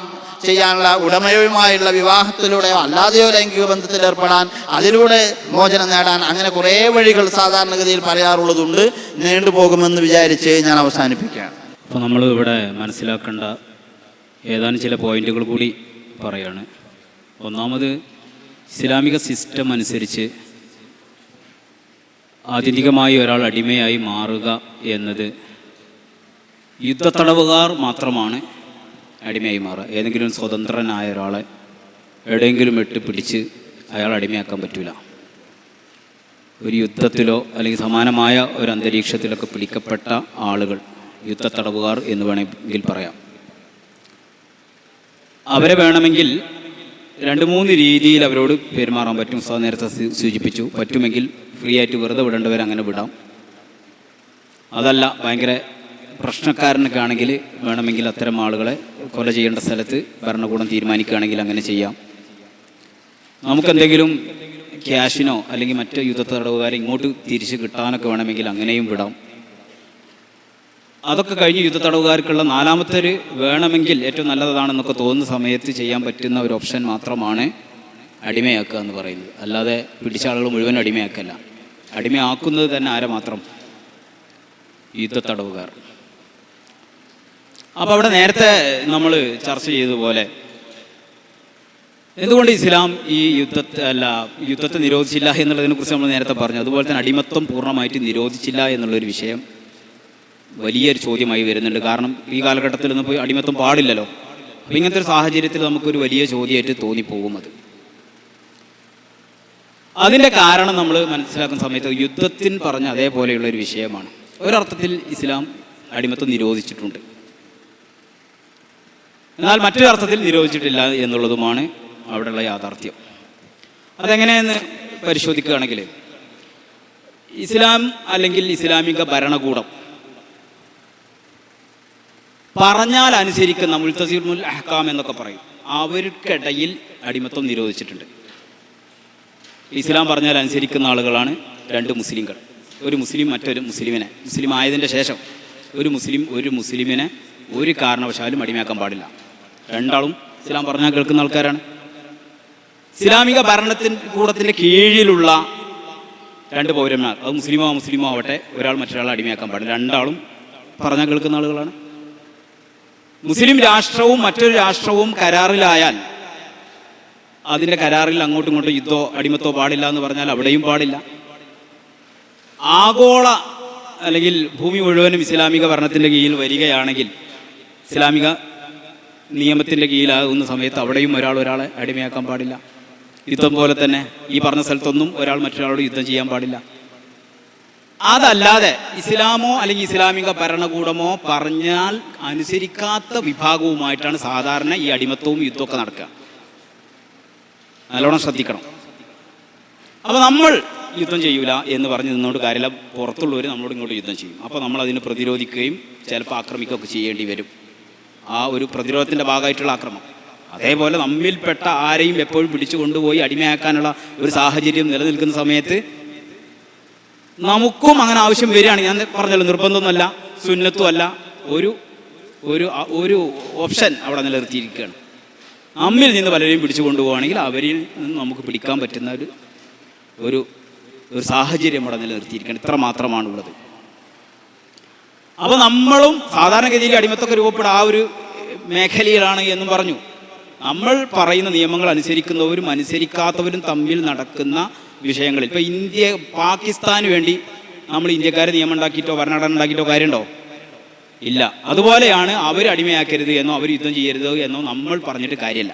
ചെയ്യാനുള്ള ഉടമയുമായുള്ള വിവാഹത്തിലൂടെയോ അല്ലാതെയോ ലൈംഗിക ബന്ധത്തിൽ ഏർപ്പെടാൻ, അതിലൂടെ മോചനം നേടാൻ, അങ്ങനെ കുറേ വഴികൾ സാധാരണഗതിയിൽ പറയാറുള്ളതുണ്ട്. നീണ്ടുപോകുമെന്ന് വിചാരിച്ച് ഞാൻ അവസാനിപ്പിക്കുകയാണ്. അപ്പോൾ നമ്മൾ ഇവിടെ മനസ്സിലാക്കേണ്ട ഏതാനും ചില പോയിന്റുകൾ കൂടി പറയാണ്. ഒന്നാമത്, ഇസ്ലാമിക സിസ്റ്റം അനുസരിച്ച് ആത്യന്തികമായി ഒരാൾ അടിമയായി മാറുക എന്നത് യുദ്ധത്തടവുകാർ മാത്രമാണ് അടിമയായി മാറുക. ഏതെങ്കിലും സ്വതന്ത്രനായ ഒരാളെ എവിടെയെങ്കിലും ഇട്ട് പിടിച്ച് അയാൾ അടിമയാക്കാൻ പറ്റില്ല. ഒരു യുദ്ധത്തിലോ അല്ലെങ്കിൽ സമാനമായ ഒരു അന്തരീക്ഷത്തിലൊക്കെ പിടിക്കപ്പെട്ട ആളുകൾ യുദ്ധത്തടവുകാർ എന്ന് വേണമെങ്കിൽ പറയാം. അവരെ വേണമെങ്കിൽ 2-3 രീതിയിൽ അവരോട് പെരുമാറാൻ പറ്റും. നേരത്തെ സൂചിപ്പിച്ചു. പറ്റുമെങ്കിൽ ഫ്രീ ആയിട്ട് വെറുതെ വിടേണ്ടവരെ അങ്ങനെ വിടാം. അതല്ല, ഭയങ്കര പ്രശ്നക്കാരനൊക്കെ ആണെങ്കിൽ വേണമെങ്കിൽ അത്തരം ആളുകളെ കൊല ചെയ്യേണ്ട സ്ഥലത്ത് ഭരണകൂടം തീരുമാനിക്കുകയാണെങ്കിൽ അങ്ങനെ ചെയ്യാം. നമുക്കെന്തെങ്കിലും ക്യാഷിനോ അല്ലെങ്കിൽ മറ്റ് യുദ്ധത്തടവുകാരെ ഇങ്ങോട്ട് തിരിച്ച് കിട്ടാനൊക്കെ വേണമെങ്കിൽ അങ്ങനെയും വിടാം. അതൊക്കെ കഴിഞ്ഞ് യുദ്ധത്തടവുകാർക്കുള്ള 4മത്തെ വേണമെങ്കിൽ ഏറ്റവും നല്ലതാണെന്നൊക്കെ തോന്നുന്ന സമയത്ത് ചെയ്യാൻ പറ്റുന്ന ഒരു ഓപ്ഷൻ മാത്രമാണ് അടിമയാക്കുക എന്ന് പറയുന്നത്. അല്ലാതെ പിടിച്ച ആളുകൾ മുഴുവൻ അടിമയാക്കല്ല. അടിമയാക്കുന്നത് തന്നെ ആരെ മാത്രം? യുദ്ധത്തടവുകാർ. അപ്പോൾ അവിടെ നേരത്തെ നമ്മൾ ചർച്ച ചെയ്തതുപോലെ എന്തുകൊണ്ട് ഇസ്ലാം ഈ യുദ്ധത്തെ നിരോധിച്ചില്ല എന്നുള്ളതിനെ കുറിച്ച് നമ്മൾ നേരത്തെ പറഞ്ഞു. അതുപോലെ തന്നെ അടിമത്വം പൂർണ്ണമായിട്ട് നിരോധിച്ചില്ല എന്നുള്ളൊരു വിഷയം വലിയൊരു ചോദ്യമായി വരുന്നുണ്ട്. കാരണം ഈ കാലഘട്ടത്തിലൊന്നും പോയി അടിമത്വം പാടില്ലല്ലോ. അപ്പം ഇങ്ങനത്തെ ഒരു സാഹചര്യത്തിൽ നമുക്കൊരു വലിയ ചോദ്യമായിട്ട് തോന്നിപ്പോകും. അതിൻ്റെ കാരണം നമ്മൾ മനസ്സിലാക്കുന്ന സമയത്ത് യുദ്ധത്തിന് പറഞ്ഞ അതേപോലെയുള്ളൊരു വിഷയമാണ്. ഒരർത്ഥത്തിൽ ഇസ്ലാം അടിമത്വം നിരോധിച്ചിട്ടുണ്ട്, എന്നാൽ മറ്റൊരു അർത്ഥത്തിൽ നിരോധിച്ചിട്ടില്ല എന്നുള്ളതുമാണ് അവിടെയുള്ള യാഥാർത്ഥ്യം. അതെങ്ങനെയെന്ന് പരിശോധിക്കുകയാണെങ്കിൽ, ഇസ്ലാം അല്ലെങ്കിൽ ഇസ്ലാമിക ഭരണകൂടം പറഞ്ഞാൽ അനുസരിക്കുന്ന മുൽത്തസിമുൽ അഹ്കാം എന്നൊക്കെ പറയും, അവർക്കിടയിൽ അടിമത്വം നിരോധിച്ചിട്ടുണ്ട്. ഇസ്ലാം പറഞ്ഞാൽ അനുസരിക്കുന്ന ആളുകളാണ് 2 മുസ്ലിങ്ങൾ. ഒരു മുസ്ലിം മറ്റൊരു മുസ്ലിമിനെ, മുസ്ലിം ആയതിൻ്റെ ശേഷം ഒരു മുസ്ലിമിനെ ഒരു കാരണവശാലും അടിമയാക്കാൻ പാടില്ല. 2 ആളും ഇസ്ലാം പറഞ്ഞാൽ കേൾക്കുന്ന ആൾക്കാരാണ്. ഇസ്ലാമിക ഭരണകൂടത്തിൻ്റെ കീഴിലുള്ള 2 പൗരന്മാർ, അത് മുസ്ലിമോ ആവട്ടെ, ഒരാൾ മറ്റൊരാളെ അടിമയാക്കാൻ പാടില്ല. 2 ആളും പറഞ്ഞാൽ കേൾക്കുന്ന ആളുകളാണ്. മുസ്ലിം രാഷ്ട്രവും മറ്റൊരു രാഷ്ട്രവും കരാറിലായാൽ അതിൻ്റെ കരാറിൽ അങ്ങോട്ടും ഇങ്ങോട്ടും യുദ്ധമോ അടിമത്തോ പാടില്ല എന്ന് പറഞ്ഞാൽ അവിടെയും പാടില്ല. ആഗോള അല്ലെങ്കിൽ ഭൂമി മുഴുവനും ഇസ്ലാമിക ഭരണത്തിൻ്റെ കീഴിൽ വരികയാണെങ്കിൽ, ഇസ്ലാമിക നിയമത്തിൻ്റെ കീഴിലാകുന്ന സമയത്ത് അവിടെയും ഒരാളെ അടിമയാക്കാൻ പാടില്ല. യുദ്ധം പോലെ തന്നെ ഈ പറഞ്ഞ സ്ഥലത്തൊന്നും ഒരാൾ മറ്റൊരാളോട് യുദ്ധം ചെയ്യാൻ പാടില്ല. അതല്ലാതെ ഇസ്ലാമോ അല്ലെങ്കിൽ ഇസ്ലാമിക ഭരണകൂടമോ പറഞ്ഞാൽ അനുസരിക്കാത്ത വിഭാഗവുമായിട്ടാണ് സാധാരണ ഈ അടിമത്തവും യുദ്ധമൊക്കെ നടക്കുക. നല്ലോണം ശ്രദ്ധിക്കണം. അപ്പോൾ നമ്മൾ യുദ്ധം ചെയ്യൂല എന്ന് പറഞ്ഞ് നിന്നോട് കാര്യമില്ല. പുറത്തുള്ളവർ നമ്മളോട് ഇങ്ങോട്ട് യുദ്ധം ചെയ്യും. അപ്പോൾ നമ്മൾ അതിനെ പ്രതിരോധിക്കുകയും ചിലപ്പോൾ ആക്രമിക്കുകയൊക്കെ ചെയ്യേണ്ടി വരും. ആ ഒരു പ്രതിരോധത്തിൻ്റെ ഭാഗമായിട്ടുള്ള ആക്രമണം. അതേപോലെ നമ്മിൽപ്പെട്ട ആരെയും എപ്പോഴും പിടിച്ചു കൊണ്ടുപോയി അടിമയാക്കാനുള്ള ഒരു സാഹചര്യം നിലനിൽക്കുന്ന സമയത്ത് നമുക്കും അങ്ങനെ ആവശ്യം വരികയാണ്. ഞാൻ പറഞ്ഞല്ലോ, നിർബന്ധമൊന്നുമല്ല, സുന്നത്തുമല്ല, ഒരു ഒരു ഒരു ഓപ്ഷൻ അവിടെ നിലനിർത്തിയിരിക്കുകയാണ്. നമ്മിൽ നിന്ന് പലരെയും പിടിച്ചു കൊണ്ടുപോവുകയാണെങ്കിൽ അവരിൽ നിന്ന് നമുക്ക് പിടിക്കാൻ പറ്റുന്ന ഒരു സാഹചര്യം അവിടെ നിലനിർത്തിയിരിക്കുകയാണ്. ഇത്ര മാത്രമാണുള്ളത്. അപ്പോൾ നമ്മളും സാധാരണഗതിയിൽ അടിമത്തൊക്കെ രൂപപ്പെടുക ആ ഒരു മേഖലയിലാണ് എന്നും പറഞ്ഞു. നമ്മൾ പറയുന്ന നിയമങ്ങൾ അനുസരിക്കുന്നവരും അനുസരിക്കാത്തവരും തമ്മിൽ നടക്കുന്ന വിഷയങ്ങളിൽ, ഇപ്പോൾ പാകിസ്ഥാന് വേണ്ടി നമ്മൾ ഇന്ത്യക്കാരെ നിയമം ഉണ്ടാക്കിയിട്ടോ ഭരണഘടന ഉണ്ടാക്കിയിട്ടോ കാര്യമുണ്ടോ? ഇല്ല. അതുപോലെയാണ് അവർ അടിമയാക്കരുത് എന്നോ അവർ യുദ്ധം ചെയ്യരുത് എന്നോ നമ്മൾ പറഞ്ഞിട്ട് കാര്യമില്ല.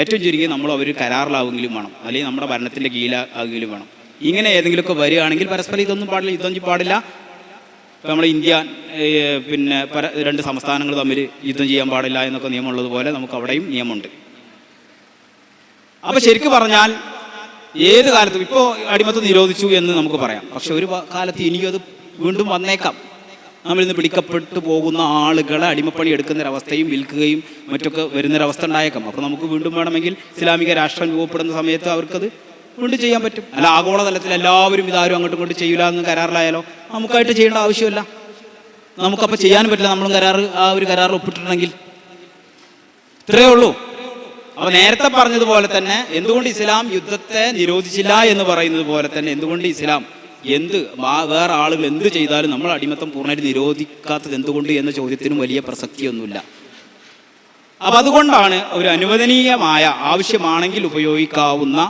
ഏറ്റവും ചുരുക്കി നമ്മൾ അവർ കരാറിലാവുമെങ്കിലും വേണം, അല്ലെങ്കിൽ നമ്മുടെ ഭരണത്തിൻ്റെ കീഴിലാകുമെങ്കിലും വേണം. ഇങ്ങനെ ഏതെങ്കിലുമൊക്കെ വരികയാണെങ്കിൽ പരസ്പരം ഇതൊന്നും പാടില്ല, യുദ്ധം പാടില്ല. ഇപ്പോൾ നമ്മൾ ഇന്ത്യ പിന്നെ രണ്ട് സംസ്ഥാനങ്ങൾ തമ്മിൽ യുദ്ധം ചെയ്യാൻ പാടില്ല എന്നൊക്കെ നിയമമുള്ളതുപോലെ നമുക്ക് അവിടെയും നിയമമുണ്ട്. അപ്പോൾ ശരിക്കും പറഞ്ഞാൽ ഏത് കാലത്തും ഇപ്പോൾ അടിമത്തം നിരോധിച്ചു എന്ന് നമുക്ക് പറയാം. പക്ഷെ ഒരു കാലത്ത് ഇനിയും അത് വീണ്ടും വന്നേക്കാം. നമ്മളിന്ന് പിടിക്കപ്പെട്ടു പോകുന്ന ആളുകളെ അടിമപ്പണി എടുക്കുന്നൊരവസ്ഥയും വിൽക്കുകയും മറ്റൊക്കെ വരുന്നൊരവസ്ഥ ഉണ്ടായേക്കാം. അപ്പോൾ നമുക്ക് വീണ്ടും വേണമെങ്കിൽ ഇസ്ലാമിക രാഷ്ട്രം രൂപപ്പെടുന്ന സമയത്ത് അവർക്കത് വീണ്ടും ചെയ്യാൻ പറ്റും. അല്ല ആഗോളതലത്തിൽ എല്ലാവരും ഇതാരും അങ്ങോട്ടും ഇങ്ങോട്ടും ചെയ്യില്ല എന്ന് കരാറിലായാലോ നമുക്കായിട്ട് ചെയ്യേണ്ട ആവശ്യമില്ല. നമുക്കപ്പോൾ ചെയ്യാനും പറ്റില്ല, നമ്മളും ഒരു കരാർ ഒപ്പിട്ടിട്ടുണ്ടെങ്കിൽ. ഇത്രയേ ഉള്ളൂ. അപ്പോൾ നേരത്തെ പറഞ്ഞതുപോലെ തന്നെ എന്തുകൊണ്ട് ഇസ്ലാം യുദ്ധത്തെ നിരോധിച്ചില്ല എന്ന് പറയുന്നത് പോലെ തന്നെ എന്തുകൊണ്ട് ഇസ്ലാം വേറെ ആളുകൾ എന്ത് ചെയ്താലും നമ്മൾ അടിമത്തം പൂർണ്ണമായിട്ട് നിരോധിക്കാത്തത് എന്തുകൊണ്ട് എന്ന ചോദ്യത്തിനും വലിയ പ്രസക്തിയൊന്നുമില്ല. അപ്പം അതുകൊണ്ടാണ് ഒരു അനുവദനീയമായ ആവശ്യമാണെങ്കിൽ ഉപയോഗിക്കാവുന്ന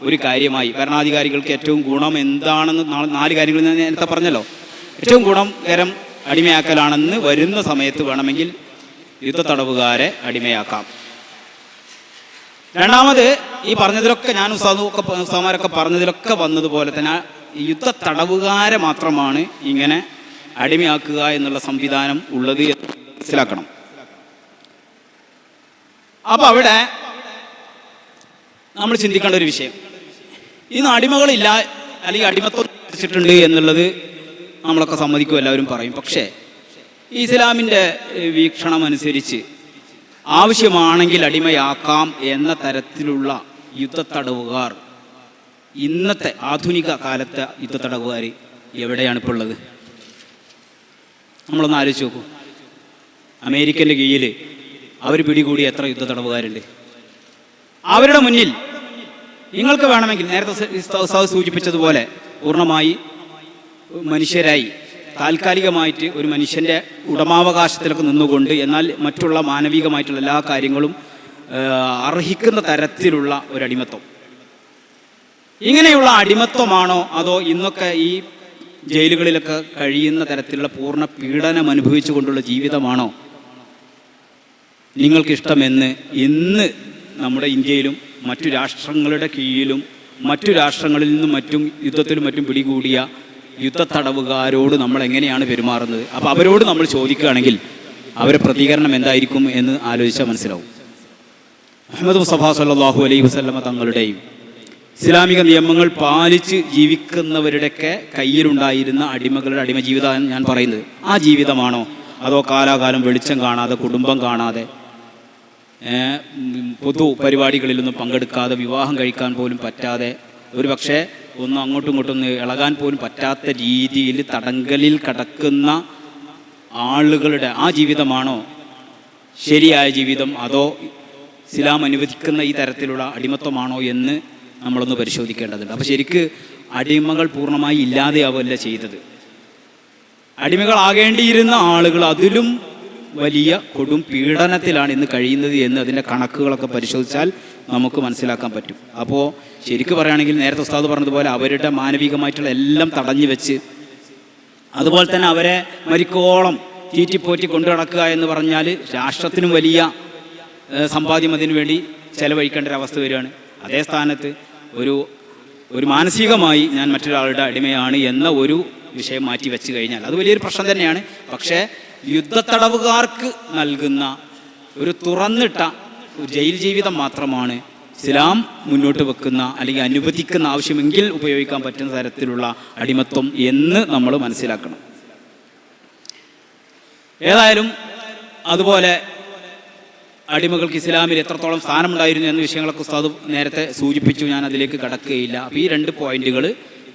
ഒരു കാര്യമായി ഭരണാധികാരികൾക്ക് ഏറ്റവും ഗുണം എന്താണെന്ന് 4 കാര്യങ്ങൾ ഞാൻ നേരത്തെ പറഞ്ഞല്ലോ. ഏറ്റവും ഗുണകരം അടിമയാക്കലാണെന്ന് വരുന്ന സമയത്ത് വേണമെങ്കിൽ യുദ്ധത്തടവുകാരെ അടിമയാക്കാം. രണ്ടാമത് ഈ പറഞ്ഞതിലൊക്കെ ഞാൻ ഉസ്താദുമാരൊക്കെ പറഞ്ഞതിലൊക്കെ വന്നതുപോലെ തന്നെ യുദ്ധ തടവുകാരെ മാത്രമാണ് ഇങ്ങനെ അടിമയാക്കുക എന്നുള്ള സംവിധാനം ഉള്ളത് എന്ന് മനസ്സിലാക്കണം. അപ്പം അവിടെ നമ്മൾ ചിന്തിക്കേണ്ട ഒരു വിഷയം, ഇന്ന് അടിമകളില്ല അല്ലെങ്കിൽ അടിമത്വം വെച്ചിട്ടുണ്ട് എന്നുള്ളത് നമ്മളൊക്കെ സമ്മതിക്കും, എല്ലാവരും പറയും. പക്ഷേ ഇസ്ലാമിൻ്റെ വീക്ഷണം അനുസരിച്ച് ആവശ്യമാണെങ്കിൽ അടിമയാക്കാം എന്ന തരത്തിലുള്ള യുദ്ധത്തടവുകാർ ഇന്നത്തെ ആധുനിക കാലത്തെ യുദ്ധത്തടവുകാർ എവിടെയാണ് ഇപ്പോൾ ഉള്ളത്? നമ്മളൊന്ന് ആലോചിച്ച് നോക്കൂ. അമേരിക്കൻ്റെ കീഴിൽ അവർ പിടികൂടിയ എത്ര യുദ്ധത്തടവുകാരുണ്ട്? അവരുടെ മുന്നിൽ നിങ്ങൾക്ക് വേണമെങ്കിൽ നേരത്തെ സൂചിപ്പിച്ചതുപോലെ പൂർണ്ണമായി മനുഷ്യരായി താൽക്കാലികമായിട്ട് ഒരു മനുഷ്യൻ്റെ ഉടമാവകാശത്തിലൊക്കെ നിന്നുകൊണ്ട് എന്നാൽ മറ്റുള്ള മാനവികമായിട്ടുള്ള എല്ലാ കാര്യങ്ങളും അർഹിക്കുന്ന തരത്തിലുള്ള ഒരു അടിമത്വം. ഇങ്ങനെയുള്ള അടിമത്വമാണോ അതോ ഇന്നൊക്കെ ഈ ജയിലുകളിലൊക്കെ കഴിയുന്ന തരത്തിലുള്ള പൂർണ്ണ പീഡനം അനുഭവിച്ചു കൊണ്ടുള്ള ജീവിതമാണോ നിങ്ങൾക്കിഷ്ടമെന്ന് ഇന്ന് നമ്മുടെ ഇന്ത്യയിലും മറ്റു രാഷ്ട്രങ്ങളുടെ കീഴിലും മറ്റു രാഷ്ട്രങ്ങളിൽ നിന്നും മറ്റും യുദ്ധത്തിലും മറ്റും പിടികൂടിയ യുദ്ധത്തടവുകാരോട് നമ്മൾ എങ്ങനെയാണ് പെരുമാറുന്നത്? അപ്പോൾ അവരോട് നമ്മൾ ചോദിക്കുകയാണെങ്കിൽ അവരുടെ പ്രതികരണം എന്തായിരിക്കും എന്ന് ആലോചിച്ചാൽ മനസ്സിലാവും. മുഹമ്മദ് മുസ്തഫ സല്ലല്ലാഹു അലൈഹി വസല്ലമ തങ്ങളുടെയും ഇസ്ലാമിക നിയമങ്ങൾ പാലിച്ച് ജീവിക്കുന്നവരുടെയൊക്കെ കയ്യിലുണ്ടായിരുന്ന അടിമകളുടെ അടിമ ജീവിതമാണ് ഞാൻ പറയുന്നത്. ആ ജീവിതമാണോ അതോ കാലാകാലം വെളിച്ചം കാണാതെ കുടുംബം കാണാതെ പൊതു പരിപാടികളിലൊന്നും പങ്കെടുക്കാതെ വിവാഹം കഴിക്കാൻ പോലും പറ്റാതെ ഒരു പക്ഷേ ഒന്നും അങ്ങോട്ടും ഇങ്ങോട്ടും ഇളകാൻ പോലും പറ്റാത്ത രീതിയിൽ തടങ്കലിൽ കിടക്കുന്ന ആളുകളുടെ ആ ജീവിതമാണോ ശരിയായ ജീവിതം അതോ ഇസ്ലാം അനുവദിക്കുന്ന ഈ തരത്തിലുള്ള അടിമത്വമാണോ എന്ന് നമ്മളൊന്ന് പരിശോധിക്കേണ്ടതുണ്ട്. അപ്പോൾ ശരിക്ക് അടിമകൾ പൂർണ്ണമായി ഇല്ലാതെയാവല്ല ചെയ്തത്. അടിമകളാകേണ്ടിയിരുന്ന ആളുകൾ അതിലും വലിയ കൊടും പീഡനത്തിലാണ് ഇന്ന് കഴിയുന്നത് എന്ന് അതിൻ്റെ കണക്കുകളൊക്കെ പരിശോധിച്ചാൽ നമുക്ക് മനസ്സിലാക്കാൻ പറ്റും. അപ്പോൾ ശരിക്കും പറയുകയാണെങ്കിൽ നേരത്തെ ഉസ്താദ് പറഞ്ഞതുപോലെ അവരുടെ മാനവികമായിട്ടുള്ള എല്ലാം തടഞ്ഞു വെച്ച് അതുപോലെ തന്നെ അവരെ മരിക്കോളം തീറ്റിപ്പോറ്റി കൊണ്ടു നടക്കുക എന്ന് പറഞ്ഞാൽ രാഷ്ട്രത്തിനും വലിയ സമ്പാദ്യം അതിനു വേണ്ടി ചെലവഴിക്കേണ്ട ഒരവസ്ഥ വരികയാണ്. അതേ സ്ഥാനത്ത് ഒരു മാനസികമായി ഞാൻ മറ്റൊരാളുടെ അടിമയാണ് എന്ന ഒരു വിഷയം മാറ്റി വെച്ച് കഴിഞ്ഞാൽ അത് വലിയൊരു പ്രശ്നം തന്നെയാണ്. പക്ഷേ യുദ്ധത്തടവുകാർക്ക് നൽകുന്ന ഒരു തുറന്നിട്ട ജയിൽ ജീവിതം മാത്രമാണ് ഇസ്ലാം മുന്നോട്ട് വെക്കുന്ന അല്ലെങ്കിൽ അനുവദിക്കുന്ന ആവശ്യമെങ്കിൽ ഉപയോഗിക്കാൻ പറ്റുന്ന തരത്തിലുള്ള അടിമത്വം എന്ന് നമ്മൾ മനസ്സിലാക്കണം. ഏതായാലും അതുപോലെ അടിമകൾക്ക് ഇസ്ലാമിൽ എത്രത്തോളം സ്ഥാനമുണ്ടായിരുന്നു എന്ന വിഷയങ്ങളൊക്കെ ഉസ്താദ് നേരത്തെ സൂചിപ്പിച്ചു. ഞാൻ അതിലേക്ക് കടക്കുകയില്ല. അപ്പോൾ ഈ 2 പോയിന്റുകൾ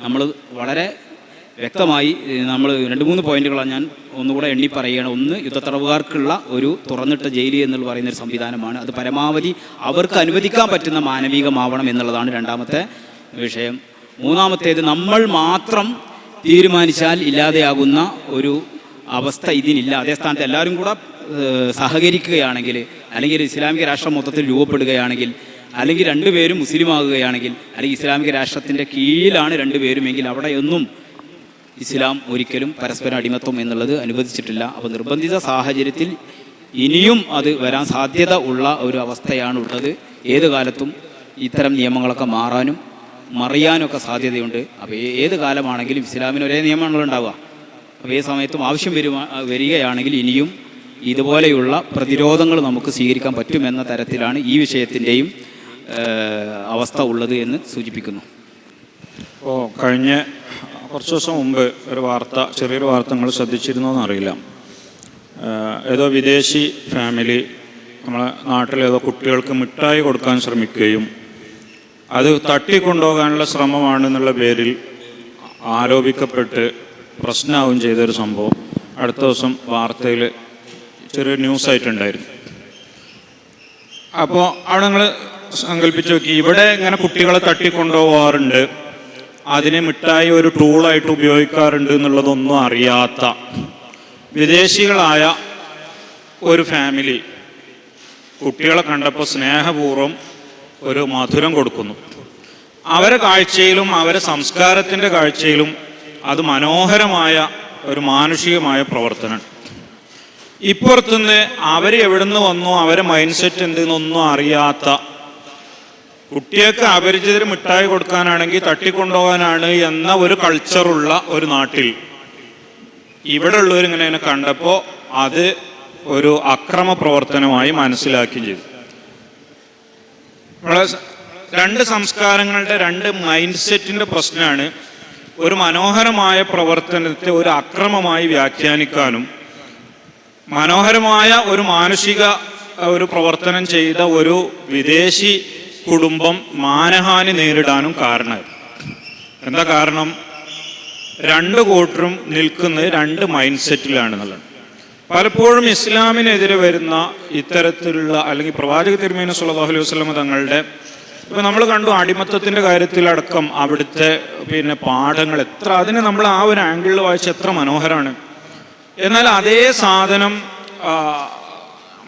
നമ്മൾ വളരെ വ്യക്തമായി നമ്മൾ 2-3 പോയിന്റുകളാണ് ഞാൻ ഒന്നുകൂടെ എണ്ണി പറയുകയാണ്. ഒന്ന്, യുദ്ധത്തടവുകാർക്കുള്ള ഒരു തുറന്നിട്ട ജയില് എന്ന് പറയുന്നൊരു സംവിധാനമാണ്. അത് പരമാവധി അവർക്ക് അനുവദിക്കാൻ പറ്റുന്ന മാനവികമാവണം എന്നുള്ളതാണ് 2ാമത്തെ വിഷയം. 3ാമത്തേത്, നമ്മൾ മാത്രം തീരുമാനിച്ചാൽ ഇല്ലാതെയാകുന്ന ഒരു അവസ്ഥ ഇതിനില്ല. അതേ സ്ഥാനത്ത് എല്ലാവരും കൂടെ സഹകരിക്കുകയാണെങ്കിൽ, അല്ലെങ്കിൽ ഇസ്ലാമിക രാഷ്ട്രം മൊത്തത്തിൽ രൂപപ്പെടുകയാണെങ്കിൽ, അല്ലെങ്കിൽ 2 പേരും മുസ്ലിം ആകുകയാണെങ്കിൽ, അല്ലെങ്കിൽ ഇസ്ലാമിക രാഷ്ട്രത്തിൻ്റെ കീഴിലാണ് 2 പേരുമെങ്കിൽ അവിടെയൊന്നും ഇസ്ലാം ഒരിക്കലും പരസ്പര അടിമത്വം എന്നുള്ളത് അനുവദിച്ചിട്ടില്ല. അപ്പോൾ നിർബന്ധിത സാഹചര്യത്തിൽ ഇനിയും അത് വരാൻ സാധ്യത ഉള്ള ഒരു അവസ്ഥയാണ് ഉള്ളത്. ഏത് കാലത്തും ഇത്തരം നിയമങ്ങളൊക്കെ മാറാനും മറിയാനൊക്കെ സാധ്യതയുണ്ട്. അപ്പോൾ ഏത് കാലമാണെങ്കിലും ഇസ്ലാമിന് ഒരേ നിയമമാണല്ലോ ഉണ്ടാവുക. അപ്പോൾ ഏത് സമയത്തും ആവശ്യം വരികയാണെങ്കിൽ ഇനിയും ഇതുപോലെയുള്ള പ്രതിരോധങ്ങൾ നമുക്ക് സ്വീകരിക്കാൻ പറ്റുമെന്ന തരത്തിലാണ് ഈ വിഷയത്തിൻ്റെയും അവസ്ഥ ഉള്ളത് എന്ന് സൂചിപ്പിക്കുന്നു. ഇപ്പോൾ കഴിഞ്ഞ കുറച്ച് ദിവസം മുമ്പ് ഒരു വാർത്ത, ചെറിയൊരു വാർത്ത നിങ്ങൾ ശ്രദ്ധിച്ചിരുന്നോന്ന് അറിയില്ല. ഏതോ വിദേശി ഫാമിലി നമ്മളെ നാട്ടിലേതോ കുട്ടികൾക്ക് മിഠായി കൊടുക്കാൻ ശ്രമിക്കുകയും അത് തട്ടിക്കൊണ്ടുപോകാനുള്ള ശ്രമമാണെന്നുള്ള പേരിൽ ആരോപിക്കപ്പെട്ട് പ്രശ്നമാവുകയും ചെയ്തൊരു സംഭവം അടുത്ത ദിവസം വാർത്തയിൽ ചെറിയൊരു ന്യൂസായിട്ടുണ്ടായിരുന്നു. അപ്പോൾ അവിടെ നിങ്ങൾ സങ്കല്പിച്ച് നോക്കി, ഇവിടെ ഇങ്ങനെ കുട്ടികളെ തട്ടിക്കൊണ്ടുപോകാറുണ്ട്, അതിനെ മിഠായി ഒരു ടൂളായിട്ട് ഉപയോഗിക്കാറുണ്ട് എന്നുള്ളതൊന്നും അറിയാത്ത വിദേശികളായ ഒരു ഫാമിലി കുട്ടികളെ കണ്ടപ്പോൾ സ്നേഹപൂർവ്വം ഒരു മധുരം കൊടുക്കുന്നു. അവരെ കാഴ്ചയിലും അവരെ സംസ്കാരത്തിൻ്റെ കാഴ്ചയിലും അത് മനോഹരമായ ഒരു മാനുഷികമായ പ്രവർത്തനം. ഇപ്പുറത്തുനിന്ന് അവർ എവിടുന്ന് വന്നു, അവരെ മൈൻഡ് സെറ്റ് എന്തെന്നൊന്നും അറിയാത്ത കുട്ടികൾക്ക് അപരിചിതർ മിഠായി കൊടുക്കാനാണെങ്കിൽ തട്ടിക്കൊണ്ടുപോകാനാണ് എന്ന ഒരു കൾച്ചറുള്ള ഒരു നാട്ടിൽ ഇവിടെ ഉള്ളവരിങ്ങനെ കണ്ടപ്പോൾ അത് ഒരു അക്രമ പ്രവർത്തനമായി മനസ്സിലാക്കുകയും ചെയ്തു. 2 സംസ്കാരങ്ങളുടെ 2 മൈൻഡ് സെറ്റിൻ്റെ പ്രശ്നമാണ് ഒരു മനോഹരമായ പ്രവർത്തനത്തെ ഒരു അക്രമമായി വ്യാഖ്യാനിക്കാനും മനോഹരമായ ഒരു മാനുഷിക ഒരു പ്രവർത്തനം ചെയ്ത ഒരു വിദേശി കുടുംബം മാനഹാനി നേരിടാനും കാരണമായി. എന്താ കാരണം? 2 കൂട്ടരും നിൽക്കുന്നത് 2 മൈൻഡ് സെറ്റിലാണെന്നുള്ളത്. പലപ്പോഴും ഇസ്ലാമിനെതിരെ വരുന്ന ഇത്തരത്തിലുള്ള അല്ലെങ്കിൽ പ്രവാചക തിരുമേനി സ്വല്ലല്ലാഹു അലൈഹി വസല്ലം തങ്ങളുടെ ഇപ്പം നമ്മൾ കണ്ടു അടിമത്തത്തിൻ്റെ കാര്യത്തിലടക്കം അവിടുത്തെ പാഠങ്ങൾ എത്ര, അതിനെ നമ്മൾ ആ ഒരു ആംഗിളിൽ വായിച്ച് എത്ര മനോഹരമാണ്. എന്നാൽ അതേ സാധനം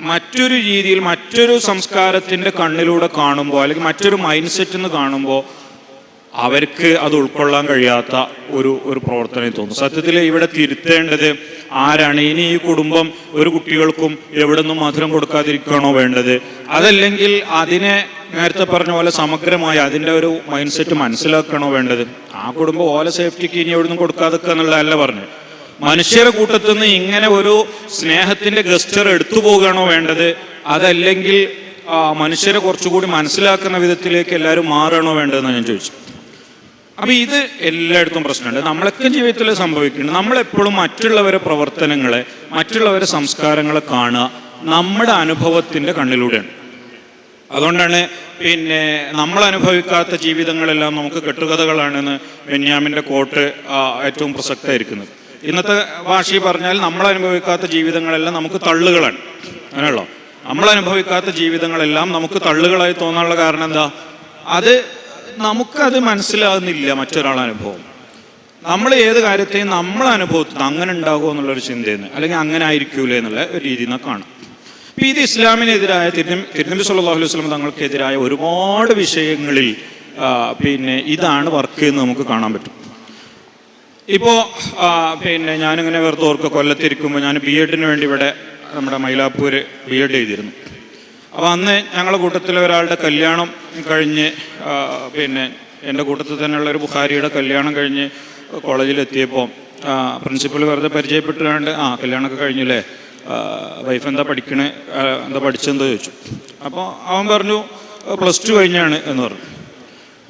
മറ്റൊരു രീതിയിൽ മറ്റൊരു സംസ്കാരത്തിൻ്റെ കണ്ണിലൂടെ കാണുമ്പോൾ അല്ലെങ്കിൽ മറ്റൊരു മൈൻഡ് സെറ്റിൽ നിന്ന് കാണുമ്പോൾ അവർക്ക് അത് ഉൾക്കൊള്ളാൻ കഴിയാത്ത ഒരു പ്രവർത്തനം തോന്നും. സത്യത്തിൽ ഇവിടെ തിരുത്തേണ്ടത് ആരാണ്? ഇനി ഈ കുടുംബം ഒരു കുട്ടികൾക്കും എവിടെ നിന്നും മധുരം കൊടുക്കാതിരിക്കുകയാണോ വേണ്ടത്? അതല്ലെങ്കിൽ അതിനെ നേരത്തെ പറഞ്ഞ പോലെ സമഗ്രമായി അതിൻ്റെ ഒരു മൈൻഡ് സെറ്റ് മനസ്സിലാക്കണോ വേണ്ടത്? ആ കുടുംബം ഓല സേഫ്റ്റിക്ക് ഇനി എവിടെ നിന്നും കൊടുക്കാതിരിക്കുക എന്നുള്ളതല്ല പറഞ്ഞു. മനുഷ്യരുടെ കൂട്ടത്തിൽ നിന്ന് ഇങ്ങനെ ഒരു സ്നേഹത്തിൻ്റെ ഗസ്റ്റർ എടുത്തു പോവുകയാണോ വേണ്ടത്? അതല്ലെങ്കിൽ മനുഷ്യരെ കുറച്ചുകൂടി മനസ്സിലാക്കുന്ന വിധത്തിലേക്ക് എല്ലാവരും മാറണോ വേണ്ടതെന്ന് ഞാൻ ചോദിച്ചു. അപ്പം ഇത് എല്ലായിടത്തും പ്രശ്നമുണ്ട്. നമ്മളൊക്കെ ജീവിതത്തിൽ സംഭവിക്കുന്നുണ്ട്. നമ്മളെപ്പോഴും മറ്റുള്ളവരെ പ്രവർത്തനങ്ങളെ മറ്റുള്ളവരെ സംസ്കാരങ്ങളെ കാണുക നമ്മുടെ അനുഭവത്തിൻ്റെ കണ്ണിലൂടെയാണ്. അതുകൊണ്ടാണ് നമ്മൾ അനുഭവിക്കാത്ത ജീവിതങ്ങളെല്ലാം നമുക്ക് കെട്ടുകഥകളാണെന്ന് ബെന്യാമിൻ്റെ കോട്ട് ഏറ്റവും പ്രസക്തമായിരിക്കുന്നത്. ഇന്നത്തെ ഭാഷയിൽ പറഞ്ഞാൽ നമ്മൾ അനുഭവിക്കാത്ത ജീവിതങ്ങളെല്ലാം നമുക്ക് തള്ളുകളാണ്. അങ്ങനെയുള്ളൂ. നമ്മൾ അനുഭവിക്കാത്ത ജീവിതങ്ങളെല്ലാം നമുക്ക് തള്ളുകളായി തോന്നാനുള്ള കാരണം എന്താ? അത് നമുക്കത് മനസ്സിലാകുന്നില്ല മറ്റൊരാളുടെ അനുഭവം. നമ്മൾ ഏത് കാര്യത്തെയും നമ്മളെ അനുഭവത്തിൽ അങ്ങനെ ഉണ്ടാകുമോ എന്നുള്ളൊരു ചിന്തയിൽ നിന്ന് അല്ലെങ്കിൽ അങ്ങനെ ആയിരിക്കൂലേ എന്നുള്ള ഒരു രീതിയിൽ നിന്ന് കാണാം. അപ്പം ഇത് ഇസ്ലാമിനെതിരായ തിരുനബി സല്ലല്ലാഹു അലൈഹി വസല്ലം തങ്ങൾക്കെതിരായ ഒരുപാട് വിഷയങ്ങളിൽ ഇതാണ് വർക്ക് എന്ന് നമുക്ക് കാണാൻ പറ്റും. ഇപ്പോൾ ഞാനിങ്ങനെ വെറുതെ ഓർക്കുക, കൊല്ലത്തിരിക്കുമ്പോൾ ഞാൻ BEdന് വേണ്ടി ഇവിടെ നമ്മുടെ മൈലാപ്പൂർ BEd എഴുതിയിരുന്നു. അപ്പോൾ അന്ന് ഞങ്ങളുടെ കൂട്ടത്തിലെ ഒരാളുടെ കല്യാണം കഴിഞ്ഞ് എൻ്റെ കൂട്ടത്തിൽ തന്നെയുള്ള ഒരു ബുഖാരിയുടെ കല്യാണം കഴിഞ്ഞ് കോളേജിലെത്തിയപ്പോൾ പ്രിൻസിപ്പൽ വെറുതെ പരിചയപ്പെട്ടുകൊണ്ട് കല്യാണമൊക്കെ കഴിഞ്ഞില്ലേ, വൈഫ് എന്താ പഠിക്കണേ, എന്താ പഠിച്ചെന്തോ ചോദിച്ചു. അപ്പോൾ അവൻ പറഞ്ഞു +2 കഴിഞ്ഞാണ് എന്ന് പറഞ്ഞു.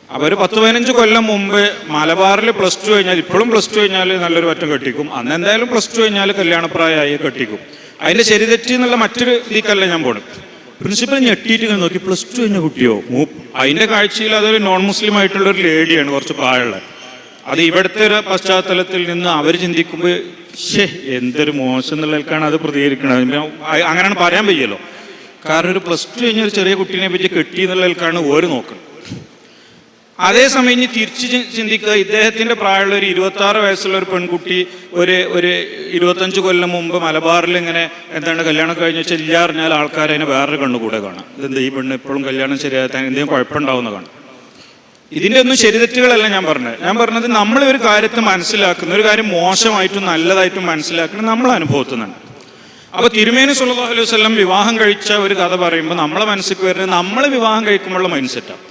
അപ്പോൾ ഒരു 10-15 കൊല്ലം മുമ്പ് മലബാറിൽ +2 കഴിഞ്ഞാൽ, ഇപ്പോഴും +2 കഴിഞ്ഞാൽ നല്ലൊരു പറ്റം കെട്ടിക്കും, അന്ന് എന്തായാലും +2 കഴിഞ്ഞാൽ കല്യാണപ്രായമായി കെട്ടിക്കും. അതിൻ്റെ ശരിതെറ്റി എന്നുള്ള മറ്റൊരു ഇതിക്കല്ല ഞാൻ പോണത്. പ്രിൻസിപ്പൽ ഞെട്ടിയിട്ട് ഇങ്ങനെ നോക്കി, +2 കഴിഞ്ഞ കുട്ടിയോ? അതിൻ്റെ കാഴ്ചയിൽ അതൊരു നോൺ മുസ്ലിം ആയിട്ടുള്ള ഒരു ലേഡിയാണ്, കുറച്ച് പ്രായമുള്ളത്. അത് ഇവിടുത്തെ ഒരു പശ്ചാത്തലത്തിൽ നിന്ന് അവർ ചിന്തിക്കുമ്പോൾ എന്തൊരു മോശം എന്നുള്ളവർക്കാണ് അത് പ്രതികരിക്കുന്നത്. അങ്ങനെയാണ് പറയാൻ വയ്യല്ലോ. കാരണം ഒരു +2 കഴിഞ്ഞ ഒരു ചെറിയ കുട്ടീനെ പറ്റി കെട്ടി എന്നുള്ളവർക്കാണ് ഓര് നോക്കുന്നത്. അതേസമയം ഇനി തിരിച്ച് ചിന്തിക്കുക, ഇദ്ദേഹത്തിൻ്റെ പ്രായമുള്ള ഒരു 26 വയസ്സുള്ള ഒരു പെൺകുട്ടി ഒരു 25 കൊല്ലം മുമ്പ് മലബാറിൽ ഇങ്ങനെ എന്താണ് കല്യാണം കഴിഞ്ഞ് ചെല്ലാറിഞ്ഞാൽ ആൾക്കാർ അതിനെ വേറൊരു കണ്ണുകൂടെ കാണാം. ഇതെന്താ ഈ പെണ്ണ് എപ്പോഴും കല്യാണം ശരിയാക്കാൻ എന്തെങ്കിലും കുഴപ്പമുണ്ടാവുന്ന കാണാം. ഇതിൻ്റെ ഒന്നും ശരിതെറ്റുകളല്ല ഞാൻ പറഞ്ഞത് നമ്മൾ ഒരു കാര്യത്തെ മനസ്സിലാക്കുന്ന, ഒരു കാര്യം മോശമായിട്ടും നല്ലതായിട്ടും മനസ്സിലാക്കുന്നത് നമ്മളെ അനുഭവത്തിൽ നിന്നാണ്. അപ്പോൾ തിരുമേനി സല്ലല്ലാഹു അലൈഹി വസല്ലം വിവാഹം കഴിച്ച ഒരു കഥ പറയുമ്പോൾ നമ്മളെ മനസ്സിൽ വരുന്നത് നമ്മൾ വിവാഹം കഴിക്കുമ്പോഴുള്ള മൈൻഡ് സെറ്റാണ്.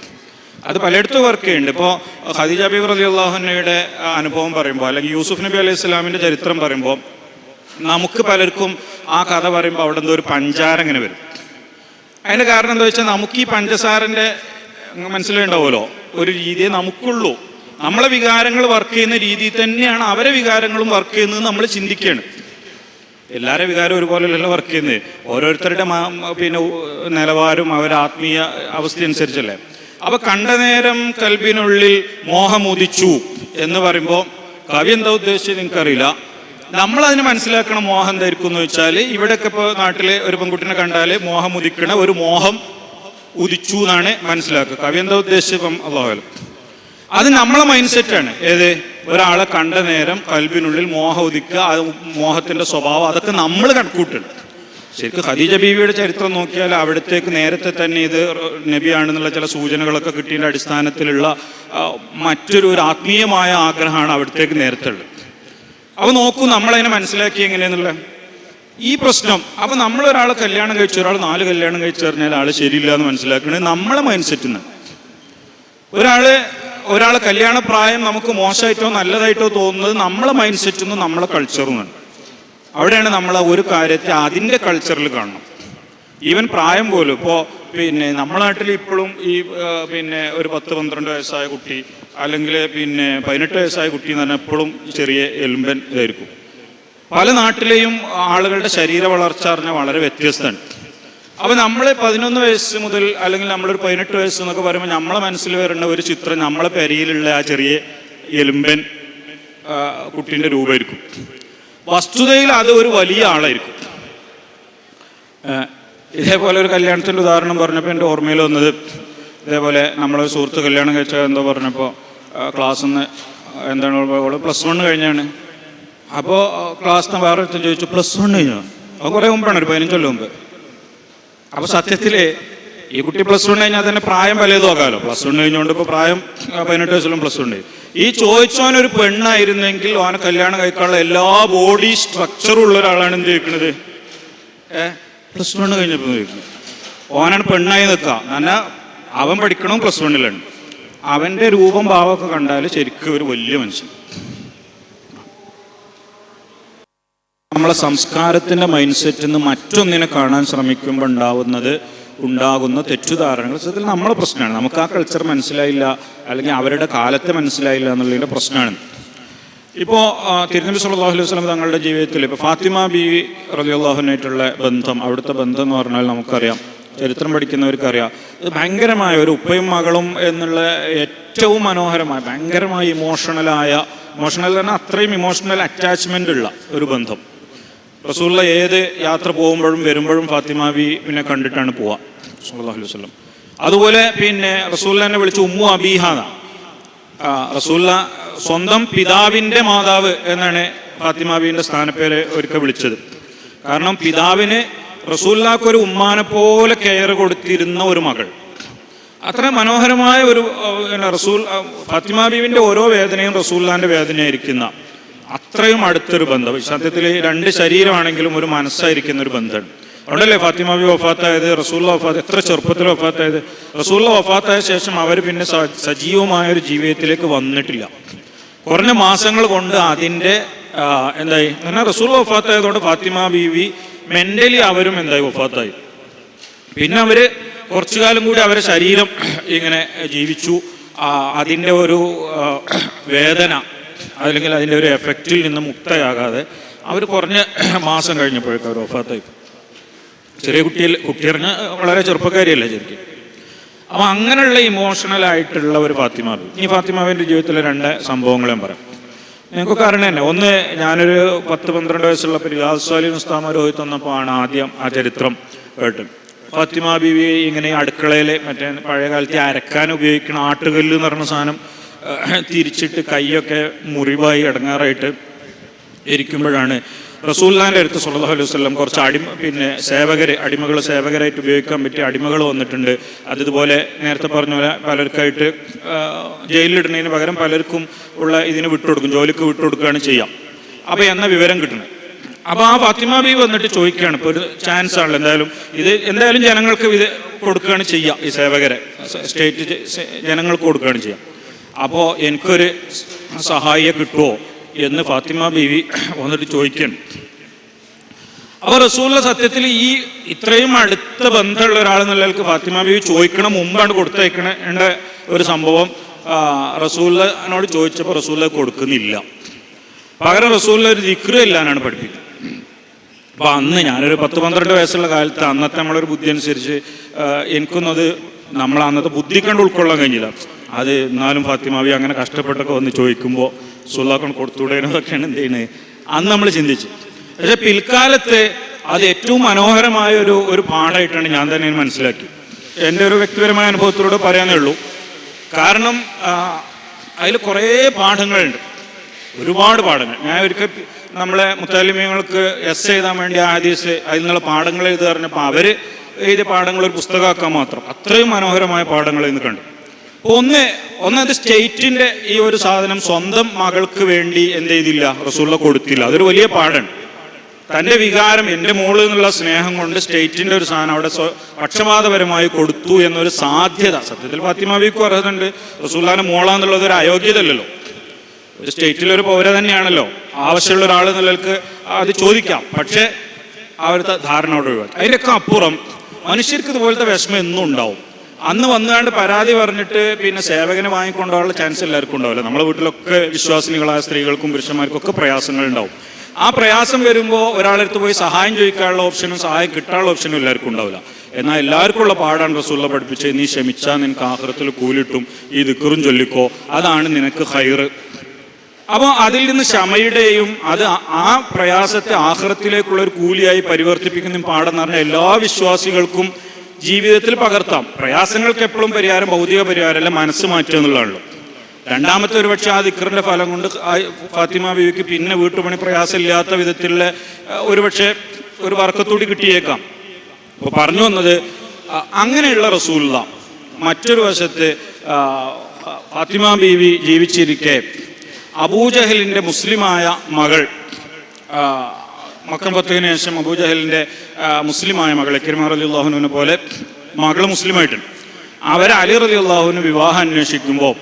അത് പലയിടത്തും വർക്ക് ചെയ്യുന്നുണ്ട്. ഇപ്പോൾ ഖദീജ ബീവി റളിയല്ലാഹു അൻഹയുടെ അനുഭവം പറയുമ്പോൾ, അല്ലെങ്കിൽ യൂസുഫ് നബി അലൈഹി സ്വലാമിൻ്റെ ചരിത്രം പറയുമ്പോൾ, നമുക്ക് പലർക്കും ആ കഥ പറയുമ്പോൾ അവിടെ എന്തോ ഒരു പഞ്ചാര ഇങ്ങനെ വരും. അതിൻ്റെ കാരണം എന്താ വെച്ചാൽ നമുക്ക് ഈ പഞ്ചസാരൻ്റെ മനസ്സിലുണ്ടാവുമല്ലോ ഒരു രീതിയെ നമുക്കുള്ളൂ. നമ്മളെ വികാരങ്ങൾ വർക്ക് ചെയ്യുന്ന രീതിയിൽ തന്നെയാണ് അവരെ വികാരങ്ങളും വർക്ക് ചെയ്യുന്നത് നമ്മൾ ചിന്തിക്കുകയാണ്. എല്ലാവരുടെ വികാരം ഒരുപോലെയല്ലല്ലോ വർക്ക് ചെയ്യുന്നത്. ഓരോരുത്തരുടെ പിന്നെ നിലവാരവും അവരുടെ ആത്മീയ അവസ്ഥ അനുസരിച്ചല്ലേ. അപ്പോൾ കണ്ട നേരം കൽബിനുള്ളിൽ മോഹമുദിച്ചു എന്ന് പറയുമ്പോൾ കവി എന്താ ഉദ്ദേശിച്ചത് നിങ്ങൾക്കറിയില്ല. നമ്മളതിന് മനസ്സിലാക്കണം മോഹം എന്തായിരിക്കും എന്ന് വെച്ചാൽ, ഇവിടെയൊക്കെ ഇപ്പോൾ നാട്ടിൽ ഒരു പെൺകുട്ടിനെ കണ്ടാൽ മോഹം ഉദിക്കണ ഒരു മോഹം ഉദിച്ചു എന്നാണ് മനസ്സിലാക്കുക. കവി എന്താ ഉദ്ദേശിച്ചപ്പം അല്ലാഹു അത് നമ്മളെ മൈൻഡ് സെറ്റാണ്. ഏത് ഒരാളെ കണ്ട നേരം കൽബിനുള്ളിൽ മോഹം ഉദിക്കുക, അത് മോഹത്തിൻ്റെ സ്വഭാവം, അതൊക്കെ നമ്മൾ കണക്കൂട്ടണം. ശരിക്കും ഖദീജ ബീവിയുടെ ചരിത്രം നോക്കിയാൽ അവിടത്തേക്ക് നേരത്തെ തന്നെ ഇത് നബിയാണെന്നുള്ള ചില സൂചനകളൊക്കെ കിട്ടിയതിൻ്റെ അടിസ്ഥാനത്തിലുള്ള മറ്റൊരു ആത്മീയമായ ആഗ്രഹമാണ് അവിടത്തേക്ക് നേരത്തെ ഉള്ളത്. അപ്പോൾ നോക്കൂ നമ്മളതിനെ മനസ്സിലാക്കി എങ്ങനെയെന്നുള്ള ഈ പ്രശ്നം. അപ്പോൾ നമ്മളൊരാളെ കല്യാണം കഴിച്ചു, ഒരാൾ 4 കല്യാണം കഴിച്ചു പറഞ്ഞാൽ ആൾ ശരിയില്ല എന്ന് മനസ്സിലാക്കുന്നത് നമ്മളെ മൈൻഡ് സെറ്റിൽ നിന്ന്. ഒരാളെ കല്യാണ പ്രായം നമുക്ക് മോശമായിട്ടോ നല്ലതായിട്ടോ തോന്നുന്നത് നമ്മളെ മൈൻഡ് സെറ്റിൽ നിന്ന്, നമ്മളെ കൾച്ചറിൽ നിന്നാണ്. അവിടെയാണ് നമ്മൾ ഒരു കാര്യത്തെ അതിൻ്റെ കൾച്ചറിൽ കാണണം. ഈവൻ പ്രായം പോലും ഇപ്പോൾ പിന്നെ നമ്മുടെ നാട്ടിൽ ഇപ്പോഴും ഈ പിന്നെ ഒരു 10-12 വയസ്സായ കുട്ടി അല്ലെങ്കിൽ പിന്നെ 18 വയസ്സായ കുട്ടി എന്ന് പറഞ്ഞാൽ എപ്പോഴും ചെറിയ എലുമ്പൻ ഇതായിരിക്കും. പല നാട്ടിലെയും ആളുകളുടെ ശരീര വളർച്ച പറഞ്ഞാൽ വളരെ വ്യത്യസ്തമാണ്. അപ്പോൾ നമ്മൾ 11 വയസ്സ് മുതൽ അല്ലെങ്കിൽ നമ്മളൊരു 18 വയസ്സ് എന്നൊക്കെ പറയുമ്പോൾ നമ്മളെ മനസ്സിൽ വരുന്ന ഒരു ചിത്രം നമ്മളെ പെരയിലുള്ള ആ ചെറിയ എലുമ്പൻ കുട്ടീൻ്റെ രൂപമായിരിക്കും. വസ്തുതയിൽ അത് ഒരു വലിയ ആളായിരിക്കും. ഇതേപോലെ ഒരു കല്യാണത്തിൻ്റെ ഉദാഹരണം പറഞ്ഞപ്പോൾ എൻ്റെ ഓർമ്മയിൽ വന്നത്, ഇതേപോലെ നമ്മളൊരു സുഹൃത്ത് കല്യാണം കഴിച്ചാൽ എന്തോ പറഞ്ഞപ്പോൾ ക്ലാസ്സിൽ നിന്ന് എന്താണ് +1 കഴിഞ്ഞാണ്. അപ്പോൾ ക്ലാസ്സിൽ നിന്ന് വേറെ ഒരുത്തൻ ചോദിച്ചു +1 കഴിഞ്ഞോ? അത് കുറേ മുമ്പാണ്, ഒരു 15 കൊല്ലം മുമ്പ്. അപ്പോൾ സത്യത്തിൽ ഈ കുട്ടി +1 കഴിഞ്ഞാൽ തന്നെ പ്രായം പലതും നോക്കാമല്ലോ. +1 കഴിഞ്ഞുകൊണ്ട് ഇപ്പോൾ പ്രായം 18 വയസ്സിലും +1. ഈ ചോദിച്ചോനൊരു പെണ്ണായിരുന്നെങ്കിൽ ഓനെ കല്യാണം കഴിക്കാനുള്ള എല്ലാ ബോഡി സ്ട്രക്ചറും ഉള്ള ഒരാളാണ് എന്ത് ചോദിക്കുന്നത്, +1 കഴിഞ്ഞപ്പോൾ ചോദിക്കുന്നത്. ഓനാണ് പെണ്ണായി നിൽക്കുക. എന്നാൽ അവൻ പഠിക്കണം +1ലാണ്. അവൻ്റെ രൂപം ഭാവമൊക്കെ കണ്ടാൽ ശരിക്കും ഒരു വലിയ മനുഷ്യൻ. നമ്മളെ സംസ്കാരത്തിൻ്റെ മൈൻഡ് സെറ്റിൽ നിന്ന് മറ്റൊന്നിനെ കാണാൻ ശ്രമിക്കുമ്പോൾ ഉണ്ടാകുന്ന തെറ്റുധാരണകൾ സത്യത്തിൽ നമ്മളെ പ്രശ്നമാണ്. നമുക്ക് ആ കൾച്ചർ മനസ്സിലായില്ല, അല്ലെങ്കിൽ അവരുടെ കാലത്തെ മനസ്സിലായില്ല എന്നുള്ളതിൻ്റെ പ്രശ്നമാണ്. ഇപ്പോൾ തിരുനബി സല്ലല്ലാഹു അലൈഹി വസല്ലം തങ്ങളുടെ ജീവിതത്തിൽ ഇപ്പോൾ ഫാത്തിമ ബീവി റളിയല്ലാഹു അൻഹയായിട്ടുള്ള ബന്ധം, അവിടുത്തെ ബന്ധം എന്ന് പറഞ്ഞാൽ നമുക്കറിയാം, ചരിത്രം പഠിക്കുന്നവർക്കറിയാം, ഇത് ഭയങ്കരമായ ഒരു ഉപ്പയും മകളും എന്നുള്ള ഏറ്റവും മനോഹരമായ ഭയങ്കരമായ ഇമോഷണൽ തന്നെ അത്രയും ഇമോഷണൽ അറ്റാച്ച്മെൻ്റ് ഉള്ള ഒരു ബന്ധം. റസൂലുള്ള ഏത് യാത്ര പോകുമ്പോഴും വരുമ്പോഴും ഫാത്തിമ ബീവിനെ കണ്ടിട്ടാണ് പോവുക സല്ലല്ലാഹു അലൈഹി വസല്ലം. അതുപോലെ പിന്നെ റസൂലുള്ളാഹിനെ വിളിച്ച് ഉമ്മു അബീഹ, റസൂലുള്ള സ്വന്തം പിതാവിൻ്റെ മാതാവ് എന്നാണ് ഫാത്തിമ ബീവിൻ്റെ സ്ഥാനപ്പേര് ഒരിക്കൽ വിളിച്ചത്. കാരണം പിതാവിന് റസൂലുള്ളാഹിക്കൊരു ഉമ്മാനെ പോലെ കെയർ കൊടുത്തിരുന്ന ഒരു മകൾ. അത്ര മനോഹരമായ ഒരു ഫാത്തിമ ബീവിൻ്റെ ഓരോ വേദനയും റസൂലുള്ളാഹിൻ്റെ വേദനയായിരിക്കുന്ന അത്രയും അടുത്തൊരു ബന്ധം. സത്യത്തിൽ 2 ശരീരമാണെങ്കിലും ഒരു മനസ്സായിരിക്കുന്ന ഒരു ബന്ധമാണ്. അതുകൊണ്ടല്ലേ ഫാത്തിമ ബീവി വഫാത്തായത്, റസൂലുള്ള വഫാത്ത് എത്ര ചെറുപ്പത്തിൽ വഫാത്തായത്. റസൂലുള്ള വഫാത്തായ ശേഷം അവർ പിന്നെ സജീവമായ ഒരു ജീവിതത്തിലേക്ക് വന്നിട്ടില്ല. കുറഞ്ഞ മാസങ്ങൾ കൊണ്ട് അതിൻ്റെ എന്തായി എന്നാൽ റസൂലുള്ള വഫാത്തായതുകൊണ്ട് ഫാത്തിമ ബീവി മെൻ്റലി അവരും എന്തായി വഫാത്തായി. പിന്നെ അവർ കുറച്ചു കാലം കൂടി അവരുടെ ശരീരം ഇങ്ങനെ ജീവിച്ചു. അതിൻ്റെ ഒരു വേദന അല്ലെങ്കിൽ അതിൻ്റെ ഒരു എഫക്റ്റിൽ നിന്ന് മുക്തയാകാതെ അവർ കുറഞ്ഞ മാസം കഴിഞ്ഞപ്പോഴേക്കും അവർ വഫാത്തായി. ചെറിയ കുട്ടിയറിഞ്ഞ വളരെ ചെറുപ്പക്കാരിയല്ലേ ശരിക്കും. അപ്പം അങ്ങനെയുള്ള ഇമോഷണലായിട്ടുള്ള ഒരു ഫാത്തിമ ബീവി. ഈ ഫാത്തിമാവിൻ്റെ ജീവിതത്തിലെ 2 സംഭവങ്ങൾ ഞാൻ പറയാം. നിങ്ങൾക്കൊക്കെ അറിയണ തന്നെ. ഒന്ന്, ഞാനൊരു 10-12 വയസ്സുള്ളപ്പോൾ റിയാസ് സാലിഹ് ഉസ്താദ് രോഹിത് വന്നപ്പോൾ ആണ് ആദ്യം ആ ചരിത്രം കേട്ടത്. ഫാത്തിമ ബീവി ഇങ്ങനെ അടുക്കളയിൽ മറ്റേ പഴയ കാലത്ത് അരക്കാൻ ഉപയോഗിക്കുന്ന ആട്ടുകല്ല് എന്ന് പറഞ്ഞ സാധനം തിരിച്ചിട്ട് കൈയൊക്കെ മുറിവായി ഇടങ്ങാറായിട്ട് ഇരിക്കുമ്പോഴാണ് റസൂലുള്ളാഹിന്റെ അടുത്ത് സ്വല്ലല്ലാഹു അലൈഹി വസല്ലം കുറച്ച് അടിമകൾ സേവകരായിട്ട് ഉപയോഗിക്കാൻ പറ്റിയ അടിമകൾ വന്നിട്ടുണ്ട്. അതുപോലെ നേരത്തെ പറഞ്ഞ പോലെ പലർക്കായിട്ട് ജയിലിലിടുന്നതിന് പകരം പലർക്കും ഉള്ള ഇതിന് വിട്ടുകൊടുക്കും, ജോലിക്ക് വിട്ടുകൊടുക്കുകയാണ് ചെയ്യാം. അപ്പോൾ എന്ന വിവരം കിട്ടുന്നത്. അപ്പോൾ ആ ഫാത്തിമ ബീവി വന്നിട്ട് ചോദിക്കുകയാണ്, ഇപ്പോൾ ഒരു ചാൻസ് ആണല്ലോ, എന്തായാലും ജനങ്ങൾക്ക് ഇത് കൊടുക്കുകയാണ് ചെയ്യുക, ഈ സേവകരെ സ്റ്റേറ്റ് ജനങ്ങൾക്ക് കൊടുക്കുകയാണ് ചെയ്യുക. അപ്പോൾ എനിക്കൊരു സഹായിയെ കിട്ടുമോ എന്ന് ഫാത്തിമ ബീവി വന്നിട്ട് ചോദിക്കണം. അപ്പോൾ റസൂലുള്ള സത്യത്തിൽ ഈ ഇത്രയും അടുത്ത ബന്ധമുള്ള ഒരാൾ എന്നുള്ളവർക്ക് ഫാത്തിമ ബീവി ചോദിക്കണം മുമ്പാണ് കൊടുത്തയക്കേണ്ട ഒരു സംഭവം റസൂലിനോട് ചോദിച്ചപ്പോൾ റസൂല കൊടുക്കുന്നില്ല. പകരം റസൂലിൽ ഒരു ദിക്ർ ചെല്ലാനാണ് പഠിപ്പിക്കുന്നത്. അപ്പോൾ അന്ന് ഞാനൊരു 10-12 വയസ്സുള്ള കാലത്ത് അന്നത്തെ നമ്മളൊരു ബുദ്ധി അനുസരിച്ച് എനിക്കൊന്നും അത് നമ്മൾ അന്നത്തെ ബുദ്ധി കണ്ട് ഉൾക്കൊള്ളാൻ കഴിഞ്ഞില്ല. അത് എന്നാലും ഫാത്തിമാവി അങ്ങനെ കഷ്ടപ്പെട്ടൊക്കെ വന്ന് ചോദിക്കുമ്പോൾ സുല്ലാക്കൊണ്ട് കൊടുത്തുവിടേണ്ടതൊക്കെയാണ് എന്ത് ചെയ്യുന്നത് അന്ന് നമ്മൾ ചിന്തിച്ചു. പക്ഷെ പിൽക്കാലത്ത് അത് ഏറ്റവും മനോഹരമായ ഒരു പാഠമായിട്ടാണ് ഞാൻ തന്നെ മനസ്സിലാക്കി. എൻ്റെ ഒരു വ്യക്തിപരമായ അനുഭവത്തിലൂടെ പറയാനേ ഉള്ളൂ. കാരണം അതിൽ കുറേ പാഠങ്ങളുണ്ട്, ഒരുപാട് പാഠങ്ങൾ. ഞാൻ ഒരിക്കൽ നമ്മളെ മുത്തലിമീങ്ങൾക്ക് എസ് എഴുതാൻ വേണ്ടി ആ ഹദീസ് അതിൽ നിന്നുള്ള പാഠങ്ങൾ എഴുതി പറഞ്ഞപ്പോൾ അവർ എഴുതിയ പാഠങ്ങൾ ഒരു പുസ്തകമാക്കാൻ മാത്രം അത്രയും മനോഹരമായ പാഠങ്ങൾ ഇന്ന് കണ്ടു. ഒന്നത് സ്റ്റേറ്റിൻ്റെ ഈ ഒരു സാധനം സ്വന്തം മകൾക്ക് വേണ്ടി എന്ത് ചെയ്തില്ല, റസൂലുള്ള കൊടുത്തില്ല. അതൊരു വലിയ പാഠമാണ്. തൻ്റെ വികാരം എൻ്റെ മോള് എന്നുള്ള സ്നേഹം കൊണ്ട് സ്റ്റേറ്റിൻ്റെ ഒരു സാധനം അവിടെ പക്ഷപാതപരമായി കൊടുത്തു എന്നൊരു സാധ്യത. സത്യത്തിൽ ഫാത്തിമ ബീവിക്ക് അർഹതയുണ്ട്, റസൂലുള്ളാഹിന്റെ മോളാന്നുള്ളത് ഒരു അയോഗ്യതയല്ലല്ലോ, ഒരു സ്റ്റേറ്റിലൊരു പൗര തന്നെയാണല്ലോ. ആവശ്യമുള്ള ഒരാൾ എന്നുള്ളവർക്ക് അത് ചോദിക്കാം. പക്ഷേ അവരുടെ ധാരണ അവിടെ ഒഴിവാക്കി. അതിൻ്റെയൊക്കെ അപ്പുറം മനുഷ്യർക്ക് ഇതുപോലത്തെ വിഷമം എന്നും ഉണ്ടാവും. അന്ന് വന്നുകൊണ്ട് പരാതി പറഞ്ഞിട്ട് പിന്നെ സേവകനെ വാങ്ങിക്കൊണ്ടുപോകാനുള്ള ചാൻസ് എല്ലാവർക്കും ഉണ്ടാവില്ല. നമ്മളെ വീട്ടിലൊക്കെ വിശ്വാസിനികളായ സ്ത്രീകൾക്കും പുരുഷന്മാർക്കും ഒക്കെ പ്രയാസങ്ങൾ ഉണ്ടാവും. ആ പ്രയാസം വരുമ്പോൾ ഒരാളടുത്ത് പോയി സഹായം ചോദിക്കാനുള്ള ഓപ്ഷനും സഹായം കിട്ടാനുള്ള ഓപ്ഷനും എല്ലാവർക്കും ഉണ്ടാവില്ല. എന്നാൽ എല്ലാവർക്കും ഉള്ള പാടാണ് റസൂലുള്ള പഠിപ്പിച്ചത്, നീ ക്ഷമിച്ചാൽ നിനക്ക് ആഖിറത്തിൽ കൂലിട്ടും, ഈ ദിക്റും ചൊല്ലിക്കോ, അതാണ് നിനക്ക് ഖൈറ്. അപ്പോൾ അതിൽ നിന്ന് ക്ഷമയുടെയും അത് ആ പ്രയാസത്തെ ആഖിറത്തിലേക്കുള്ള ഒരു കൂലിയായി പരിവർത്തിപ്പിക്കുന്ന പാടെന്ന് പറഞ്ഞാൽ എല്ലാ വിശ്വാസികൾക്കും ജീവിതത്തിൽ പകർത്താം. പ്രയാസങ്ങൾക്ക് എപ്പോഴും പരിഹാരം ഭൗതിക പരിഹാരമല്ല, മനസ്സ് മാറ്റുക എന്നുള്ളതാണല്ലോ. രണ്ടാമത്തെ ഒരു പക്ഷേ ആ ദിക്റിൻ്റെ ഫലം കൊണ്ട് ഫാത്തിമ ബീവിക്ക് പിന്നെ വീട്ടുപണി പ്രയാസമില്ലാത്ത വിധത്തിലുള്ള ഒരുപക്ഷെ ഒരു വർക്കത്തോടി കിട്ടിയേക്കാം. അപ്പോൾ പറഞ്ഞു വന്നത് അങ്ങനെയുള്ള റസൂലുള്ള മറ്റൊരു വശത്ത് ഫാത്തിമ ബീവി ജീവിച്ചിരിക്കെ അബൂജഹലിൻ്റെ മുസ്ലിമായ മകൾ, മക്ക ഫത്തഹിന് ശേഷം അബൂജഹലിൻ്റെ മുസ്ലിമായ മകൾ ഇക്രിമ റളിയല്ലാഹുവിനെ പോലെ മകൾ മുസ്ലിമായിട്ടുണ്ട്. അവരെ അലി റളിയല്ലാഹുവിന് വിവാഹം അന്വേഷിക്കുമ്പോൾ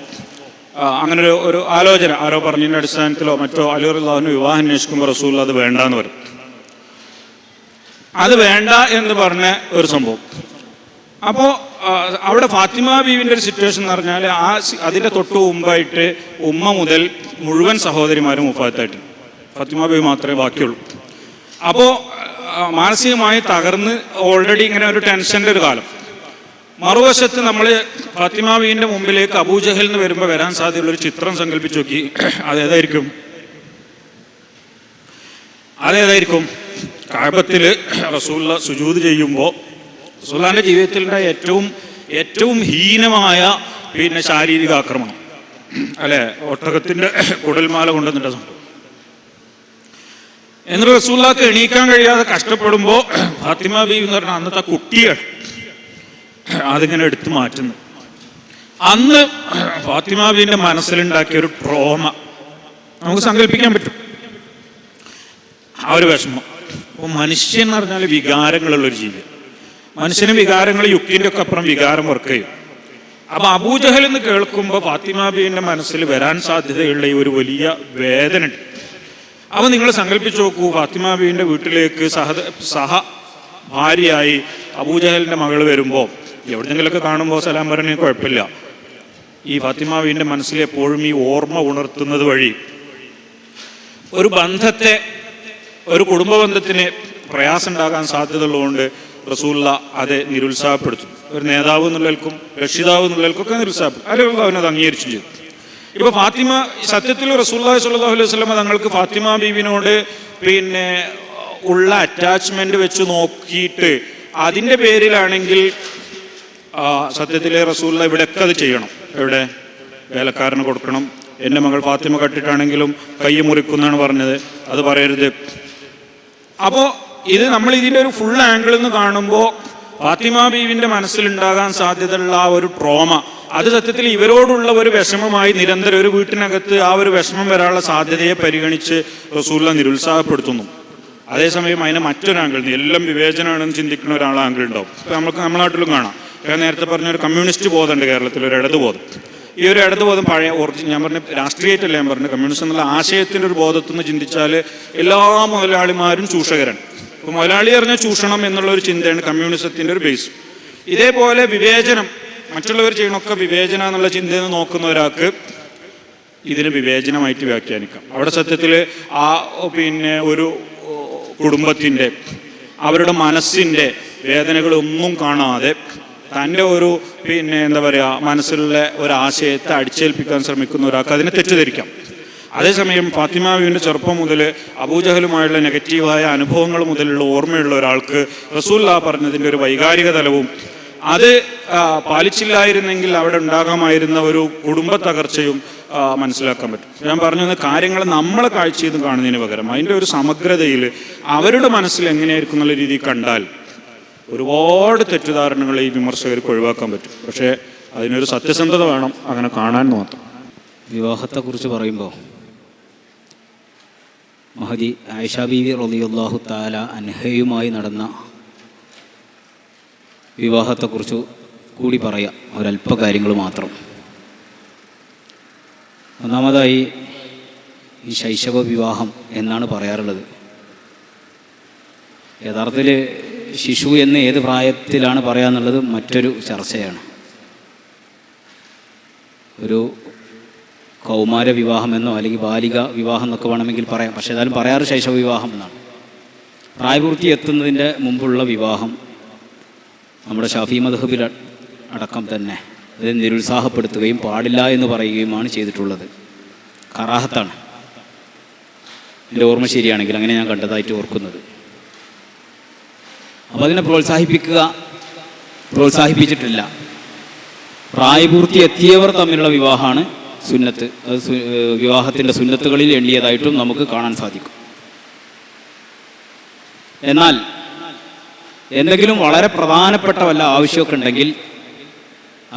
അങ്ങനെ ഒരു ആലോചന ആരോ പറഞ്ഞതിൻ്റെ അടിസ്ഥാനത്തിലോ മറ്റോ അലി റളിയല്ലാഹുവിന് വിവാഹം അന്വേഷിക്കുമ്പോൾ റസൂൽ അത് വേണ്ടാന്ന് പറയും. അത് വേണ്ട എന്ന് പറഞ്ഞ ഒരു സംഭവം. അപ്പോൾ അവിടെ ഫാത്തിമ ബീവിൻ്റെ ഒരു സിറ്റുവേഷൻ എന്ന് പറഞ്ഞാൽ അതിൻ്റെ തൊട്ട് മുമ്പായിട്ട് ഉമ്മ മുതൽ മുഴുവൻ സഹോദരിമാരും വഫാത്തായിട്ട് ഫാത്തിമ ബീവി മാത്രമേ ബാക്കിയുള്ളൂ. അപ്പോൾ മാനസികമായി തകർന്ന് ഓൾറെഡി ഇങ്ങനെ ഒരു ടെൻഷൻ്റെ ഒരു കാലം. മറുവശത്ത് നമ്മൾ ഫാത്തിമ ബീവിൻ്റെ മുമ്പിലേക്ക് അബൂജഹൽ എന്ന് വരുമ്പോൾ വരാൻ സാധ്യതയുള്ളൊരു ചിത്രം സങ്കല്പിച്ച് നോക്കി. അതേതായിരിക്കും? കഅബത്തിൽ റസൂലുള്ള സുജൂദ് ചെയ്യുമ്പോൾ റസൂലുള്ളാഹിന്റെ ജീവിതത്തിലുണ്ടായ ഏറ്റവും ഹീനമായ പിന്നെ ശാരീരിക ആക്രമണം അല്ലെ, ഒട്ടകത്തിന്റെ കുടൽമാല കൊണ്ടുവന്നിട്ട് സംഭവം. എന്നിട്ട് റസൂലുള്ളാഹിക്ക് എണീക്കാൻ കഴിയാതെ കഷ്ടപ്പെടുമ്പോൾ ഫാത്തിമ ബീവി എന്ന് പറഞ്ഞാൽ അന്നത്തെ കുട്ടികൾ അതിങ്ങനെ എടുത്തു മാറ്റുന്നു. അന്ന് ഫാത്തിമ ബീവിന്റെ മനസ്സിലുണ്ടാക്കിയ ഒരു ട്രോമ നമുക്ക് സങ്കല്പിക്കാൻ പറ്റും, ആ ഒരു വിഷമം. അപ്പോൾ മനുഷ്യൻ എന്ന് പറഞ്ഞാൽ വികാരങ്ങളുള്ളൊരു ജീവി. മനുഷ്യന് വികാരങ്ങൾ യുക്തിൻ്റെ ഒക്കെ അപ്പുറം വികാരം വർക്ക് ചെയ്യും. അപ്പോൾ അബൂജഹൽ എന്ന് കേൾക്കുമ്പോൾ ഫാത്തിമ ബീവിൻ്റെ മനസ്സിൽ വരാൻ സാധ്യതയുള്ള ഈ ഒരു വലിയ വേദന ഉണ്ട്. അപ്പോൾ നിങ്ങൾ സങ്കല്പിച്ച് നോക്കൂ, ഫാത്തിമ ബീവിൻ്റെ വീട്ടിലേക്ക് സഹ ഭാര്യയായി അബൂജഹലിൻ്റെ മകൾ വരുമ്പോൾ എവിടെയെങ്കിലുമൊക്കെ കാണുമ്പോൾ സലാം പറഞ്ഞ കുഴപ്പമില്ല. ഈ ഫാത്തിമ ബീവിൻ്റെ മനസ്സിൽ എപ്പോഴും ഈ ഓർമ്മ ഉണർത്തുന്നത് വഴി ഒരു ബന്ധത്തെ, ഒരു കുടുംബ ബന്ധത്തിന് പ്രയാസം ഉണ്ടാകാൻ സാധ്യതയുള്ളതുകൊണ്ട് റസൂലുള്ള അത് നിരുത്സാഹപ്പെടുത്തും. ഒരു നേതാവ് എന്നുള്ളവർക്കും രക്ഷിതാവ് എന്നുള്ളവർക്കൊക്കെ നിരുത്സാഹപ്പെടുത്തും. അതിലുള്ള അവനത് അംഗീകരിച്ചു ചെയ്തു. ഇപ്പോൾ ഫാത്തിമ, സത്യത്തിൽ റസൂലുള്ളാഹി സ്വല്ലല്ലാഹു അലൈഹി വസല്ലം തങ്ങൾക്ക് ഫാത്തിമ ബീവിനോട് പിന്നെ ഉള്ള അറ്റാച്ച്മെന്റ് വെച്ച് നോക്കിയിട്ട് അതിൻ്റെ പേരിലാണെങ്കിൽ സത്യത്തിൽ റസൂലുള്ള ഇവിടെയൊക്കെ അത് ചെയ്യണം. എവിടെ വേലക്കാരന് കൊടുക്കണം. എൻ്റെ മകൾ ഫാത്തിമ കട്ടിട്ടാണെങ്കിലും കൈ മുറിക്കുന്നാണ് പറഞ്ഞത്, അത് പറയരുത്. അപ്പോൾ ഇത് നമ്മൾ ഇതിൻ്റെ ഒരു ഫുൾ ആംഗിളിൽ നിന്ന് കാണുമ്പോൾ ഫാത്തിമ ബീവിൻ്റെ മനസ്സിലുണ്ടാകാൻ സാധ്യതയുള്ള ആ ഒരു ട്രോമ, അത് സത്യത്തിൽ ഇവരോടുള്ള ഒരു വിഷമമായി നിരന്തരം ഒരു വീട്ടിനകത്ത് ആ ഒരു വിഷമം വരാനുള്ള സാധ്യതയെ പരിഗണിച്ച് റസൂലുള്ള നിരുത്സാഹപ്പെടുത്തുന്നു. അതേസമയം അതിനെ മറ്റൊരു ആംഗിൾ, എല്ലാം വിവേചനമാണെന്ന് ചിന്തിക്കുന്ന ഒരാൾ ആംഗിൾ ഉണ്ടാവും. ഇപ്പോൾ നമുക്ക് നമ്മുടെ നാട്ടിലും കാണാം. ഞാൻ നേരത്തെ പറഞ്ഞ ഒരു കമ്മ്യൂണിസ്റ്റ് ബോധമുണ്ട് കേരളത്തിൽ, ഒരു ഇടതുബോധം. ഈ ഒരു ഇടതുബോധം പഴയ ഞാൻ പറഞ്ഞ രാഷ്ട്രീയമായിട്ടല്ല ഞാൻ പറഞ്ഞു, കമ്മ്യൂണിസം എന്നുള്ള ആശയത്തിൻ്റെ ഒരു ബോധത്തിൽ നിന്ന് ചിന്തിച്ചാൽ എല്ലാ മുതലാളിമാരും ചൂഷകരാണ്. ഇപ്പോൾ മുതലാളി പറഞ്ഞാൽ ചൂഷണം എന്നുള്ള ഒരു ചിന്തയാണ് കമ്മ്യൂണിസത്തിൻ്റെ ഒരു ബേസ്. ഇതേപോലെ വിവേചനം, മറ്റുള്ളവർ ചെയ്യണമൊക്കെ വിവേചനം എന്നുള്ള ചിന്തയിൽ നിന്ന് നോക്കുന്ന ഒരാൾക്ക് ഇതിന് വിവേചനമായിട്ട് വ്യാഖ്യാനിക്കാം. അവിടെ സത്യത്തിൽ ആ പിന്നെ ഒരു കുടുംബത്തിൻ്റെ അവരുടെ മനസ്സിൻ്റെ വേദനകളൊന്നും കാണാതെ തൻ്റെ ഒരു പിന്നെ എന്താ പറയുക മനസ്സിലുള്ള ഒരാശയത്തെ അടിച്ചേൽപ്പിക്കാൻ ശ്രമിക്കുന്ന ഒരാൾക്ക് അതിനെ തെറ്റിദ്ധരിക്കാം. അതേസമയം ഫാത്തിമ ബീവിൻ്റെ ചെറുപ്പം മുതൽ അബൂജഹലുമായുള്ള നെഗറ്റീവായ അനുഭവങ്ങൾ മുതലുള്ള ഓർമ്മയുള്ള ഒരാൾക്ക് റസൂലുള്ളാഹി പറഞ്ഞതിൻ്റെ ഒരു വൈകാരിക തലവും അത് പാലിച്ചില്ലായിരുന്നെങ്കിൽ അവിടെ ഉണ്ടാകാമായിരുന്ന ഒരു കുടുംബ തകർച്ചയും മനസ്സിലാക്കാൻ പറ്റും. ഞാൻ പറഞ്ഞത് കാര്യങ്ങൾ നമ്മളെ കാഴ്ച ചെയ്ത് കാണുന്നതിന് പകരം അതിൻ്റെ ഒരു സമഗ്രതയിൽ അവരുടെ മനസ്സിൽ എങ്ങനെയായിരിക്കും എന്നുള്ള രീതിയിൽ കണ്ടാൽ ഒരുപാട് തെറ്റിദ്ധാരണകൾ ഈ വിമർശകർക്ക് ഒഴിവാക്കാൻ പറ്റും. പക്ഷേ അതിനൊരു സത്യസന്ധത വേണം, അങ്ങനെ കാണാൻ മാത്രം. വിവാഹത്തെക്കുറിച്ച് പറയുമ്പോൾ മഹദി ആയിഷ ബീവി റളിയല്ലാഹു തആല അൻഹയുമായി നടന്ന വിവാഹത്തെക്കുറിച്ച് കൂടി പറയാം, ഒരല്പ കാര്യങ്ങൾ മാത്രം. ഒന്നാമതായി ഈ ശൈശവ വിവാഹം എന്നാണ് പറയാറുള്ളത്. യഥാർത്ഥത്തിൽ ശിശു എന്ന് ഏത് പ്രായത്തിലാണ് പറയാന്നുള്ളത് മറ്റൊരു ചർച്ചയാണ്. ഒരു കൗമാര വിവാഹം എന്നോ അല്ലെങ്കിൽ ബാലിക വിവാഹം എന്നൊക്കെ വേണമെങ്കിൽ പറയാം. പക്ഷേ ഏതായാലും പറയാറ് ശൈശവ വിവാഹം എന്നാണ്. പ്രായപൂർത്തി എത്തുന്നതിൻ്റെ മുമ്പുള്ള വിവാഹം നമ്മുടെ ഷാഫി മദ്ഹബിൽ അടക്കം തന്നെ അത് നിരുത്സാഹപ്പെടുത്തുകയും പാടില്ല എന്ന് പറയുകയുമാണ് ചെയ്തിട്ടുള്ളത്. കറാഹത്താണ്, എൻ്റെ ഓർമ്മ ശരിയാണെങ്കിൽ അങ്ങനെ ഞാൻ കണ്ടതായിട്ട് ഓർക്കുന്നത്. അപ്പോൾ അതിനെ പ്രോത്സാഹിപ്പിച്ചിട്ടില്ല. പ്രായപൂർത്തി എത്തിയവർ തമ്മിലുള്ള വിവാഹമാണ് സുന്നത്ത്. അത് വിവാഹത്തിൻ്റെ സുന്നത്തുകളിൽ എണ്ണിയതായിട്ടും നമുക്ക് കാണാൻ സാധിക്കും. എന്നാൽ എന്തെങ്കിലും വളരെ പ്രധാനപ്പെട്ട വല്ല ആവശ്യമൊക്കെ ഉണ്ടെങ്കിൽ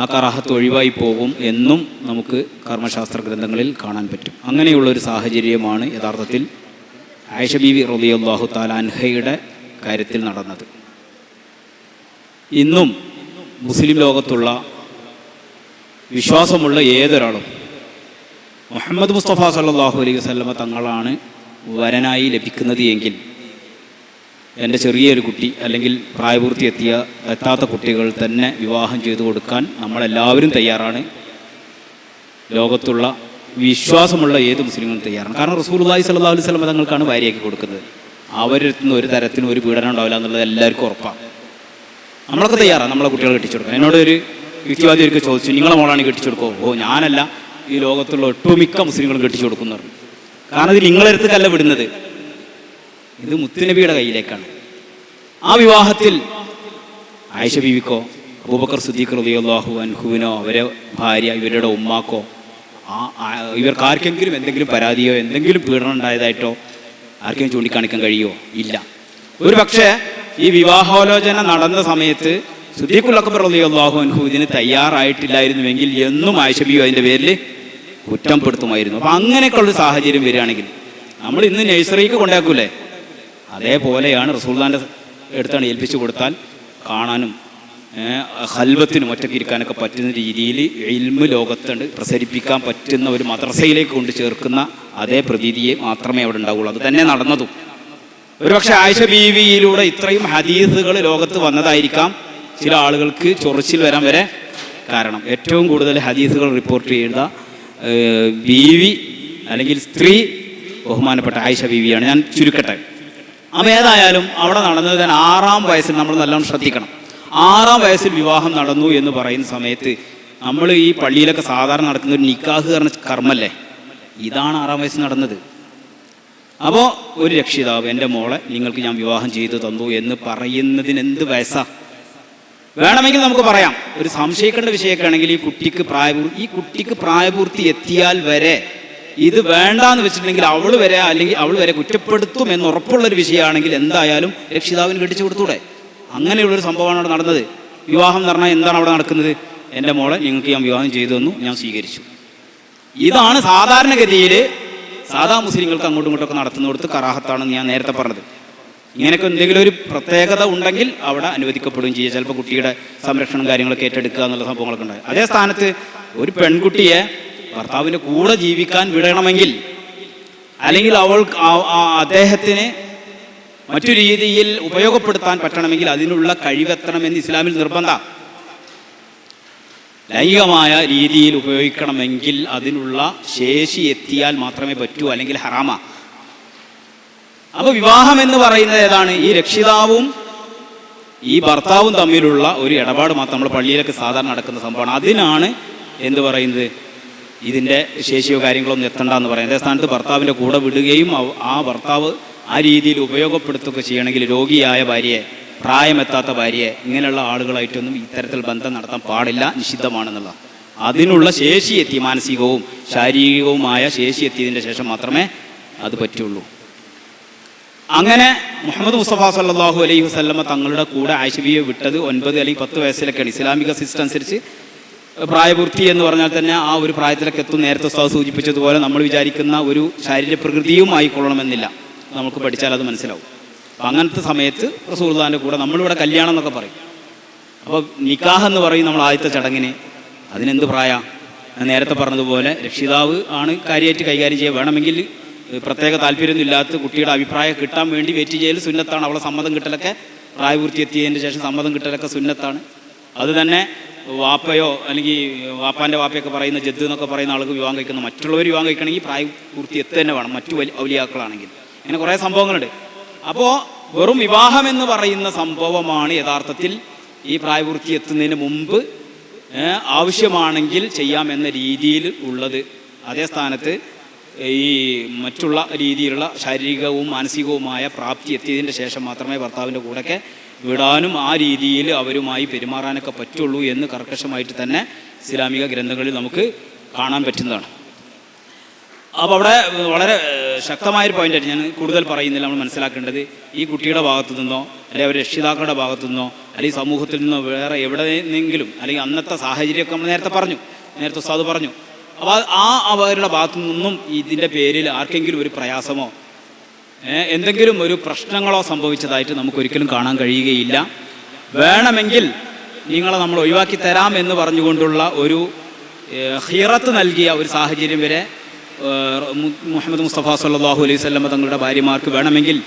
ആ കറാഹത്ത് ഒഴിവായി പോകും എന്നും നമുക്ക് കർമ്മശാസ്ത്ര ഗ്രന്ഥങ്ങളിൽ കാണാൻ പറ്റും. അങ്ങനെയുള്ളൊരു സാഹചര്യമാണ് യഥാർത്ഥത്തിൽ ആയിഷ ബീവി റളിയല്ലാഹു തആല അൻഹയുടെ കാര്യത്തിൽ നടന്നത്. ഇന്നും മുസ്ലിം ലോകത്തുള്ള വിശ്വാസമുള്ള ഏതൊരാളും മുഹമ്മദ് മുസ്തഫ സല്ലല്ലാഹു അലൈഹി വസല്ലമ തങ്ങളാണ് വരനായി ലഭിക്കുന്നത് എങ്കിൽ എൻ്റെ ചെറിയൊരു കുട്ടി അല്ലെങ്കിൽ പ്രായപൂർത്തി എത്താത്ത കുട്ടികൾ തന്നെ വിവാഹം ചെയ്തു കൊടുക്കാൻ നമ്മളെല്ലാവരും തയ്യാറാണ്. ലോകത്തുള്ള വിശ്വാസമുള്ള ഏത് മുസ്ലിങ്ങളും തയ്യാറാണ്. കാരണം റസൂലുള്ളാഹി സ്വല്ലല്ലാഹു അലൈഹി വസല്ലം തങ്ങൾക്കാണ് ഭാര്യയാക്കി കൊടുക്കുന്നത്. അവരെടുത്തുനിന്ന് ഒരു തരത്തിലും ഒരു പീഡനം ഉണ്ടാവില്ല എന്നുള്ളത് എല്ലാവർക്കും ഉറപ്പാണ്. നമ്മളൊക്കെ തയ്യാറാണ് നമ്മളെ കുട്ടികളെ കെട്ടിച്ചു കൊടുക്കാൻ. എന്നോട് ഒരു യുക്തിവാദി ഒരിക്കൽ ചോദിച്ചു, നിങ്ങളെ മോളാണ് കെട്ടിച്ചു കൊടുക്കുമോ? ഓ ഞാനല്ല, ഈ ലോകത്തുള്ള ഒട്ടുമിക്ക മുസ്ലിങ്ങളും കെട്ടിച്ചു കൊടുക്കുന്നു പറഞ്ഞു. കാരണം ഇത് നിങ്ങളെടുത്തല്ല വിടുന്നത്, ഇത് മുത്തുനബിയുടെ കയ്യിലേക്കാണ്. ആ വിവാഹത്തിൽ ആയിഷ ബീവിക്കോ അബൂബക്കർ സിദ്ദീഖ് റളിയല്ലാഹു അൻഹുവിനോ അവരെ ഭാര്യ ഇവരുടെ ഉമ്മാക്കോ ഇവർക്ക് ആർക്കെങ്കിലും എന്തെങ്കിലും പരാതിയോ എന്തെങ്കിലും പീഡനം ഉണ്ടായതായിട്ടോ ആർക്കെങ്കിലും ചൂണ്ടിക്കാണിക്കാൻ കഴിയുമോ? ഇല്ല. ഒരു പക്ഷേ ഈ വിവാഹാലോചന നടന്ന സമയത്ത് സിദ്ദീഖുൽ അക്ബർ റളിയല്ലാഹു അൻഹു ഇതിന് തയ്യാറായിട്ടില്ലായിരുന്നുവെങ്കിൽ എന്നും ആയിഷ ബീവി അതിൻ്റെ പേരിൽ കുറ്റപ്പെടുത്തുമായിരുന്നു. അപ്പം അങ്ങനെയൊക്കെയുള്ളൊരു സാഹചര്യം വരികയാണെങ്കിൽ നമ്മൾ ഇന്ന് നഴ്സറിക്ക് കൊണ്ടാക്കൂലേ, അതേപോലെയാണ് റസൂലുള്ളാഹിൻ്റെ എടുത്താണ് ഏൽപ്പിച്ചു കൊടുത്താൽ കാണാനും ഖൽവത്തിനും ഒറ്റയ്ക്ക് ഇരിക്കാനൊക്കെ പറ്റുന്ന രീതിയിൽ ഇൽമ് ലോകത്തുണ്ട് പ്രസരിപ്പിക്കാൻ പറ്റുന്ന ഒരു മദ്രസയിലേക്ക് കൊണ്ട് ചേർക്കുന്ന അതേ പ്രതീതിയെ മാത്രമേ അവിടെ ഉണ്ടാവുള്ളൂ. അത് തന്നെ നടന്നതും. ഒരുപക്ഷെ ആയിഷ ബീവിയിലൂടെ ഇത്രയും ഹദീസുകൾ ലോകത്ത് വന്നതായിരിക്കാം ചില ആളുകൾക്ക് ചൊറിച്ചിൽ വരാൻ വരെ കാരണം. ഏറ്റവും കൂടുതൽ ഹദീസുകൾ റിപ്പോർട്ട് ചെയ്ത ബീവി അല്ലെങ്കിൽ സ്ത്രീ ബഹുമാനപ്പെട്ട ആയിഷ ബീവിയാണ്. ഞാൻ ചുരുക്കട്ടെ, അപ്പോൾ ഏതായാലും അവിടെ നടന്നത് തന്നെ 6-ാം വയസ്സിൽ നമ്മൾ നല്ലോണം ശ്രദ്ധിക്കണം. 6-ാം വയസ്സിൽ വിവാഹം നടന്നു എന്ന് പറയുന്ന സമയത്ത് നമ്മൾ ഈ പള്ളിയിലൊക്കെ സാധാരണ നടക്കുന്ന ഒരു നിക്കാഹ് പറഞ്ഞ കർമ്മല്ലേ, ഇതാണ് 6-ാം വയസ്സിൽ നടന്നത്. അപ്പോൾ ഒരു രക്ഷിതാവ് എൻ്റെ മോളെ നിങ്ങൾക്ക് ഞാൻ വിവാഹം ചെയ്തു തന്നു എന്ന് പറയുന്നതിന് എന്ത് വയസ്സാ? വേണമെങ്കിൽ നമുക്ക് പറയാം, ഒരു സംശയിക്കേണ്ട വിഷയമൊക്കെ ആണെങ്കിൽ ഈ കുട്ടിക്ക് പ്രായപൂർത്തി എത്തിയാൽ വരെ ഇത് വേണ്ടാന്ന് വെച്ചിട്ടുണ്ടെങ്കിൽ അവൾ വരെ കുറ്റപ്പെടുത്തും എന്ന് ഉറപ്പുള്ളൊരു വിഷയമാണെങ്കിൽ എന്തായാലും രക്ഷിതാവിന് കെട്ടിച്ചു കൊടുത്തൂടെ? അങ്ങനെയുള്ളൊരു സംഭവമാണ് അവിടെ നടന്നത്. വിവാഹം എന്ന് പറഞ്ഞാൽ എന്താണ് അവിടെ നടക്കുന്നത്? എൻ്റെ മോളെ നിങ്ങൾക്ക് ഞാൻ വിവാഹം ചെയ്തു തന്നു, ഞാൻ സ്വീകരിച്ചു. ഇതാണ് സാധാരണഗതിയിൽ സാധാ മുസ്ലിങ്ങൾക്ക് അങ്ങോട്ടും ഇങ്ങോട്ടൊക്കെ നടത്തുന്നിടത്ത് കറാഹത്താണെന്ന് ഞാൻ നേരത്തെ പറഞ്ഞത്. ഇങ്ങനെയൊക്കെ എന്തെങ്കിലും ഒരു പ്രത്യേകത ഉണ്ടെങ്കിൽ അവിടെ അനുവദിക്കപ്പെടുകയും ചെയ്യുക. ചിലപ്പോൾ കുട്ടിയുടെ സംരക്ഷണം കാര്യങ്ങളൊക്കെ ഏറ്റെടുക്കുക എന്നുള്ള സംഭവങ്ങളൊക്കെ ഉണ്ടായി. അതേ സ്ഥാനത്ത് ഒരു പെൺകുട്ടിയെ ഭർത്താവിൻ്റെ കൂടെ ജീവിക്കാൻ വിടണമെങ്കിൽ, അല്ലെങ്കിൽ അദ്ദേഹത്തിന് മറ്റു രീതിയിൽ ഉപയോഗപ്പെടുത്താൻ പറ്റണമെങ്കിൽ അതിനുള്ള കഴിവെത്തണമെന്ന് ഇസ്ലാമിൽ നിർബന്ധം. ലൈംഗികമായ രീതിയിൽ ഉപയോഗിക്കണമെങ്കിൽ അതിനുള്ള ശേഷി എത്തിയാൽ മാത്രമേ പറ്റൂ, അല്ലെങ്കിൽ ഹറാമ. അപ്പോൾ വിവാഹം എന്ന് പറയുന്നത് ഏതാണ്? ഈ രക്ഷിതാവും ഈ ഭർത്താവും തമ്മിലുള്ള ഒരു ഇടപാട് മാത്രം. നമ്മൾ പള്ളിയിലൊക്കെ സാധാരണ നടക്കുന്ന സംഭവമാണ്. അതിനാണ് എന്ത് പറയുന്നത്, ഇതിൻ്റെ ശേഷിയോ കാര്യങ്ങളൊന്നും എത്തണ്ടെന്ന് പറയുന്നത്. അതേ സ്ഥാനത്ത് ഭർത്താവിൻ്റെ കൂടെ വിടുകയും ആ ഭർത്താവ് ആ രീതിയിൽ ഉപയോഗപ്പെടുത്തുകയൊക്കെ ചെയ്യണമെങ്കിൽ രോഗിയായ ഭാര്യയെ, പ്രായമെത്താത്ത ഭാര്യയെ, ഇങ്ങനെയുള്ള ആളുകളായിട്ടൊന്നും ഇത്തരത്തിൽ ബന്ധം നടത്താൻ പാടില്ല, നിഷിദ്ധമാണെന്നുള്ള. അതിനുള്ള ശേഷി എത്തി, മാനസികവും ശാരീരികവുമായ ശേഷി എത്തിയതിൻ്റെ ശേഷം മാത്രമേ അത് പറ്റുള്ളൂ. അങ്ങനെ മുഹമ്മദ് മുസ്തഫ സല്ലല്ലാഹു അലൈഹി വസല്ലമ തങ്ങളുടെ കൂടെ ആയിഷ ബീവിയെ വിട്ടത് 9 അല്ലെങ്കിൽ 10 വയസ്സിലൊക്കെയാണ്. ഇസ്ലാമിക സിസ്റ്റം അനുസരിച്ച് പ്രായപൂർത്തി എന്ന് പറഞ്ഞാൽ തന്നെ ആ ഒരു പ്രായത്തിലൊക്കെ എത്തും. നേരത്തെ ഉസ്താദ് സൂചിപ്പിച്ചതുപോലെ നമ്മൾ വിചാരിക്കുന്ന ഒരു ശാരീരിക പ്രകൃതിയും ആയിക്കൊള്ളണമെന്നില്ല. നമുക്ക് പഠിച്ചാൽ അത് മനസ്സിലാവും. അപ്പം അങ്ങനത്തെ സമയത്ത് റസൂലുള്ളാഹിൻ്റെ കൂടെ നമ്മളിവിടെ കല്യാണം എന്നൊക്കെ പറയും. അപ്പോൾ നിക്കാഹ് എന്ന് പറയും നമ്മൾ ആദ്യത്തെ ചടങ്ങിന്. അതിനെന്ത് പ്രായം? നേരത്തെ പറഞ്ഞതുപോലെ രക്ഷിതാവ് ആണ് കാര്യമായിട്ട് കൈകാര്യം ചെയ്യുക. വേണമെങ്കിൽ പ്രത്യേക താല്പര്യമൊന്നും ഇല്ലാത്ത കുട്ടിയുടെ അഭിപ്രായം കിട്ടാൻ വേണ്ടി വെയിറ്റ് ചെയ്യൽ സുന്നത്താണ്. അവളെ സമ്മതം കിട്ടലൊക്കെ പ്രായപൂർത്തി എത്തിയതിന് ശേഷം സമ്മതം കിട്ടലൊക്കെ സുന്നത്താണ്. അത് തന്നെ വാപ്പയോ അല്ലെങ്കിൽ വാപ്പാൻ്റെ വാപ്പയൊക്കെ പറയുന്ന ജദ്ദ് എന്നൊക്കെ പറയുന്ന ആൾക്ക് വിവാഹം കഴിക്കുന്ന, മറ്റുള്ളവർ വിവാഹം കഴിക്കണമെങ്കിൽ പ്രായപൂർത്തി എത്തുക തന്നെ വേണം, മറ്റു ഔലിയാക്കളാണെങ്കിൽ. അങ്ങനെ കുറേ സംഭവങ്ങളുണ്ട്. അപ്പോൾ വെറും വിവാഹം എന്ന് പറയുന്ന സംഭവമാണ് യഥാർത്ഥത്തിൽ ഈ പ്രായപൂർത്തി എത്തുന്നതിന് മുമ്പ് ആവശ്യമാണെങ്കിൽ ചെയ്യാമെന്ന രീതിയിൽ ഉള്ളത്. അതേ സ്ഥാനത്ത് ഈ മറ്റുള്ള രീതിയിലുള്ള ശാരീരികവും മാനസികവുമായ പ്രാപ്തി എത്തിയതിൻ്റെ ശേഷം മാത്രമേ ഭർത്താവിൻ്റെ കൂടെയൊക്കെ വിടാനും ആ രീതിയിൽ അവരുമായി പെരുമാറാനൊക്കെ പറ്റുള്ളൂ എന്ന് കർക്കശമായിട്ട് തന്നെ ഇസ്ലാമിക ഗ്രന്ഥങ്ങളിൽ നമുക്ക് കാണാൻ പറ്റുന്നതാണ്. അപ്പോൾ അവിടെ വളരെ ശക്തമായൊരു പോയിൻ്റായിട്ട് ഞാൻ കൂടുതൽ പറയുന്നില്ല. നമ്മൾ മനസ്സിലാക്കേണ്ടത് ഈ കുട്ടിയുടെ ഭാഗത്തു നിന്നോ അല്ലെങ്കിൽ അവർ രക്ഷിതാക്കളുടെ ഭാഗത്തു നിന്നോ അല്ലെങ്കിൽ സമൂഹത്തിൽ നിന്നോ വേറെ എവിടെയെങ്കിലും അല്ലെങ്കിൽ അന്നത്തെ സാഹചര്യമൊക്കെ നമ്മൾ നേരത്തെ ഉസ്താദ് പറഞ്ഞു. അപ്പോൾ അവരുടെ ഭാഗത്തു നിന്നും ഇതിൻ്റെ പേരിൽ ആർക്കെങ്കിലും ഒരു പ്രയാസമോ എന്തെങ്കിലും ഒരു പ്രശ്നങ്ങളോ സംഭവിച്ചതായിട്ട് നമുക്കൊരിക്കലും കാണാൻ കഴിയുകയില്ല. വേണമെങ്കിൽ നിങ്ങളെ നമ്മൾ ഒഴിവാക്കി തരാം എന്ന് പറഞ്ഞുകൊണ്ടുള്ള ഒരു ഖിറത്ത് നൽകിയ ഒരു സാഹചര്യം വരെ മുഹമ്മദ് മുസ്തഫ സല്ലല്ലാഹു അലൈഹി വസല്ലം തങ്ങളുടെ ഭാര്യമാർക്ക് വേണമെങ്കിൽ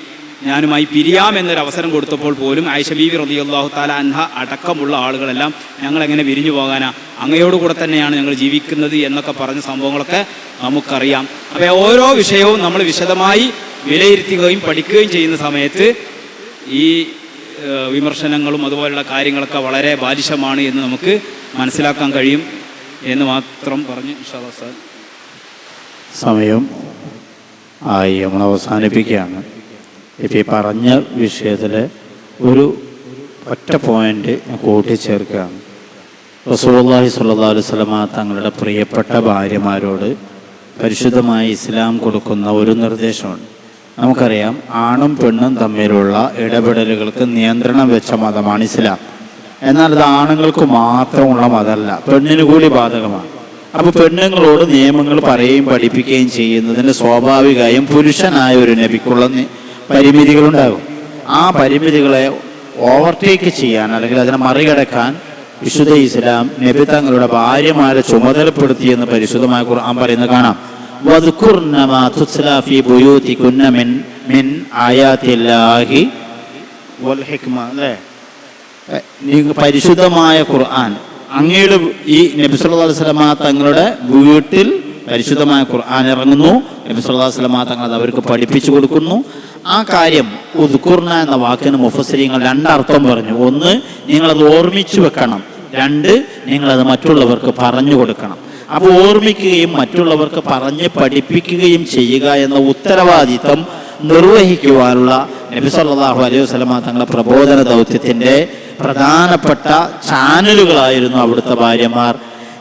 ഞാനുമായി പിരിയാം എന്നൊരു അവസരം കൊടുത്തപ്പോൾ പോലും ആയിഷ ബീവി റളിയല്ലാഹു തആല അൻഹ അടക്കമുള്ള ആളുകളെല്ലാം ഞങ്ങളെങ്ങനെ പിരിഞ്ഞു പോകാനാ, അങ്ങയോടുകൂടെ തന്നെയാണ് ഞങ്ങൾ ജീവിക്കുന്നത് എന്നൊക്കെ പറഞ്ഞ സംഭവങ്ങളൊക്കെ നമുക്കറിയാം. അപ്പോൾ ഓരോ വിഷയവും നമ്മൾ വിശദമായി വിലയിരുത്തുകയും പഠിക്കുകയും ചെയ്യുന്ന സമയത്ത് ഈ വിമർശനങ്ങളും അതുപോലുള്ള കാര്യങ്ങളൊക്കെ വളരെ ബാലിശമാണ് എന്ന് നമുക്ക് മനസ്സിലാക്കാൻ കഴിയും എന്ന് മാത്രം പറഞ്ഞ് ഇൻഷാ അല്ലാഹ് സമയം ആയി നമ്മൾ അവസാനിപ്പിക്കുകയാണ്. ഇപ്പോൾ ഈ പറഞ്ഞ വിഷയത്തിൽ ഒരു ഒറ്റ പോയിൻ്റ് ഞാൻ കൂട്ടിച്ചേർക്കുകയാണ്. റസൂലുള്ളാഹി സ്വല്ലല്ലാഹു അലൈഹി വസല്ലമ തങ്ങളുടെ പ്രിയപ്പെട്ട ഭാര്യമാരോട് പരിശുദ്ധമായ ഇസ്ലാം കൊടുക്കുന്ന ഒരു നിർദ്ദേശമുണ്ട്. നമുക്കറിയാം, ആണും പെണ്ണും തമ്മിലുള്ള ഇടപെടലുകൾക്ക് നിയന്ത്രണം വെച്ച മതമാണ് ഇസ്ലാം. എന്നാൽ അത് ആണുങ്ങൾക്ക് മാത്രമുള്ള മതമല്ല, പെണ്ണിന് കൂടി ബാധകമാണ്. അപ്പോൾ പെണ്ണുങ്ങളോട് നിയമങ്ങൾ പറയുകയും പഠിപ്പിക്കുകയും ചെയ്യുന്നതിന് സ്വാഭാവികമായും പുരുഷനായ ഒരു നബിക്കുള്ള പരിമിതികളുണ്ടാകും. ആ പരിമിതികളെ ഓവർടേക്ക് ചെയ്യാൻ അല്ലെങ്കിൽ അതിനെ മറികടക്കാൻ വിശുദ്ധ ഇസ്ലാം നബി തങ്ങളുടെ ഭാര്യമാരെ ചുമതലപ്പെടുത്തിയെന്ന് പരിശുദ്ധമായ ഖുർആൻ പറയുന്നത് കാണാം. വദ്കുർന മാ തുത്ലാ ഫീ ബുയൂതികുന്ന മിൻ ആയാതില്ലാഹി വൽ ഹിക്മ. അല്ലേ, പരിശുദ്ധമായ ഖുർആൻ അങ്ങയുടെ ഈ നബി സല്ലല്ലാഹു അലൈഹി വസല്ലമ തങ്ങളുടെ വീട്ടിൽ പരിശുദ്ധമായ ഖുർആൻ ഇറങ്ങുന്നു. നബി സല്ലല്ലാഹു അലൈഹി വസല്ലമ തങ്ങൾ അത് അവർക്ക് പഠിപ്പിച്ചു കൊടുക്കുന്നു. ആ കാര്യം ഉദ്കുർന എന്ന വാക്കിന് മുഫസ്സിരീങ്ങൾ രണ്ടർത്ഥം പറഞ്ഞു. ഒന്ന്, നിങ്ങളത് ഓർമ്മിച്ചു വെക്കണം. രണ്ട്, നിങ്ങളത് മറ്റുള്ളവർക്ക് പറഞ്ഞു കൊടുക്കണം. അപ്പോൾ ഓർമ്മിക്കുകയും മറ്റുള്ളവർക്ക് പറഞ്ഞ് പഠിപ്പിക്കുകയും ചെയ്യുക എന്ന ഉത്തരവാദിത്തം നിർവഹിക്കുവാനുള്ള നബി സല്ലല്ലാഹു അലൈഹി വസല്ലമ തങ്ങളുടെ പ്രബോധന ദൗത്യത്തിൻ്റെ പ്രധാനപ്പെട്ട ചാനലുകളായിരുന്നു അവിടുത്തെ ഭാര്യമാർ.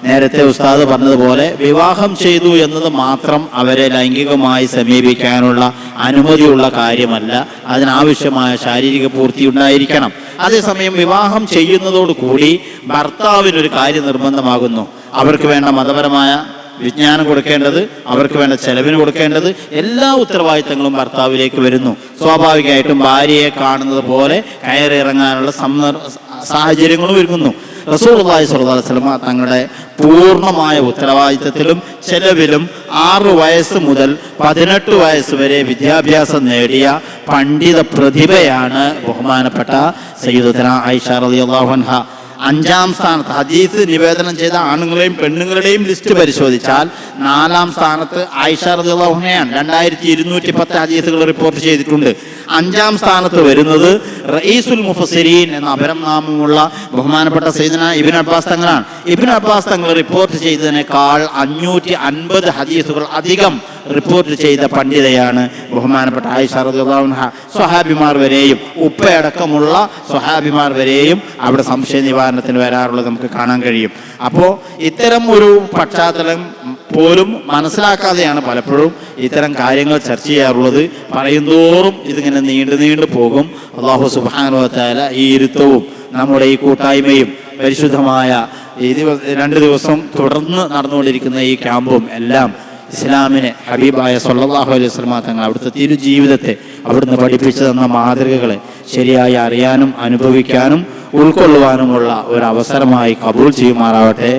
നേരത്തെ ഉസ്താദ് പറഞ്ഞതുപോലെ വിവാഹം ചെയ്തു എന്നത് മാത്രം അവരെ ലൈംഗികമായി സമീപിക്കാനുള്ള അനുമതിയുള്ള കാര്യമല്ല. അതിനാവശ്യമായ ശാരീരിക പൂർത്തി ഉണ്ടായിരിക്കണം. അതേസമയം വിവാഹം ചെയ്യുന്നതോടുകൂടി ഭർത്താവിനൊരു കാര്യം നിർബന്ധമാകുന്നു. അവർക്ക് വേണ്ട മതപരമായ വിജ്ഞാനം കൊടുക്കേണ്ടത്, അവർക്ക് വേണ്ട ചെലവിന് കൊടുക്കേണ്ടത്, എല്ലാ ഉത്തരവാദിത്തങ്ങളും ഭർത്താവിലേക്ക് വരുന്നു. സ്വാഭാവികമായിട്ടും ഭാര്യയെ കാണുന്നത് പോലെ കയറിയിറങ്ങാനുള്ള സാഹചര്യങ്ങളും ഒരുങ്ങുന്നു. റസൂലുള്ളാഹി സ്വല്ലല്ലാഹു അലൈഹി വസല്ലം തങ്ങളുടെ പൂർണ്ണമായ ഉത്തരവാദിത്തത്തിലും ചെലവിലും 6 വയസ്സ് മുതൽ 18 വയസ്സ് വരെ വിദ്യാഭ്യാസം നേടിയ പണ്ഡിത പ്രതിഭയാണ് ബഹുമാനപ്പെട്ട സയ്യിദത്തുനാ ആയിഷ റളിയല്ലാഹു അൻഹ. 5-ാം സ്ഥാനത്ത് ഹദീസ് നിവേദനം ചെയ്ത ആണുങ്ങളെയും പെണ്ണുങ്ങളുടെയും ലിസ്റ്റ് പരിശോധിച്ചാൽ 4-ാം സ്ഥാനത്ത് ആയിഷ റളിയല്ലാഹു അൻഹയാണ്. 2210 ഹദീസുകൾ റിപ്പോർട്ട് ചെയ്തിട്ടുണ്ട്. 5-ാം സ്ഥാനത്ത് വരുന്നത് റഈസുൽ മുഫസ്സിരീൻ എന്ന അപരനാമമുള്ള ബഹുമാനപ്പെട്ട സയ്യിദുനാ ഇബ്നു അബ്ബാസ് തങ്ങളാണ്. ഇബ്നു അബ്ബാസ് തങ്ങൾ റിപ്പോർട്ട് ചെയ്തതിനേക്കാൾ 550 ഹദീസുകൾ അധികം റിപ്പോർട്ട് ചെയ്ത പണ്ഡിതയാണ് ബഹുമാനപ്പെട്ട ആയിഷ റളിയല്ലാഹു അൻഹ. സ്വഹാബിമാർ വരെയും ഉപ്പയടക്കമുള്ള സ്വഹാബിമാർ വരെയും അവിടെ സംശയ നിവാരണത്തിന് വരാറുള്ളത് നമുക്ക് കാണാൻ കഴിയും. അപ്പോൾ ഇത്തരം ഒരു പശ്ചാത്തലം പോലും മനസ്സിലാക്കാതെയാണ് പലപ്പോഴും ഇത്തരം കാര്യങ്ങൾ ചർച്ച ചെയ്യാറുള്ളത്. പറയുന്തോറും ഇതിങ്ങനെ നീണ്ടു പോകും. അല്ലാഹു സുബ്ഹാനഹു വ തആല ഈ ഇരുത്തവും നമ്മുടെ ഈ കൂട്ടായ്മയും പരിശുദ്ധമായ ഈ 2 ദിവസം തുടർന്ന് നടന്നുകൊണ്ടിരിക്കുന്ന ഈ ക്യാമ്പും എല്ലാം ഇസ്ലാമിനെ ഹബീബായ സല്ലല്ലാഹു അലൈഹി വസല്ലം തങ്ങൾ അവിടുത്തെ തിരുജീവിതത്തെ അവിടുന്ന് പഠിപ്പിച്ചു തന്ന മാതൃകകളെ ശരിയായി അറിയാനും അനുഭവിക്കാനും ഉൾക്കൊള്ളുവാനുമുള്ള ഒരു അവസരമായി കബൂൽ ചെയ്യുമാറാവട്ടെ.